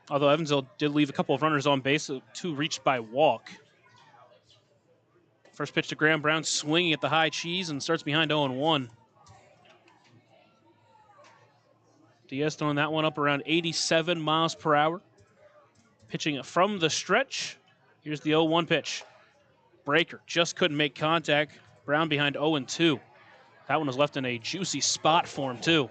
Although Evansville did leave a couple of runners on base, 2 reached by walk. First pitch to Graham Brown, swinging at the high cheese and starts behind 0-1. Diaz throwing that one up around 87 miles per hour. Pitching from the stretch. Here's the 0-1 pitch. Breaker just couldn't make contact. Brown behind 0-2. That one was left in a juicy spot for him, too.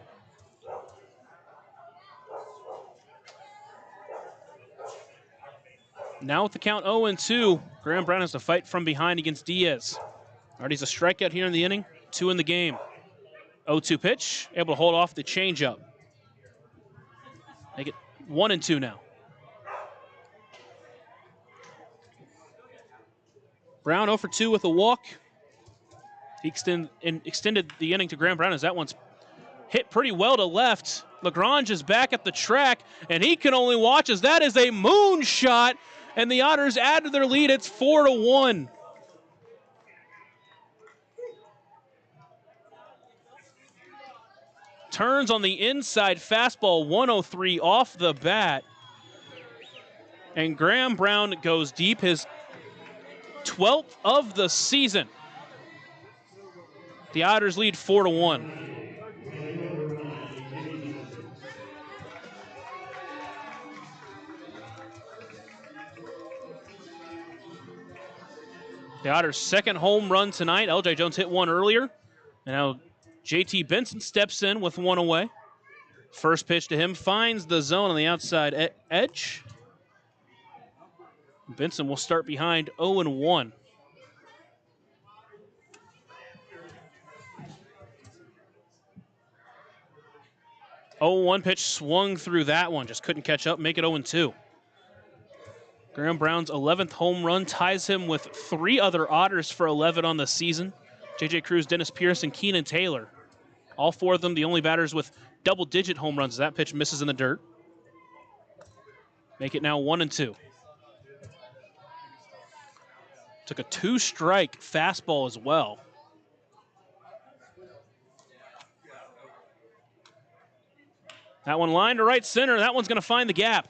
Now with the count 0-2, Graham Brown has to fight from behind against Diaz. Already's a strikeout here in the inning, 2 in the game. 0-2 pitch, able to hold off the changeup. Make it 1-2 now. Brown 0 for 2 with a walk. He extended the inning to Graham Brown as that one's hit pretty well to left. Lagrange is back at the track, and he can only watch as that is a moonshot, and the Otters add to their lead. It's 4-1. Turns on the inside fastball, 103 off the bat. And Graham Brown goes deep, his 12th of the season. The Otters lead 4-1. The Otters' second home run tonight. LJ Jones hit one earlier. And now JT Benson steps in with 1 away. First pitch to him finds the zone on the outside edge. Benson will start behind 0-1. Oh, 0-1 pitch swung through that one. Just couldn't catch up, make it 0-2. Graham Brown's 11th home run ties him with 3 other Otters for 11 on the season. J.J. Cruz, Dennis Pierce, and Keenan Taylor. All 4 of them the only batters with double-digit home runs. That pitch misses in the dirt. Make it now 1-2. Took a 2-strike fastball as well. That one lined to right center. That one's going to find the gap.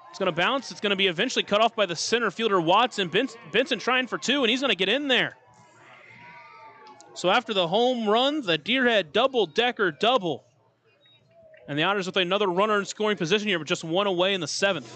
It's going to bounce. It's going to be eventually cut off by the center fielder, Watson. Benson trying for 2, and he's going to get in there. So after the home run, the Deerhead double-decker double. And the Otters with another runner in scoring position here, but just 1 away in the 7th.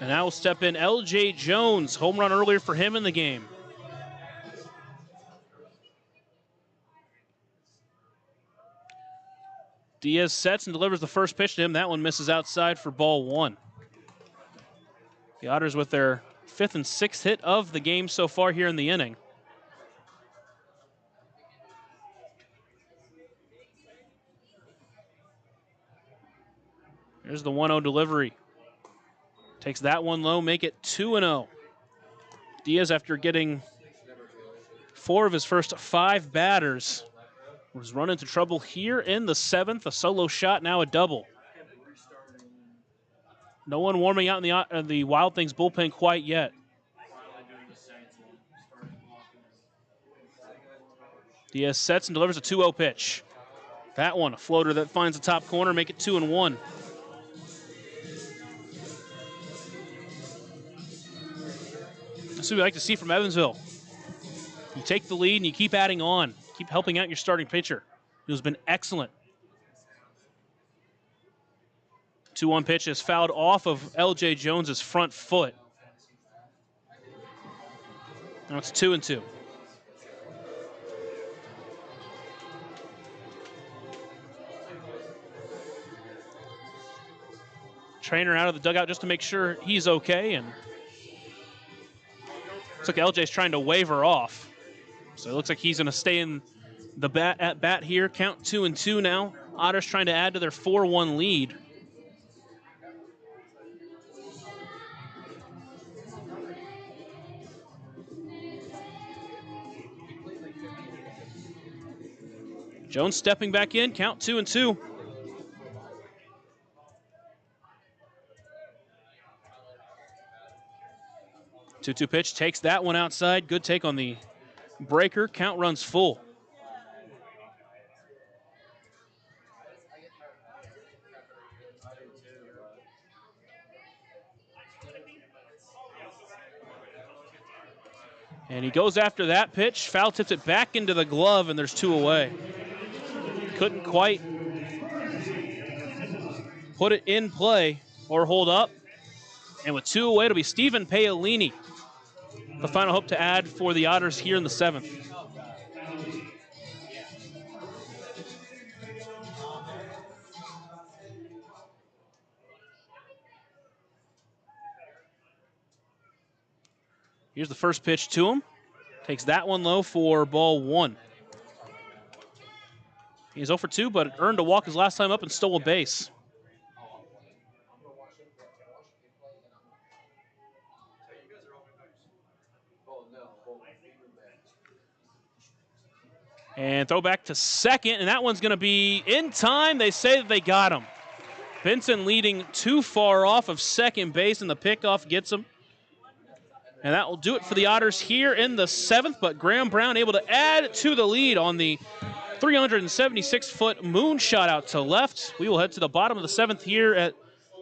And now will step in LJ Jones. Home run earlier for him in the game. Diaz sets and delivers the first pitch to him. That one misses outside for ball 1. The Otters with their 5th and 6th hit of the game so far here in the inning. Here's the 1-0 delivery. Takes that one low, make it 2-0. Diaz, after getting 4 of his first 5 batters, was run into trouble here in the 7th. A solo shot, now a double. No one warming out in the Wild Things bullpen quite yet. Diaz sets and delivers a 2-0 pitch. That one, a floater that finds the top corner, make it 2-1. That's what we like to see from Evansville. You take the lead and you keep adding on. Keep helping out your starting pitcher, who's been excellent. 2-1 pitch is fouled off of L.J. Jones's front foot. Now it's 2-2. Trainer out of the dugout just to make sure he's okay, and looks like LJ's trying to wave her off. So it looks like he's going to stay in the at bat here. Count 2-2 now. Otters trying to add to their 4-1 lead. Jones stepping back in. Count 2-2. Two-two pitch takes that one outside. Good take on the breaker. Count runs full. And he goes after that pitch. Foul tips it back into the glove, and there's 2 away. Couldn't quite put it in play or hold up. And with 2 away, it'll be Stephen Paolini, the final hope to add for the Otters here in the 7th. Here's the first pitch to him. Takes that one low for ball 1. He's 0 for 2, but earned a walk his last time up and stole a base. And throw back to second, and that one's going to be in time. They say that they got him. Benson leading too far off of second base, and the pickoff gets him. And that will do it for the Otters here in the 7th, but Graham Brown able to add to the lead on the 376-foot moonshot out to left. We will head to the bottom of the 7th here at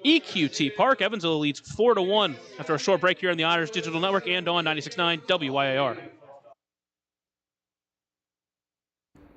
EQT Park. Evansville leads 4-1 after a short break here on the Otters Digital Network and on 96.9 WYAR.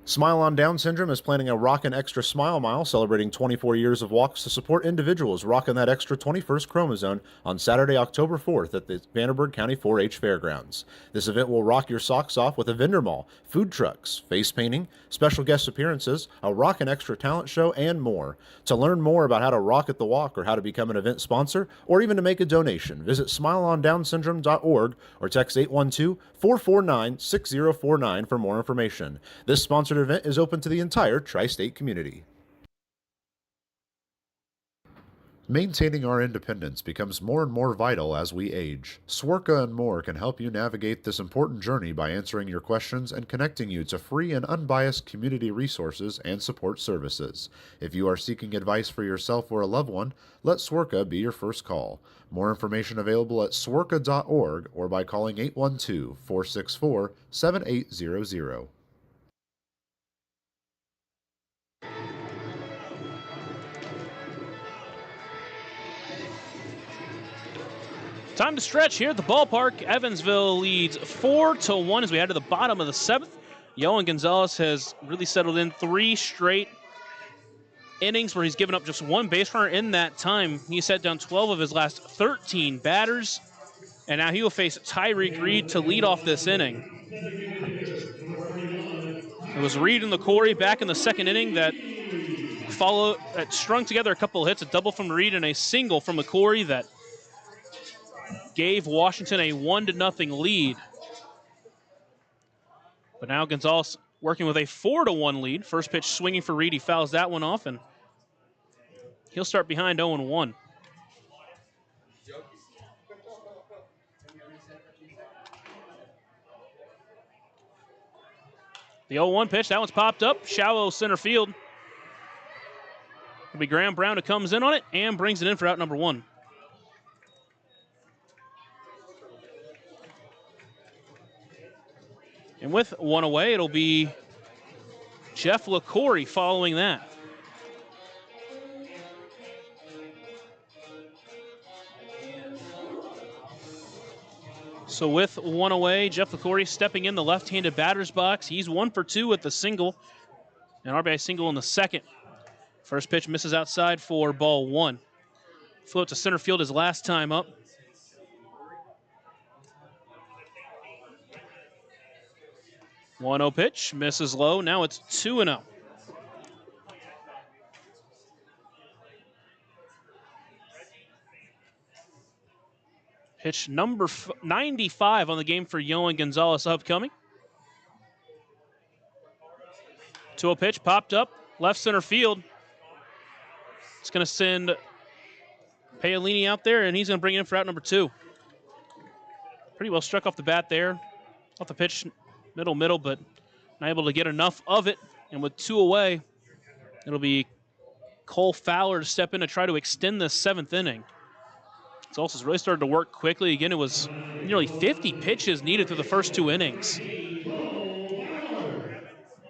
Smile on Down Syndrome is planning a Rockin' Extra Smile Mile celebrating 24 years of walks to support individuals rocking that extra 21st chromosome on Saturday, October 4th at the Vanderburgh County 4-H Fairgrounds. This event will rock your socks off with a vendor mall, food trucks, face painting, special guest appearances, a Rockin' Extra talent show, and more. To learn more about how to rock at the walk or how to become an event sponsor or even to make a donation, visit smileondownsyndrome.org or text 812-449-6049 for more information. This sponsored event is open to the entire tri-state community. Maintaining our independence becomes more and more vital as we age. Swerka and More can help you navigate this important journey by answering your questions and connecting you to free and unbiased community resources and support services. If you are seeking advice for yourself or a loved one, let Swerka be your first call. More information available at swerka.org or by calling 812-464-7800.
Time to stretch here at the ballpark. Evansville leads 4-1 as we head to the bottom of the 7th. Yohan Gonzalez has really settled in 3 straight innings where he's given up just 1 base runner in that time. He set down 12 of his last 13 batters, and now he will face Tyreek Reed to lead off this inning. It was Reed and LaCory back in the 2nd inning that strung together a couple of hits, a double from Reed and a single from LaCory that gave Washington a 1-0 lead. But now Gonzalez working with a 4-1 lead. First pitch swinging for Reed. He fouls that one off, and he'll start behind 0-1. The 0-1 pitch, that one's popped up. Shallow center field. It'll be Graham Brown who comes in on it and brings it in for out number 1. And with 1 away, it'll be Jeff LaCory following that. So with 1 away, Jeff LaCory stepping in the left-handed batter's box. He's 1 for 2 with the single, an RBI single in the 2nd. First pitch misses outside for ball 1. Flew out to center field his last time up. One 0 pitch, misses low. Now it's 2-0. Pitch number 95 on the game for Yohan Gonzalez upcoming. 2-0 pitch, popped up, left center field. It's going to send Paolini out there, and he's going to bring it in for out number 2. Pretty well struck off the bat there. Off the pitch, middle, but not able to get enough of it. And with 2 away, it'll be Cole Fowler to step in to try to extend the 7th inning. Gonzalez really started to work quickly. Again, it was nearly 50 pitches needed through the first 2 innings.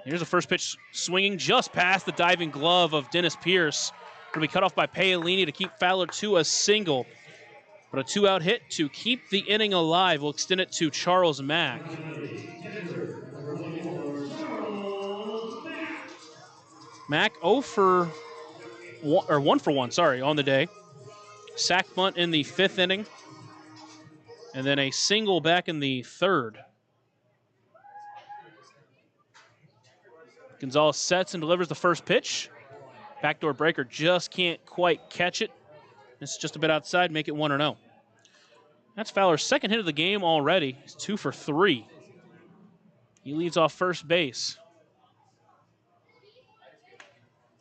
Here's the first pitch swinging just past the diving glove of Dennis Pierce. It'll be cut off by Paolini to keep Fowler to a single. But a 2-out hit to keep the inning alive. We'll extend it to Charles Mack. Mack 1 for 1, sorry, on the day. Sack bunt in the 5th inning. And then a single back in the 3rd. Gonzalez sets and delivers the first pitch. Backdoor breaker just can't quite catch it. It's just a bit outside, make it 1-0. That's Fowler's 2nd hit of the game already. He's 2 for 3. He leads off first base.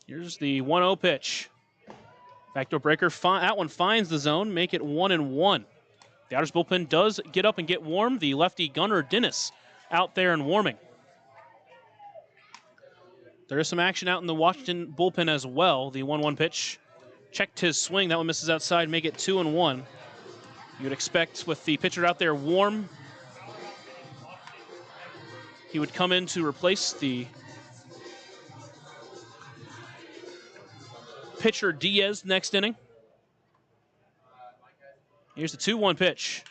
Here's the 1-0 pitch. Backdoor breaker, that one finds the zone, make it 1-1. The Otters bullpen does get up and get warm. The lefty gunner, Dennis, out there and warming. There is some action out in the Washington bullpen as well. The 1-1 pitch checked his swing. That one misses outside, make it 2-1. You would expect with the pitcher out there warm, he would come in to replace the pitcher Diaz next inning. Here's the 2-1 pitch.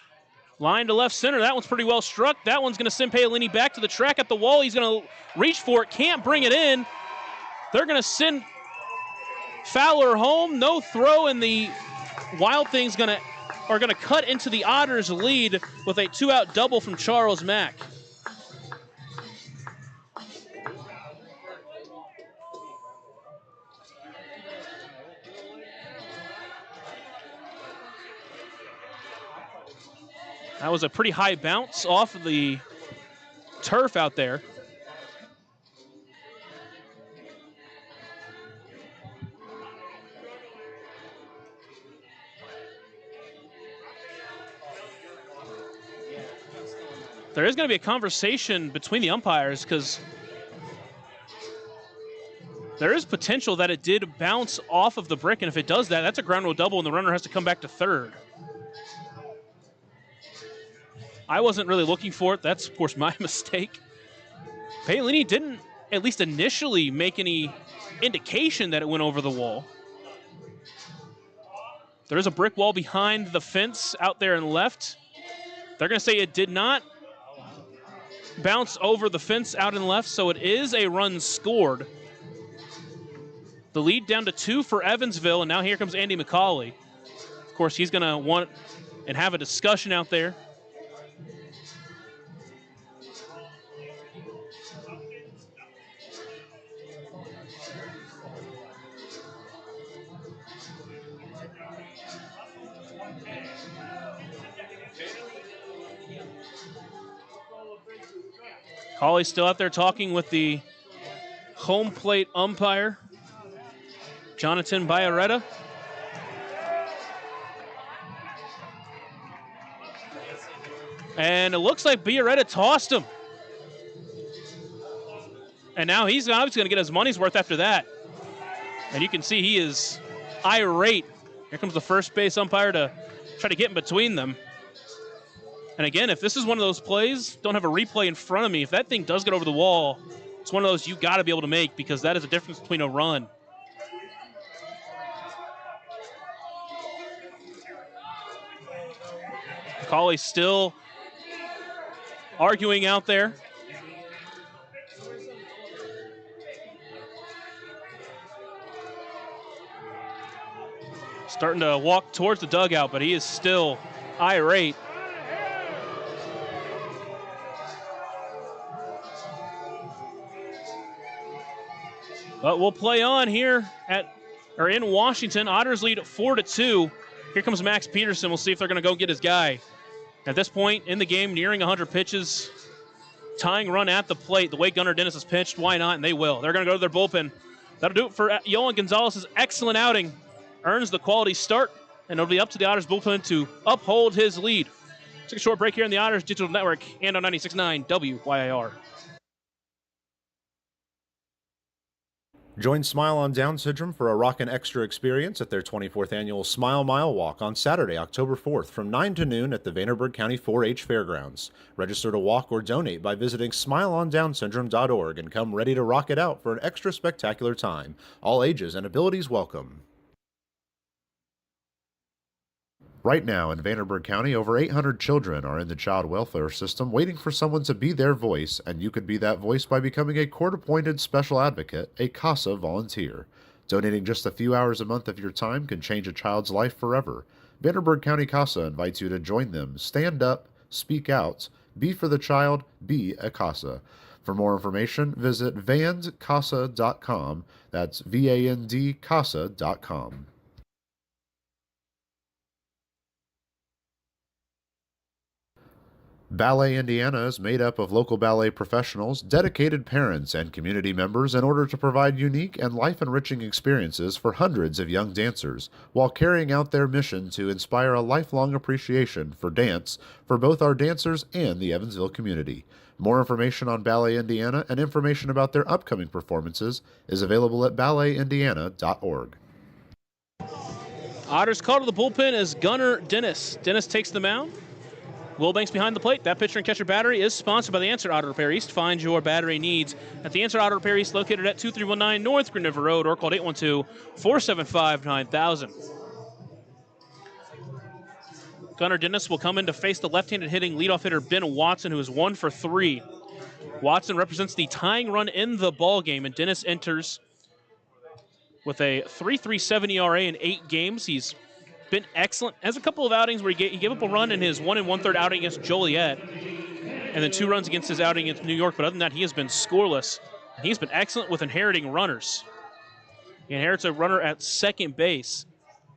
Line to left center. That one's pretty well struck. That one's going to send Paolini back to the track at the wall. He's going to reach for it. Can't bring it in. They're going to send Fowler home. No throw, and the Wild Things are going to cut into the Otters' lead with a 2-out double from Charles Mack. That was a pretty high bounce off of the turf out there. There is going to be a conversation between the umpires because there is potential that it did bounce off of the brick, and if it does that, that's a ground rule double, and the runner has to come back to third. I wasn't really looking for it. That's, of course, my mistake. Paolini didn't, at least initially, make any indication that it went over the wall. There is a brick wall behind the fence out there and left. They're going to say it did not bounce over the fence out and left, so it is a run scored. The lead down to 2 for Evansville, and now here comes Andy McCauley. Of course, he's going to want and have a discussion out there. Cawley's still out there talking with the home plate umpire, Jonathan Biarretta. And it looks like Biarretta tossed him. And now he's obviously going to get his money's worth after that. And you can see he is irate. Here comes the first base umpire to try to get in between them. And again, if this is one of those plays, don't have a replay in front of me. If that thing does get over the wall, it's one of those you got to be able to make because that is a difference between a run. McCauley still arguing out there. Starting to walk towards the dugout, but he is still irate. But we'll play on here in Washington. Otters lead 4-2. Here comes Max Peterson. We'll see if they're going to go get his guy. At this point in the game, nearing 100 pitches, tying run at the plate. The way Gunnar Dennis has pitched, why not? And they will. They're going to go to their bullpen. That'll do it for Yolan Gonzalez's excellent outing. Earns the quality start, and it'll be up to the Otters bullpen to uphold his lead. Take a short break here on the Otters Digital Network and on 96.9 WYIR.
Join Smile on Down Syndrome for a Rockin' Extra experience at their 24th annual Smile Mile Walk on Saturday, October 4th from 9 to noon at the Vanderburgh County 4-H Fairgrounds. Register to walk or donate by visiting smileondownsyndrome.org and come ready to rock it out for an extra spectacular time. All ages and abilities welcome. Right now in Vanderburgh County, over 800 children are in the child welfare system waiting for someone to be their voice, and you could be that voice by becoming a court-appointed special advocate, a CASA volunteer. Donating just a few hours a month of your time can change a child's life forever. Vanderburgh County CASA invites you to join them. Stand up, speak out, be for the child, be a CASA. For more information, visit vandcasa.com. That's VANDCASA.com. Ballet Indiana is made up of local ballet professionals, dedicated parents, and community members in order to provide unique and life-enriching experiences for hundreds of young dancers, while carrying out their mission to inspire a lifelong appreciation for dance for both our dancers and the Evansville community. More information on Ballet Indiana and information about their upcoming performances is available at balletindiana.org.
Otters call to the bullpen as Gunnar Dennis. Dennis takes the mound. Wilbanks behind the plate. That pitcher and catcher battery is sponsored by the Answer Auto Repair East. Find your battery needs at the Answer Auto Repair East, located at 2319 North Green River Road, or called 812-475-9000. Gunnar Dennis will come in to face the left-handed hitting leadoff hitter Ben Watson, who is 1 for 3. Watson represents the tying run in the ball game, and Dennis enters with a 3.37 ERA in 8 games. He's been excellent. Has a couple of outings where he gave up a run in his 1 1/3 outing against Joliet, and then 2 runs against his outing against New York. But other than that, he has been scoreless. He's been excellent with inheriting runners. He inherits a runner at second base.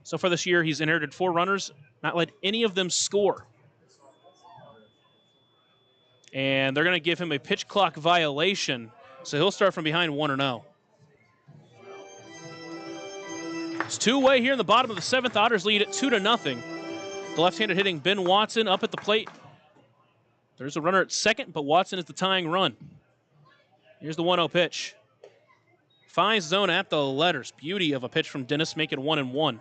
So far this year, he's inherited 4 runners, not let any of them score. And they're going to give him a pitch clock violation, so he'll start from behind 1-0. It's two-way here in the bottom of the 7th. Otters lead at 2-0. The left-handed hitting Ben Watson up at the plate. There's a runner at second, but Watson is the tying run. Here's the 1-0 pitch. Finds zone at the letters. Beauty of a pitch from Dennis, make it 1-1.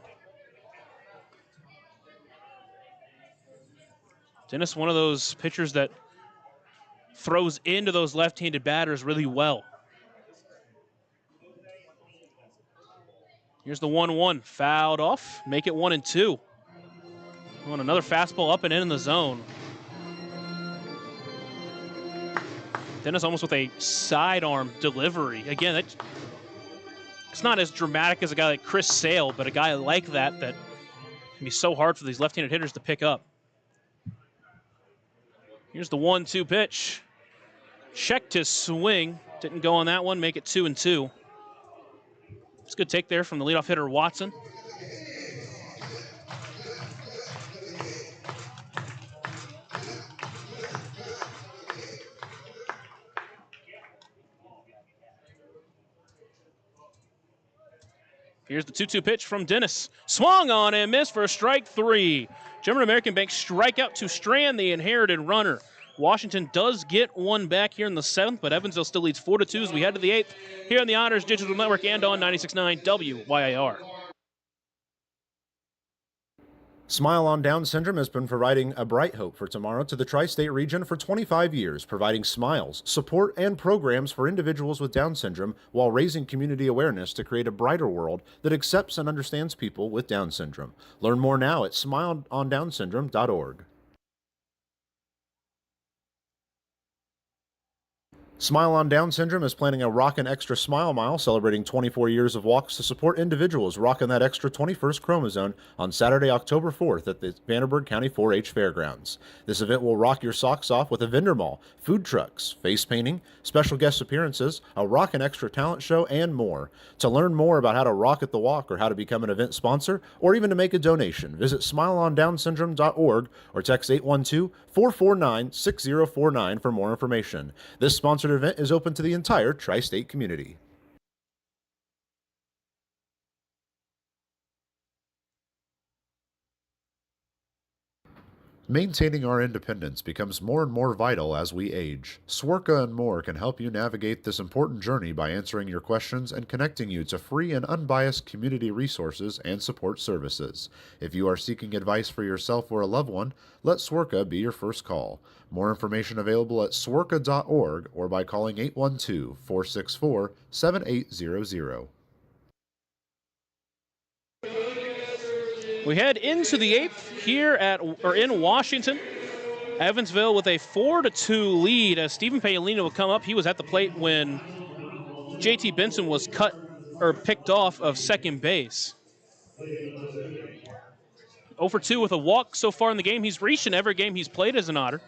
Dennis, one of those pitchers that throws into those left-handed batters really well. Here's the 1-1, fouled off, make it 1-2. On another fastball up and in the zone. Dennis almost with a sidearm delivery. Again, it's not as dramatic as a guy like Chris Sale, but a guy like that can be so hard for these left-handed hitters to pick up. Here's the 1-2 pitch. Checked his swing, didn't go on that one, make it 2-2. It's a good take there from the leadoff hitter, Watson. Here's the 2-2 pitch from Dennis. Swung on and missed for strike 3. German American Bank strikeout to strand the inherited runner. Washington does get one back here in the 7th, but Evansville still leads 4-2 as we head to the 8th here on the Otters Digital Network and on 96.9 WYIR.
Smile on Down Syndrome has been providing a bright hope for tomorrow to the tri-state region for 25 years, providing smiles, support, and programs for individuals with Down syndrome while raising community awareness to create a brighter world that accepts and understands people with Down syndrome. Learn more now at smileondownsyndrome.org. Smile on Down Syndrome is planning a Rockin' Extra Smile Mile celebrating 24 years of walks to support individuals rocking that extra 21st chromosome on Saturday, October 4th at the Vanderburgh County 4-H Fairgrounds. This event will rock your socks off with a vendor mall, food trucks, face painting, special guest appearances, a Rockin' Extra talent show, and more. To learn more about how to rock at the walk or how to become an event sponsor or even to make a donation, visit smileondownsyndrome.org or text 812-449-6049 for more information. This sponsored event is open to the entire tri-state community. Maintaining our independence becomes more and more vital as we age. Swerka and more can help you navigate this important journey by answering your questions and connecting you to free and unbiased community resources and support services. If you are seeking advice for yourself or a loved one, let Swerka be your first call. More information available at swerka.org or by calling 812-464-7800.
We head into the 8th here in Washington. Evansville with a 4-2 lead as Stephen Paolini will come up. He was at the plate when JT Benson was picked off of second base. 0 for 2 with a walk so far in the game. He's reached in every game he's played as an Otter.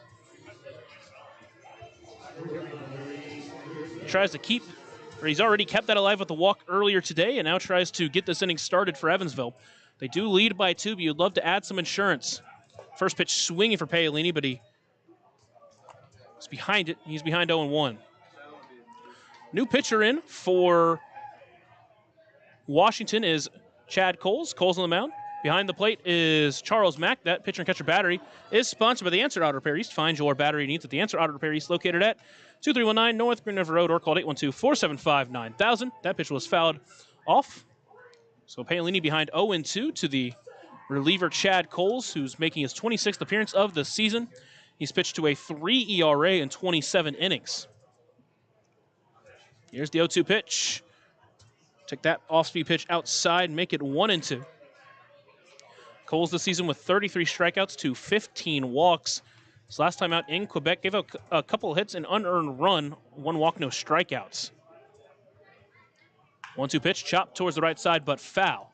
He's already kept that alive with the walk earlier today and now tries to get this inning started for Evansville. They do lead by 2, but you'd love to add some insurance. First pitch swinging for Paolini, but he's behind it. He's behind 0-1. New pitcher in for Washington is Chad Coles. Coles on the mound. Behind the plate is Charles Mack. That pitcher and catcher battery is sponsored by the Answer Auto Repair East. Find your battery needs at the Answer Auto Repair East, located at 2319 North Green River Road, or called 812-475-9000. That pitch was fouled off. So Paolini behind 0-2 to the reliever Chad Coles, who's making his 26th appearance of the season. He's pitched to a 3 ERA in 27 innings. Here's the 0-2 pitch. Take that off-speed pitch outside, make it 1-2. Coles this season with 33 strikeouts to 15 walks. His last time out in Quebec, gave up a couple of hits, an unearned run, 1 walk, no strikeouts. 1-2 pitch, chopped towards the right side, but foul.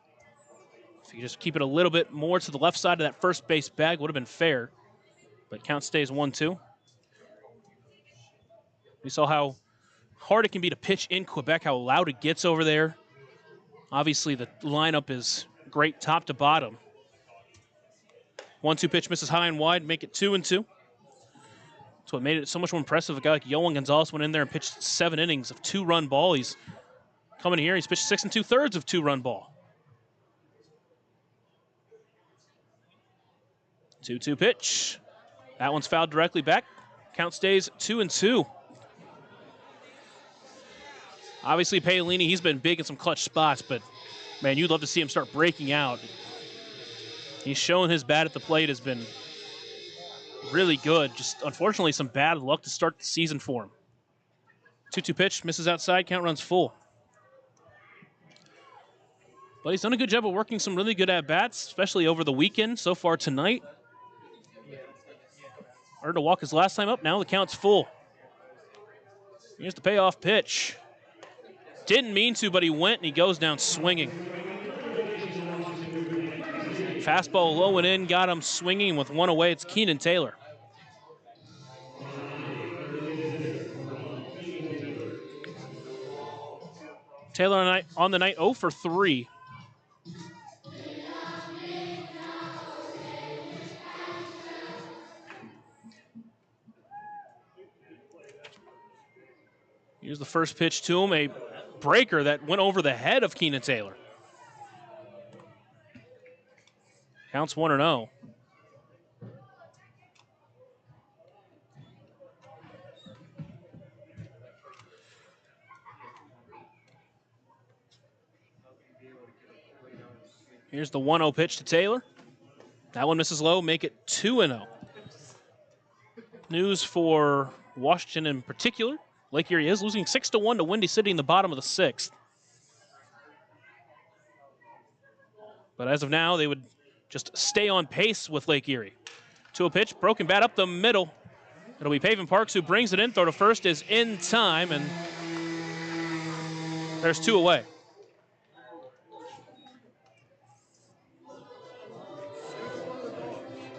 If you just keep it a little bit more to the left side of that first base bag, would have been fair. But count stays 1-2. We saw how hard it can be to pitch in Quebec, how loud it gets over there. Obviously, the lineup is great top to bottom. 1-2 pitch misses high and wide, make it 2-2. That's what made it so much more impressive. A guy like Yohan Gonzalez went in there and pitched 7 innings of 2-run ball. He's coming here, he's pitched 6 2/3 of 2-run ball. 2-2 pitch. That one's fouled directly back. Count stays 2-2. Obviously, Paolini, he's been big in some clutch spots, but, man, you'd love to see him start breaking out. He's shown his bat at the plate has been really good. Just, unfortunately, some bad luck to start the season for him. 2-2 pitch, misses outside, count runs full. But he's done a good job of working some really good at-bats, especially over the weekend so far tonight. Earned a walk his last time up, now the count's full. Here's the payoff pitch. Didn't mean to, but he went and he goes down swinging. Fastball low and in, got him swinging with 1 away. It's Keenan Taylor. Taylor on the night 0 for 3. Here's the first pitch to him, a breaker that went over the head of Keenan Taylor. Counts 1-0. Here's the 1-0 pitch to Taylor. That one misses low, make it 2-0. News for Washington in particular. Lake Erie is losing 6-1 to Windy City in the bottom of the 6th. But as of now, they would just stay on pace with Lake Erie. 2-0 pitch, broken bat up the middle. It'll be Pavin Parks who brings it in. Throw to first is in time, and there's 2 away.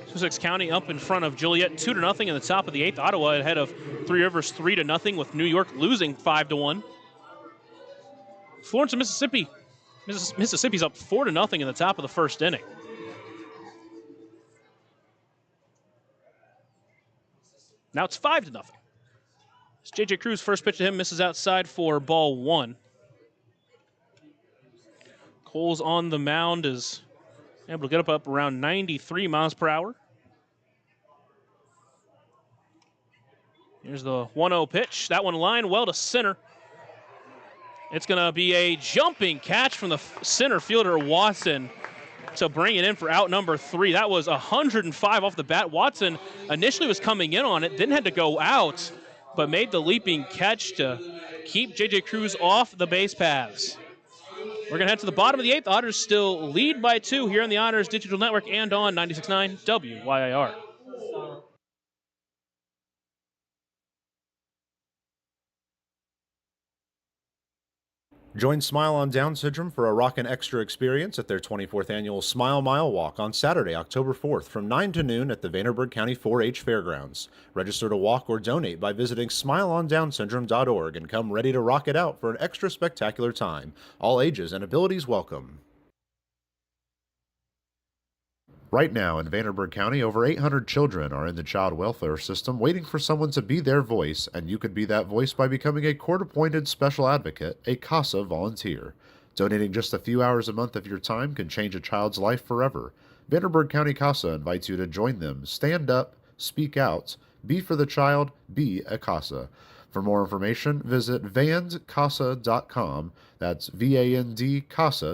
Sussex County up in front of Joliet 2-0 in the top of the 8th. Ottawa ahead of Three Rivers 3-0 with New York losing 5-1. Florence, Mississippi. Mississippi's up 4-0 in the top of the 1st inning. Now it's 5-0. It's J.J. Cruz first pitch to him, misses outside for ball 1. Coles on the mound is able to get up around 93 miles per hour. Here's the 1-0 pitch. That one lined well to center. It's going to be a jumping catch from the center fielder, Watson, to bring it in for out number 3. That was 105 off the bat. Watson initially was coming in on it, then had to go out, but made the leaping catch to keep J.J. Cruz off the base paths. We're going to head to the bottom of the 8th. Otters still lead by 2 here on the Otters Digital Network and on 96.9 WYIR.
Join Smile on Down Syndrome for a rockin' extra experience at their 24th annual Smile Mile Walk on Saturday, October 4th from 9 to noon at the Vanderburgh County 4-H Fairgrounds. Register to walk or donate by visiting smileondownsyndrome.org and come ready to rock it out for an extra spectacular time. All ages and abilities welcome. Right now in Vanderburgh County, over 800 children are in the child welfare system waiting for someone to be their voice, and you could be that voice by becoming a court-appointed special advocate, a CASA volunteer. Donating just a few hours a month of your time can change a child's life forever. Vanderburgh County CASA invites you to join them. Stand up, speak out, be for the child, be a CASA. For more information, visit vandcasa.com. That's VAND-CASA.com.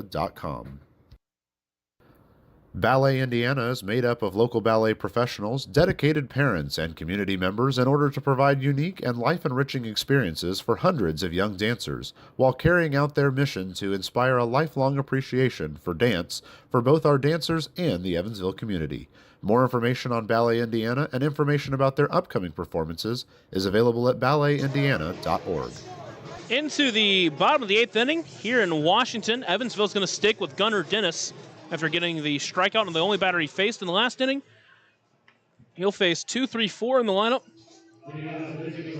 Ballet Indiana is made up of local ballet professionals, dedicated parents, and community members in order to provide unique and life-enriching experiences for hundreds of young dancers, while carrying out their mission to inspire a lifelong appreciation for dance for both our dancers and the Evansville community. More information on Ballet Indiana and information about their upcoming performances is available at balletindiana.org.
Into the bottom of the 8th inning here in Washington. Evansville's going to stick with Gunnar Dennis after getting the strikeout on the only batter he faced in the last inning. He'll face 2, 3, 4 in the lineup.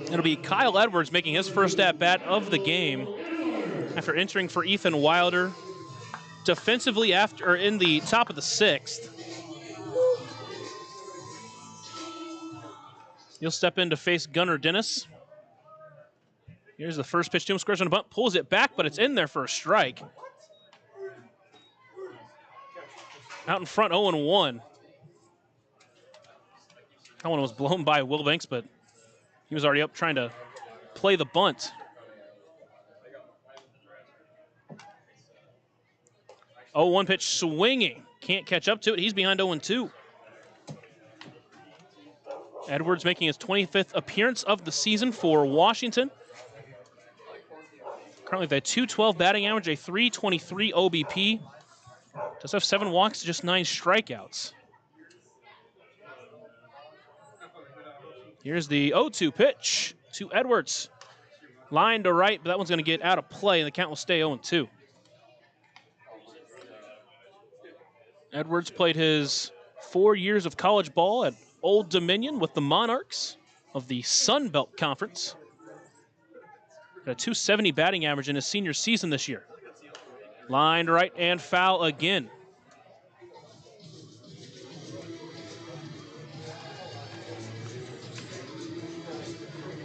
It'll be Kyle Edwards making his first at-bat of the game after entering for Ethan Wilder defensively in the top of the 6th. He'll step in to face Gunnar Dennis. Here's the first pitch to him, squares on a bunt, pulls it back, but it's in there for a strike. Out in front, 0-1. That one was blown by Wilbanks, but he was already up trying to play the bunt. 0-1 pitch swinging. Can't catch up to it. He's behind 0-2. Edwards making his 25th appearance of the season for Washington. Currently with a .212 batting average, a .323 OBP. Does have 7 walks, just 9 strikeouts. Here's the 0-2 pitch to Edwards. Line to right, but that one's going to get out of play, and the count will stay 0-2. Edwards played his 4 years of college ball at Old Dominion with the Monarchs of the Sun Belt Conference. Got a .270 batting average in his senior season this year. Line to right and foul again.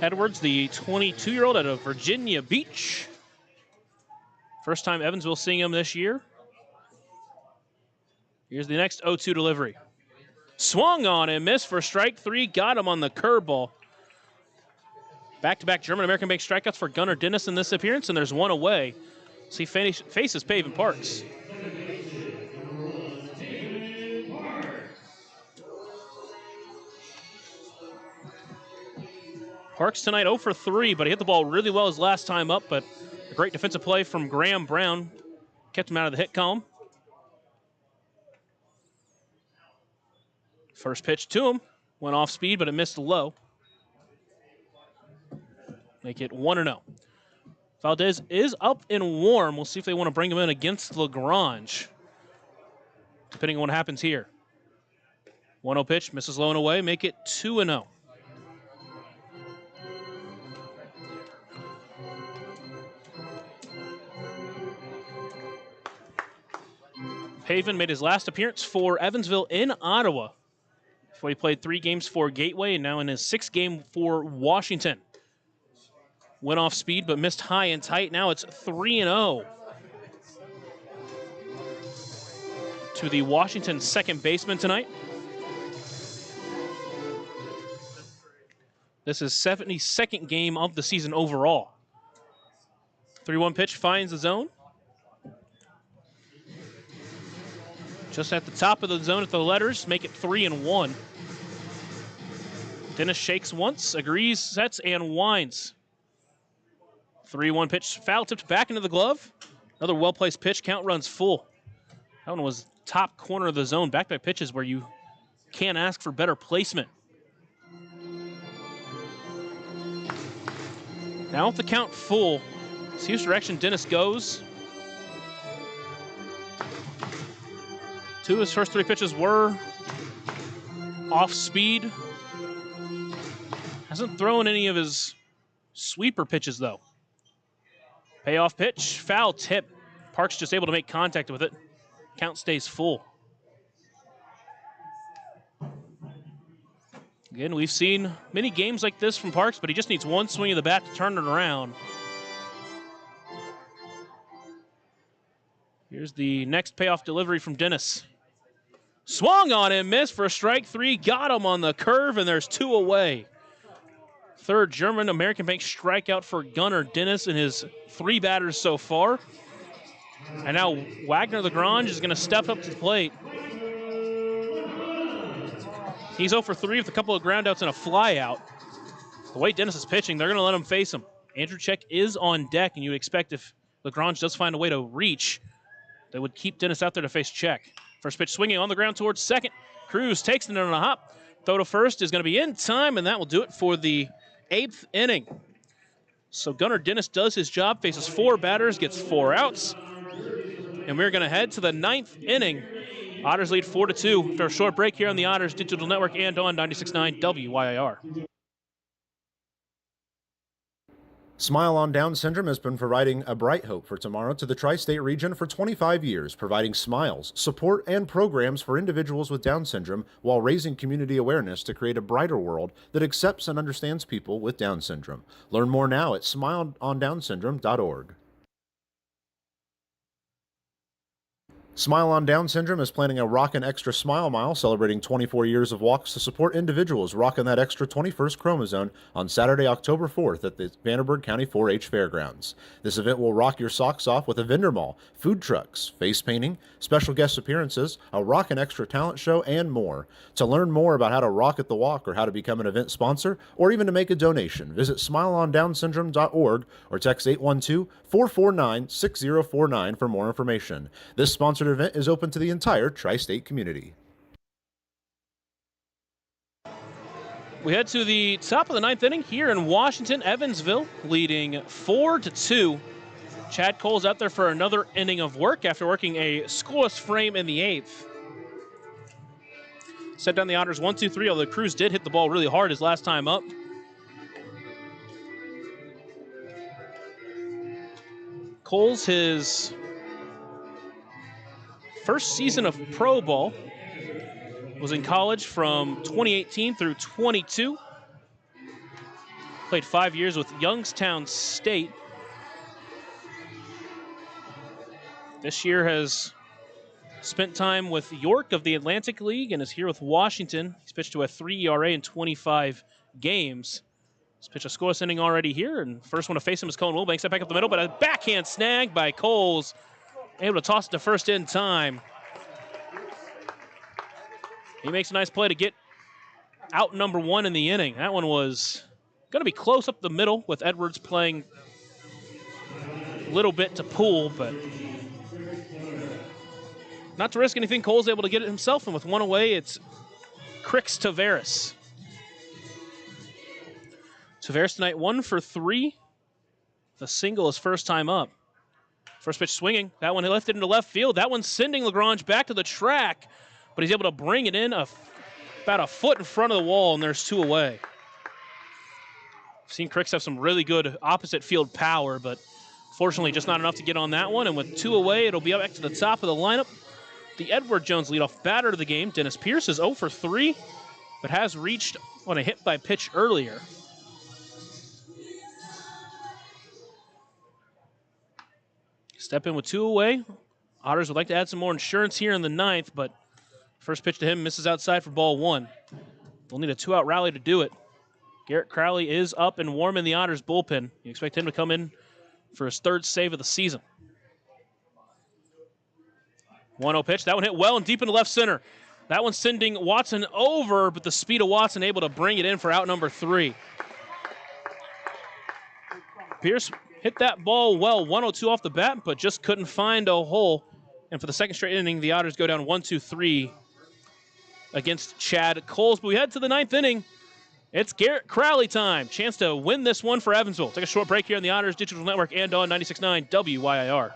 Edwards, the 22-year-old out of Virginia Beach. First time Evansville seeing him this year. Here's the next 0-2 delivery. Swung on and missed for strike 3. Got him on the curveball. Back-to-back German-American bank strikeouts for Gunnar Dennis in this appearance, and there's one away. So he faces Pavin Parks. Parks tonight 0 for 3, but he hit the ball really well his last time up, but a great defensive play from Graham Brown kept him out of the hit column. First pitch to him, went off speed, but it missed low. make it 1-0. Valdez is up and warm. We'll see if they want to bring him in against LaGrange, depending on what happens here. 1-0 pitch, misses low and away, make it 2-0. Paven made his last appearance for Evansville in Ottawa before he played 3 games for Gateway and now in his 6th game for Washington. Went off speed but missed high and tight. Now it's 3-0 to the Washington second baseman tonight. This is 72nd game of the season overall. 3-1 pitch finds the zone. Just at the top of the zone at the letters, make it 3-1. Dennis shakes once, agrees, sets, and winds. 3-1 pitch, foul tipped back into the glove. Another well-placed pitch, count runs full. That one was top corner of the zone, back-to-back pitches where you can't ask for better placement. Now with the count full, see which direction Dennis goes. 2 of his first 3 pitches were off speed. Hasn't thrown any of his sweeper pitches though. Payoff pitch, foul tip. Park's just able to make contact with it. Count stays full. Again, we've seen many games like this from Parks, but he just needs one swing of the bat to turn it around. Here's the next payoff delivery from Dennis. Swung on him, missed for a strike 3, got him on the curve, and there's 2 away. Third German American Bank strikeout for Gunnar Dennis in his 3 batters so far. And now Wagner LaGrange is going to step up to the plate. He's 0 for 3 with a couple of groundouts and a flyout. The way Dennis is pitching, they're going to let him face him. Andrew Check is on deck, and you would expect if LaGrange does find a way to reach, they would keep Dennis out there to face Check. First pitch swinging on the ground towards second. Cruz takes it on a hop. Throw to first is going to be in time, and that will do it for the 8th inning. So Gunnar Dennis does his job, faces 4 batters, gets 4 outs. And we're going to head to the 9th inning. Otters lead 4-2 after a short break here on the Otters Digital Network and on 96.9 WYIR.
Smile on Down Syndrome has been providing a bright hope for tomorrow to the tri-state region for 25 years, providing smiles, support, and programs for individuals with Down syndrome while raising community awareness to create a brighter world that accepts and understands people with Down syndrome. Learn more now at smileondownsyndrome.org. Smile on Down Syndrome is planning a Rockin' Extra Smile Mile celebrating 24 years of walks to support individuals rocking that extra 21st chromosome on Saturday, October 4th at the Vanderburgh County 4-H Fairgrounds. This event will rock your socks off with a vendor mall, food trucks, face painting, special guest appearances, a Rockin' Extra talent show, and more. To learn more about how to rock at the walk or how to become an event sponsor or even to make a donation, visit smileondownsyndrome.org or text 812-449-6049 for more information. This sponsored event is open to the entire tri-state community.
We head to the top of the 9th inning here in Washington. Evansville leading 4-2. Chad Cole's out there for another inning of work after working a scoreless frame in the 8th. Set down the Otters 1-2-3, although Cruz did hit the ball really hard his last time up. Cole's his first season of pro ball, was in college from 2018 through 22. Played 5 years with Youngstown State. This year has spent time with York of the Atlantic League and is here with Washington. He's pitched to a 3 ERA in 25 games. He's pitched a scoreless inning already here, and first one to face him is Colin Wilbanks. That back up the middle, but a backhand snag by Coles. Able to toss it to first in time. He makes a nice play to get out number 1 in the inning. That one was going to be close up the middle with Edwards playing a little bit to pull, but not to risk anything. Cole's able to get it himself, and with 1 away, it's Crix Tavares. Tavares tonight 1 for 3. The single is first time up. First pitch swinging. That one he lifted into left field. That one's sending Lagrange back to the track, but he's able to bring it in about a foot in front of the wall, and there's 2 away. I've seen Cricks have some really good opposite field power, but fortunately just not enough to get on that one. And with 2 away, it'll be up back to the top of the lineup. The Edward Jones leadoff batter of the game. Dennis Pierce is 0 for 3, but has reached on a hit by pitch earlier. Step in with 2 away. Otters would like to add some more insurance here in the 9th, but first pitch to him misses outside for ball 1. They'll need a 2-out rally to do it. Garrett Crowley is up and warm in the Otters bullpen. You expect him to come in for his 3rd save of the season. 1-0 pitch. That one hit well and deep into left center. That one's sending Watson over, but the speed of Watson able to bring it in for out number 3. Pierce hit that ball well, 102 off the bat, but just couldn't find a hole. And for the 2nd straight inning, the Otters go down 1-2-3 against Chad Coles. But we head to the 9th inning. It's Garrett Crowley time. Chance to win this one for Evansville. Take a short break here on the Otters Digital Network and on 96.9 WYIR.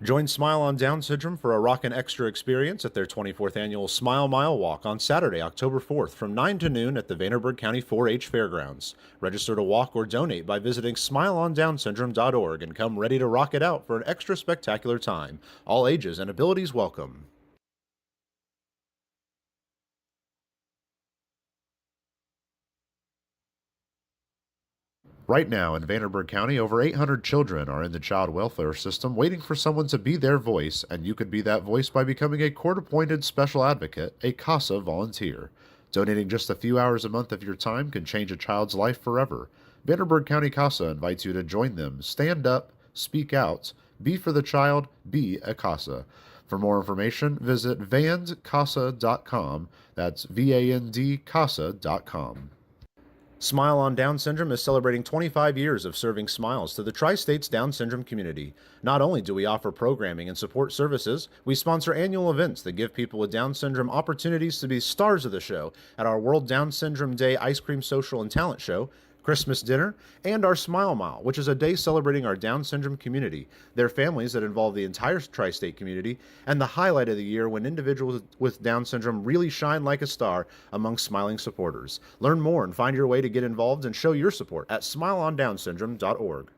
Join Smile on Down Syndrome for a rockin' extra experience at their 24th annual Smile Mile Walk on Saturday, October 4th from 9 to noon at the Vanderburgh County 4-H Fairgrounds. Register to walk or donate by visiting smileondownsyndrome.org and come ready to rock it out for an extra spectacular time. All ages and abilities welcome. Right now in Vanderburgh County, over 800 children are in the child welfare system waiting for someone to be their voice, and you could be that voice by becoming a court-appointed special advocate, a CASA volunteer. Donating just a few hours a month of your time can change a child's life forever. Vanderburgh County CASA invites you to join them. Stand up, speak out, be for the child, be a CASA. For more information, visit vandcasa.com. That's VANDCASA.com. Smile on Down Syndrome is celebrating 25 years of serving smiles to the Tri-States Down Syndrome community. Not only do we offer programming and support services, we sponsor annual events that give people with Down Syndrome opportunities to be stars of the show at our World Down Syndrome Day Ice Cream Social and Talent Show, Christmas dinner, and our Smile Mile, which is a day celebrating our Down syndrome community, their families that involve the entire tri-state community, and the highlight of the year when individuals with Down syndrome really shine like a star among smiling supporters. Learn more and find your way to get involved and show your support at smileondownsyndrome.org.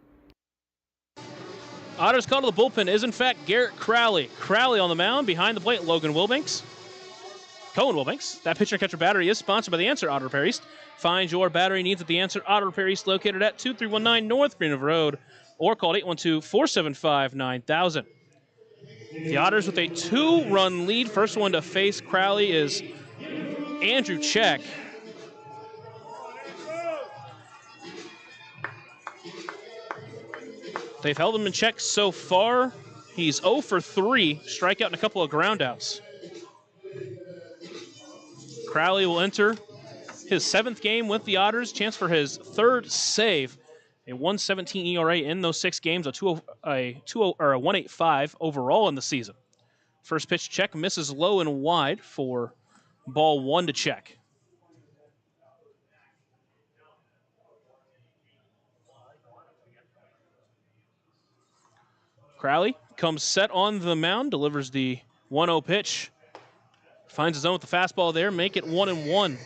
Otters call to the bullpen is, in fact, Garrett Crowley. Crowley on the mound, behind the plate, Cohen Wilbanks. That pitcher and catcher battery is sponsored by the Answer Auto Repair East. Find your battery needs at the Answer Auto Repair East, located at 2319 North Greenwood Road, or call 812-475-9000. The Otters with a 2-run lead. First one to face Crowley is Andrew Check. They've held him in check so far. He's 0 for 3, strikeout and a couple of groundouts. Crowley will enter his 7th game with the Otters, chance for his 3rd save. A 1.17 ERA in those 6 games, a 1.85 overall in the season. First pitch check misses low and wide for ball 1 to Check. Crowley comes set on the mound, delivers the 1-0 pitch. Finds his own with the fastball there, make it 1-1.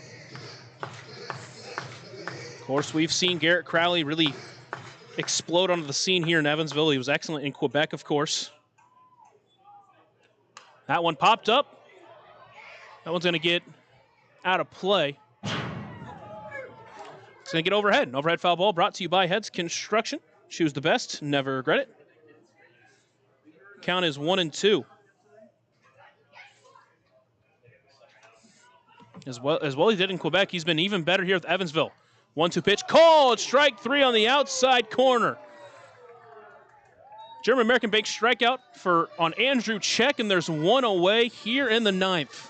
Of course, we've seen Garrett Crowley really explode onto the scene here in Evansville. He was excellent in Quebec, of course. That one popped up. That one's going to get out of play. It's going to get overhead. An overhead foul ball brought to you by Heads Construction. Choose the best, never regret it. Count is 1-2. As well he did in Quebec, he's been even better here with Evansville. 1-2 pitch, called, strike 3 on the outside corner. German-American Bank strikeout on Andrew Check, and there's 1 away here in the 9th.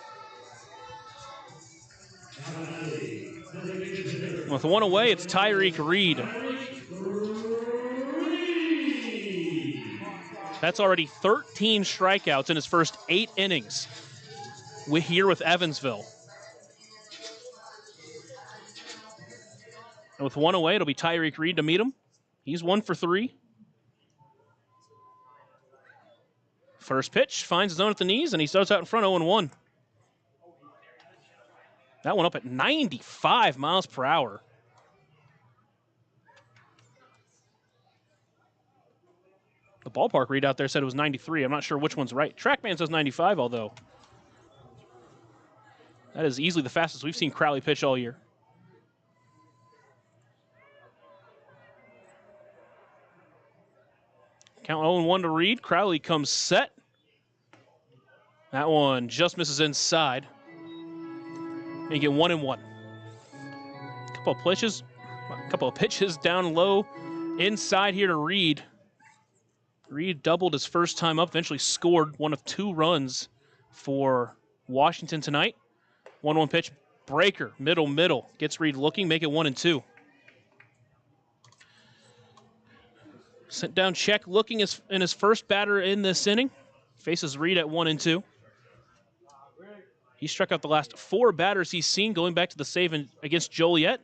With 1 away, it's Tyreek Reed. That's already 13 strikeouts in his first 8 innings here with Evansville. And with one away, it'll be Tyreek Reed to meet him. He's 1 for 3. First pitch finds his own at the knees, and he starts out in front 0-1. That one up at 95 miles per hour. The ballpark read out there said it was 93. I'm not sure which one's right. TrackMan says 95, although that is easily the fastest we've seen Crowley pitch all year. Count 0-1 to Reed. Crowley comes set. That one just misses inside. And you get 1-1. Couple of pitches down low inside here to Reed. Reed doubled his first time up, eventually scored one of 2 runs for Washington tonight. 1-1 pitch, breaker, middle, gets Reed looking, make it 1-2. Sent down check, looking in his first batter in this inning. Faces Reed at 1-2. He struck out the last 4 batters he's seen, going back to the save against Joliet.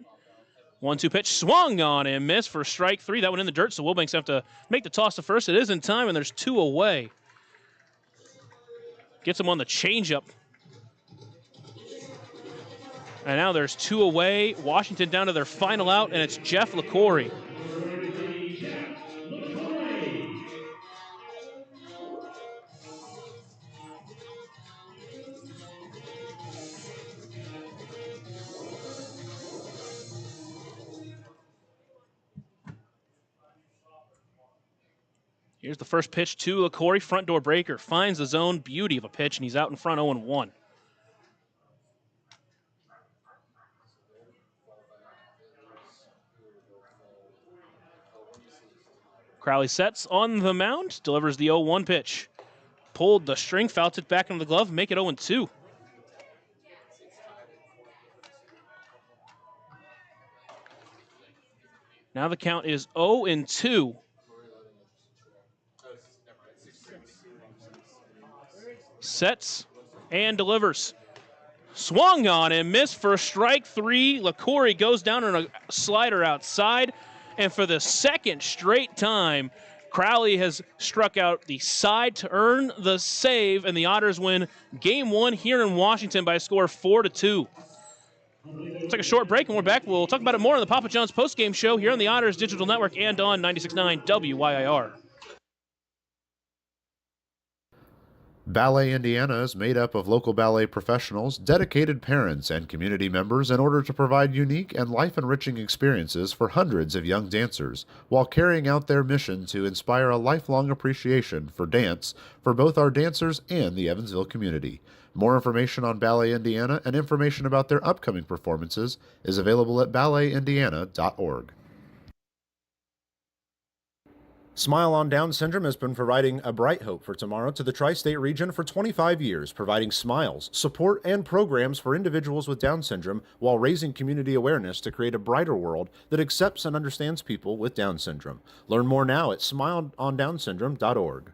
1-2 pitch, swung on and missed for strike 3. That one in the dirt, so Wilbanks have to make the toss to first. It is in time, and there's 2 away. Gets him on the changeup. And now there's 2 away. Washington down to their final out, and it's Jeff LaCory. Here's the first pitch to LaCory. Front door breaker. Finds the zone. Beauty of a pitch, and he's out in front 0-1. Crowley sets on the mound. Delivers the 0-1 pitch. Pulled the string. Fouled it back into the glove. Make it 0-2. Now the count is 0-2. Sets and delivers. Swung on and missed for strike 3. LaCory goes down on a slider outside. And for the second straight time, Crowley has struck out the side to earn the save, and the Otters win Game 1 here in Washington by a score of 4-2. Let's take a short break, and we're back. We'll talk about it more on the Papa John's postgame show here on the Otters Digital Network and on 96.9 WYIR.
Ballet Indiana is made up of local ballet professionals, dedicated parents, and community members in order to provide unique and life-enriching experiences for hundreds of young dancers, while carrying out their mission to inspire a lifelong appreciation for dance for both our dancers and the Evansville community. More information on Ballet Indiana and information about their upcoming performances is available at balletindiana.org. Smile on Down Syndrome has been providing a bright hope for tomorrow to the tri-state region for 25 years, providing smiles, support, and programs for individuals with Down syndrome while raising community awareness to create a brighter world that accepts and understands people with Down syndrome. Learn more now at smileondownsyndrome.org.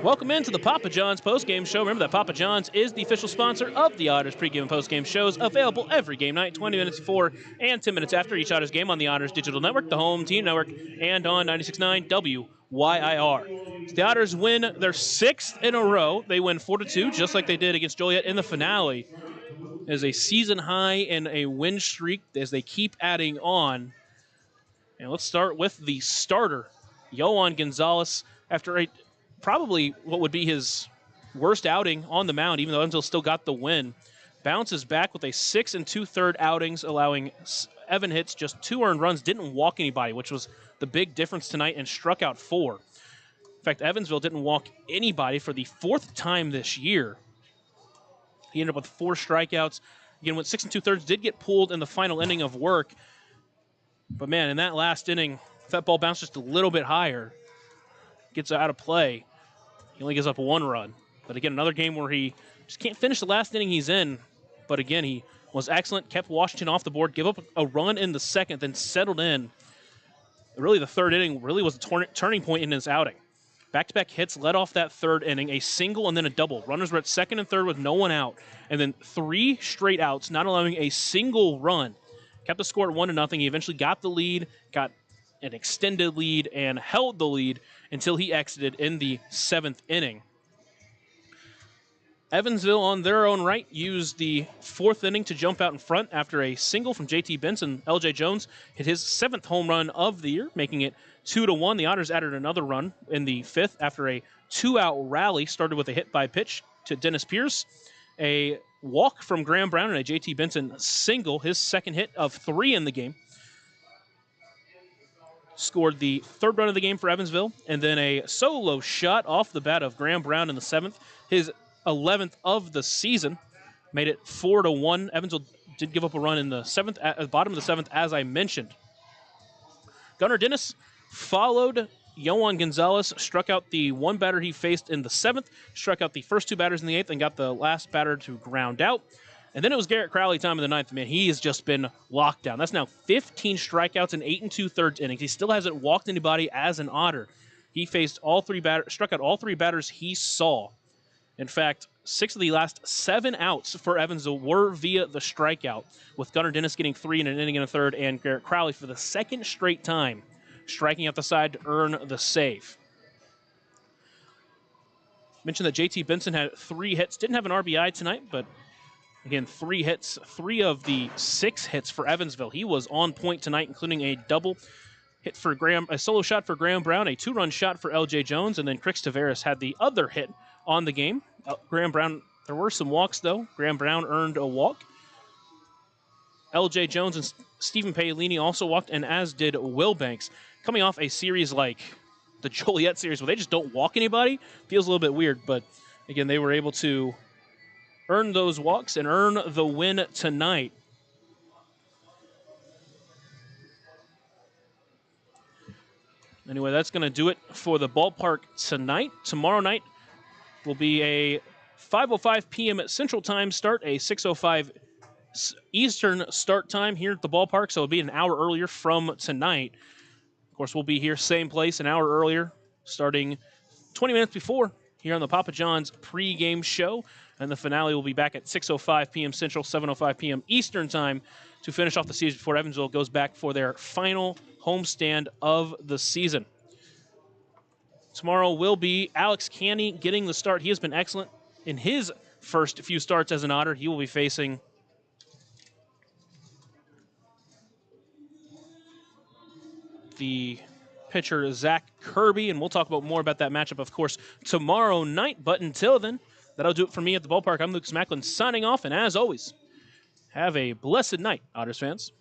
Welcome into the Papa John's postgame show. Remember that Papa John's is the official sponsor of the Otters pregame and postgame shows, available every game night, 20 minutes before and 10 minutes after each Otters game on the Otters Digital Network, the home team network, and on 96.9 WYIR. So the Otters win their 6th in a row. They win 4-2, just like they did against Joliet in the finale. It is a season high and a win streak as they keep adding on. And let's start with the starter, Yohan Gonzalez, after probably what would be his worst outing on the mound, even though Evansville still got the win. Bounces back with a 6 2/3 outings, allowing 7 hits, just 2 earned runs, didn't walk anybody, which was the big difference tonight, and struck out 4. In fact, Evansville didn't walk anybody for the 4th time this year. He ended up with 4 strikeouts. Again, went 6 2/3, did get pulled in the final inning of work. But man, in that last inning, if that ball bounced just a little bit higher, gets out of play. He only gives up 1 run. But again, another game where he just can't finish the last inning he's in. But again, he was excellent, kept Washington off the board, gave up a run in the 2nd, then settled in. Really, the 3rd inning really was a turning point in his outing. Back-to-back hits led off that 3rd inning, a single and then a double. Runners were at 2nd and 3rd with no one out. And then 3 straight outs, not allowing a single run. kept the score at 1-0. He eventually got the lead, got an extended lead, and held the lead until he exited in the 7th inning. Evansville, on their own right, used the 4th inning to jump out in front after a single from J.T. Benson. L.J. Jones hit his 7th home run of the year, making it 2-1. The Otters added another run in the 5th after a 2-out rally started with a hit by pitch to Dennis Pierce, a walk from Graham Brown, and a J.T. Benson single, his 2nd hit of 3 in the game. Scored the 3rd run of the game for Evansville, and then a solo shot off the bat of Graham Brown in the 7th. His 11th of the season, made it 4-1. Evansville did give up a run in the 7th, at the bottom of the 7th, as I mentioned. Gunnar Dennis followed Yohan Gonzalez, struck out the 1 batter he faced in the 7th, struck out the first 2 batters in the 8th, and got the last batter to ground out. And then it was Garrett Crowley time in the 9th. Man, he has just been locked down. That's now 15 strikeouts in 8 2/3 innings. He still hasn't walked anybody as an Otter. He faced struck out all 3 batters he saw. In fact, 6 of the last 7 outs for Evansville were via the strikeout, with Gunnar Dennis getting 3 in an inning and a third, and Garrett Crowley for the 2nd straight time striking out the side to earn the save. Mentioned that J.T. Benson had 3 hits. Didn't have an RBI tonight, but again, 3 hits. 3 of the 6 hits for Evansville. He was on point tonight, including a double hit for a solo shot for Graham Brown, a 2-run shot for L.J. Jones, and then Crix Taveras had the other hit on the game. Graham Brown, there were some walks, though. Graham Brown earned a walk. L.J. Jones and Stephen Paolini also walked, and as did Will Banks. Coming off a series like the Joliet series where they just don't walk anybody, feels a little bit weird, but again, they were able to earn those walks and earn the win tonight. Anyway, that's going to do it for the ballpark tonight. Tomorrow night will be a 5:05 p.m. Central Time start, a 6:05 Eastern start time here at the ballpark, so it'll be an hour earlier from tonight. Of course, we'll be here same place an hour earlier, starting 20 minutes before here on the Papa John's pregame show, and the finale will be back at 6:05 p.m. Central, 7:05 p.m. Eastern Time to finish off the season before Evansville goes back for their final homestand of the season. Tomorrow will be Alex Canny getting the start. He has been excellent in his first few starts as an Otter. He will be facing the pitcher Zach Kirby, and we'll talk about more about that matchup, of course, tomorrow night. But until then, that'll do it for me at the ballpark. I'm Lucas Macklin signing off, and as always, have a blessed night, Otters fans.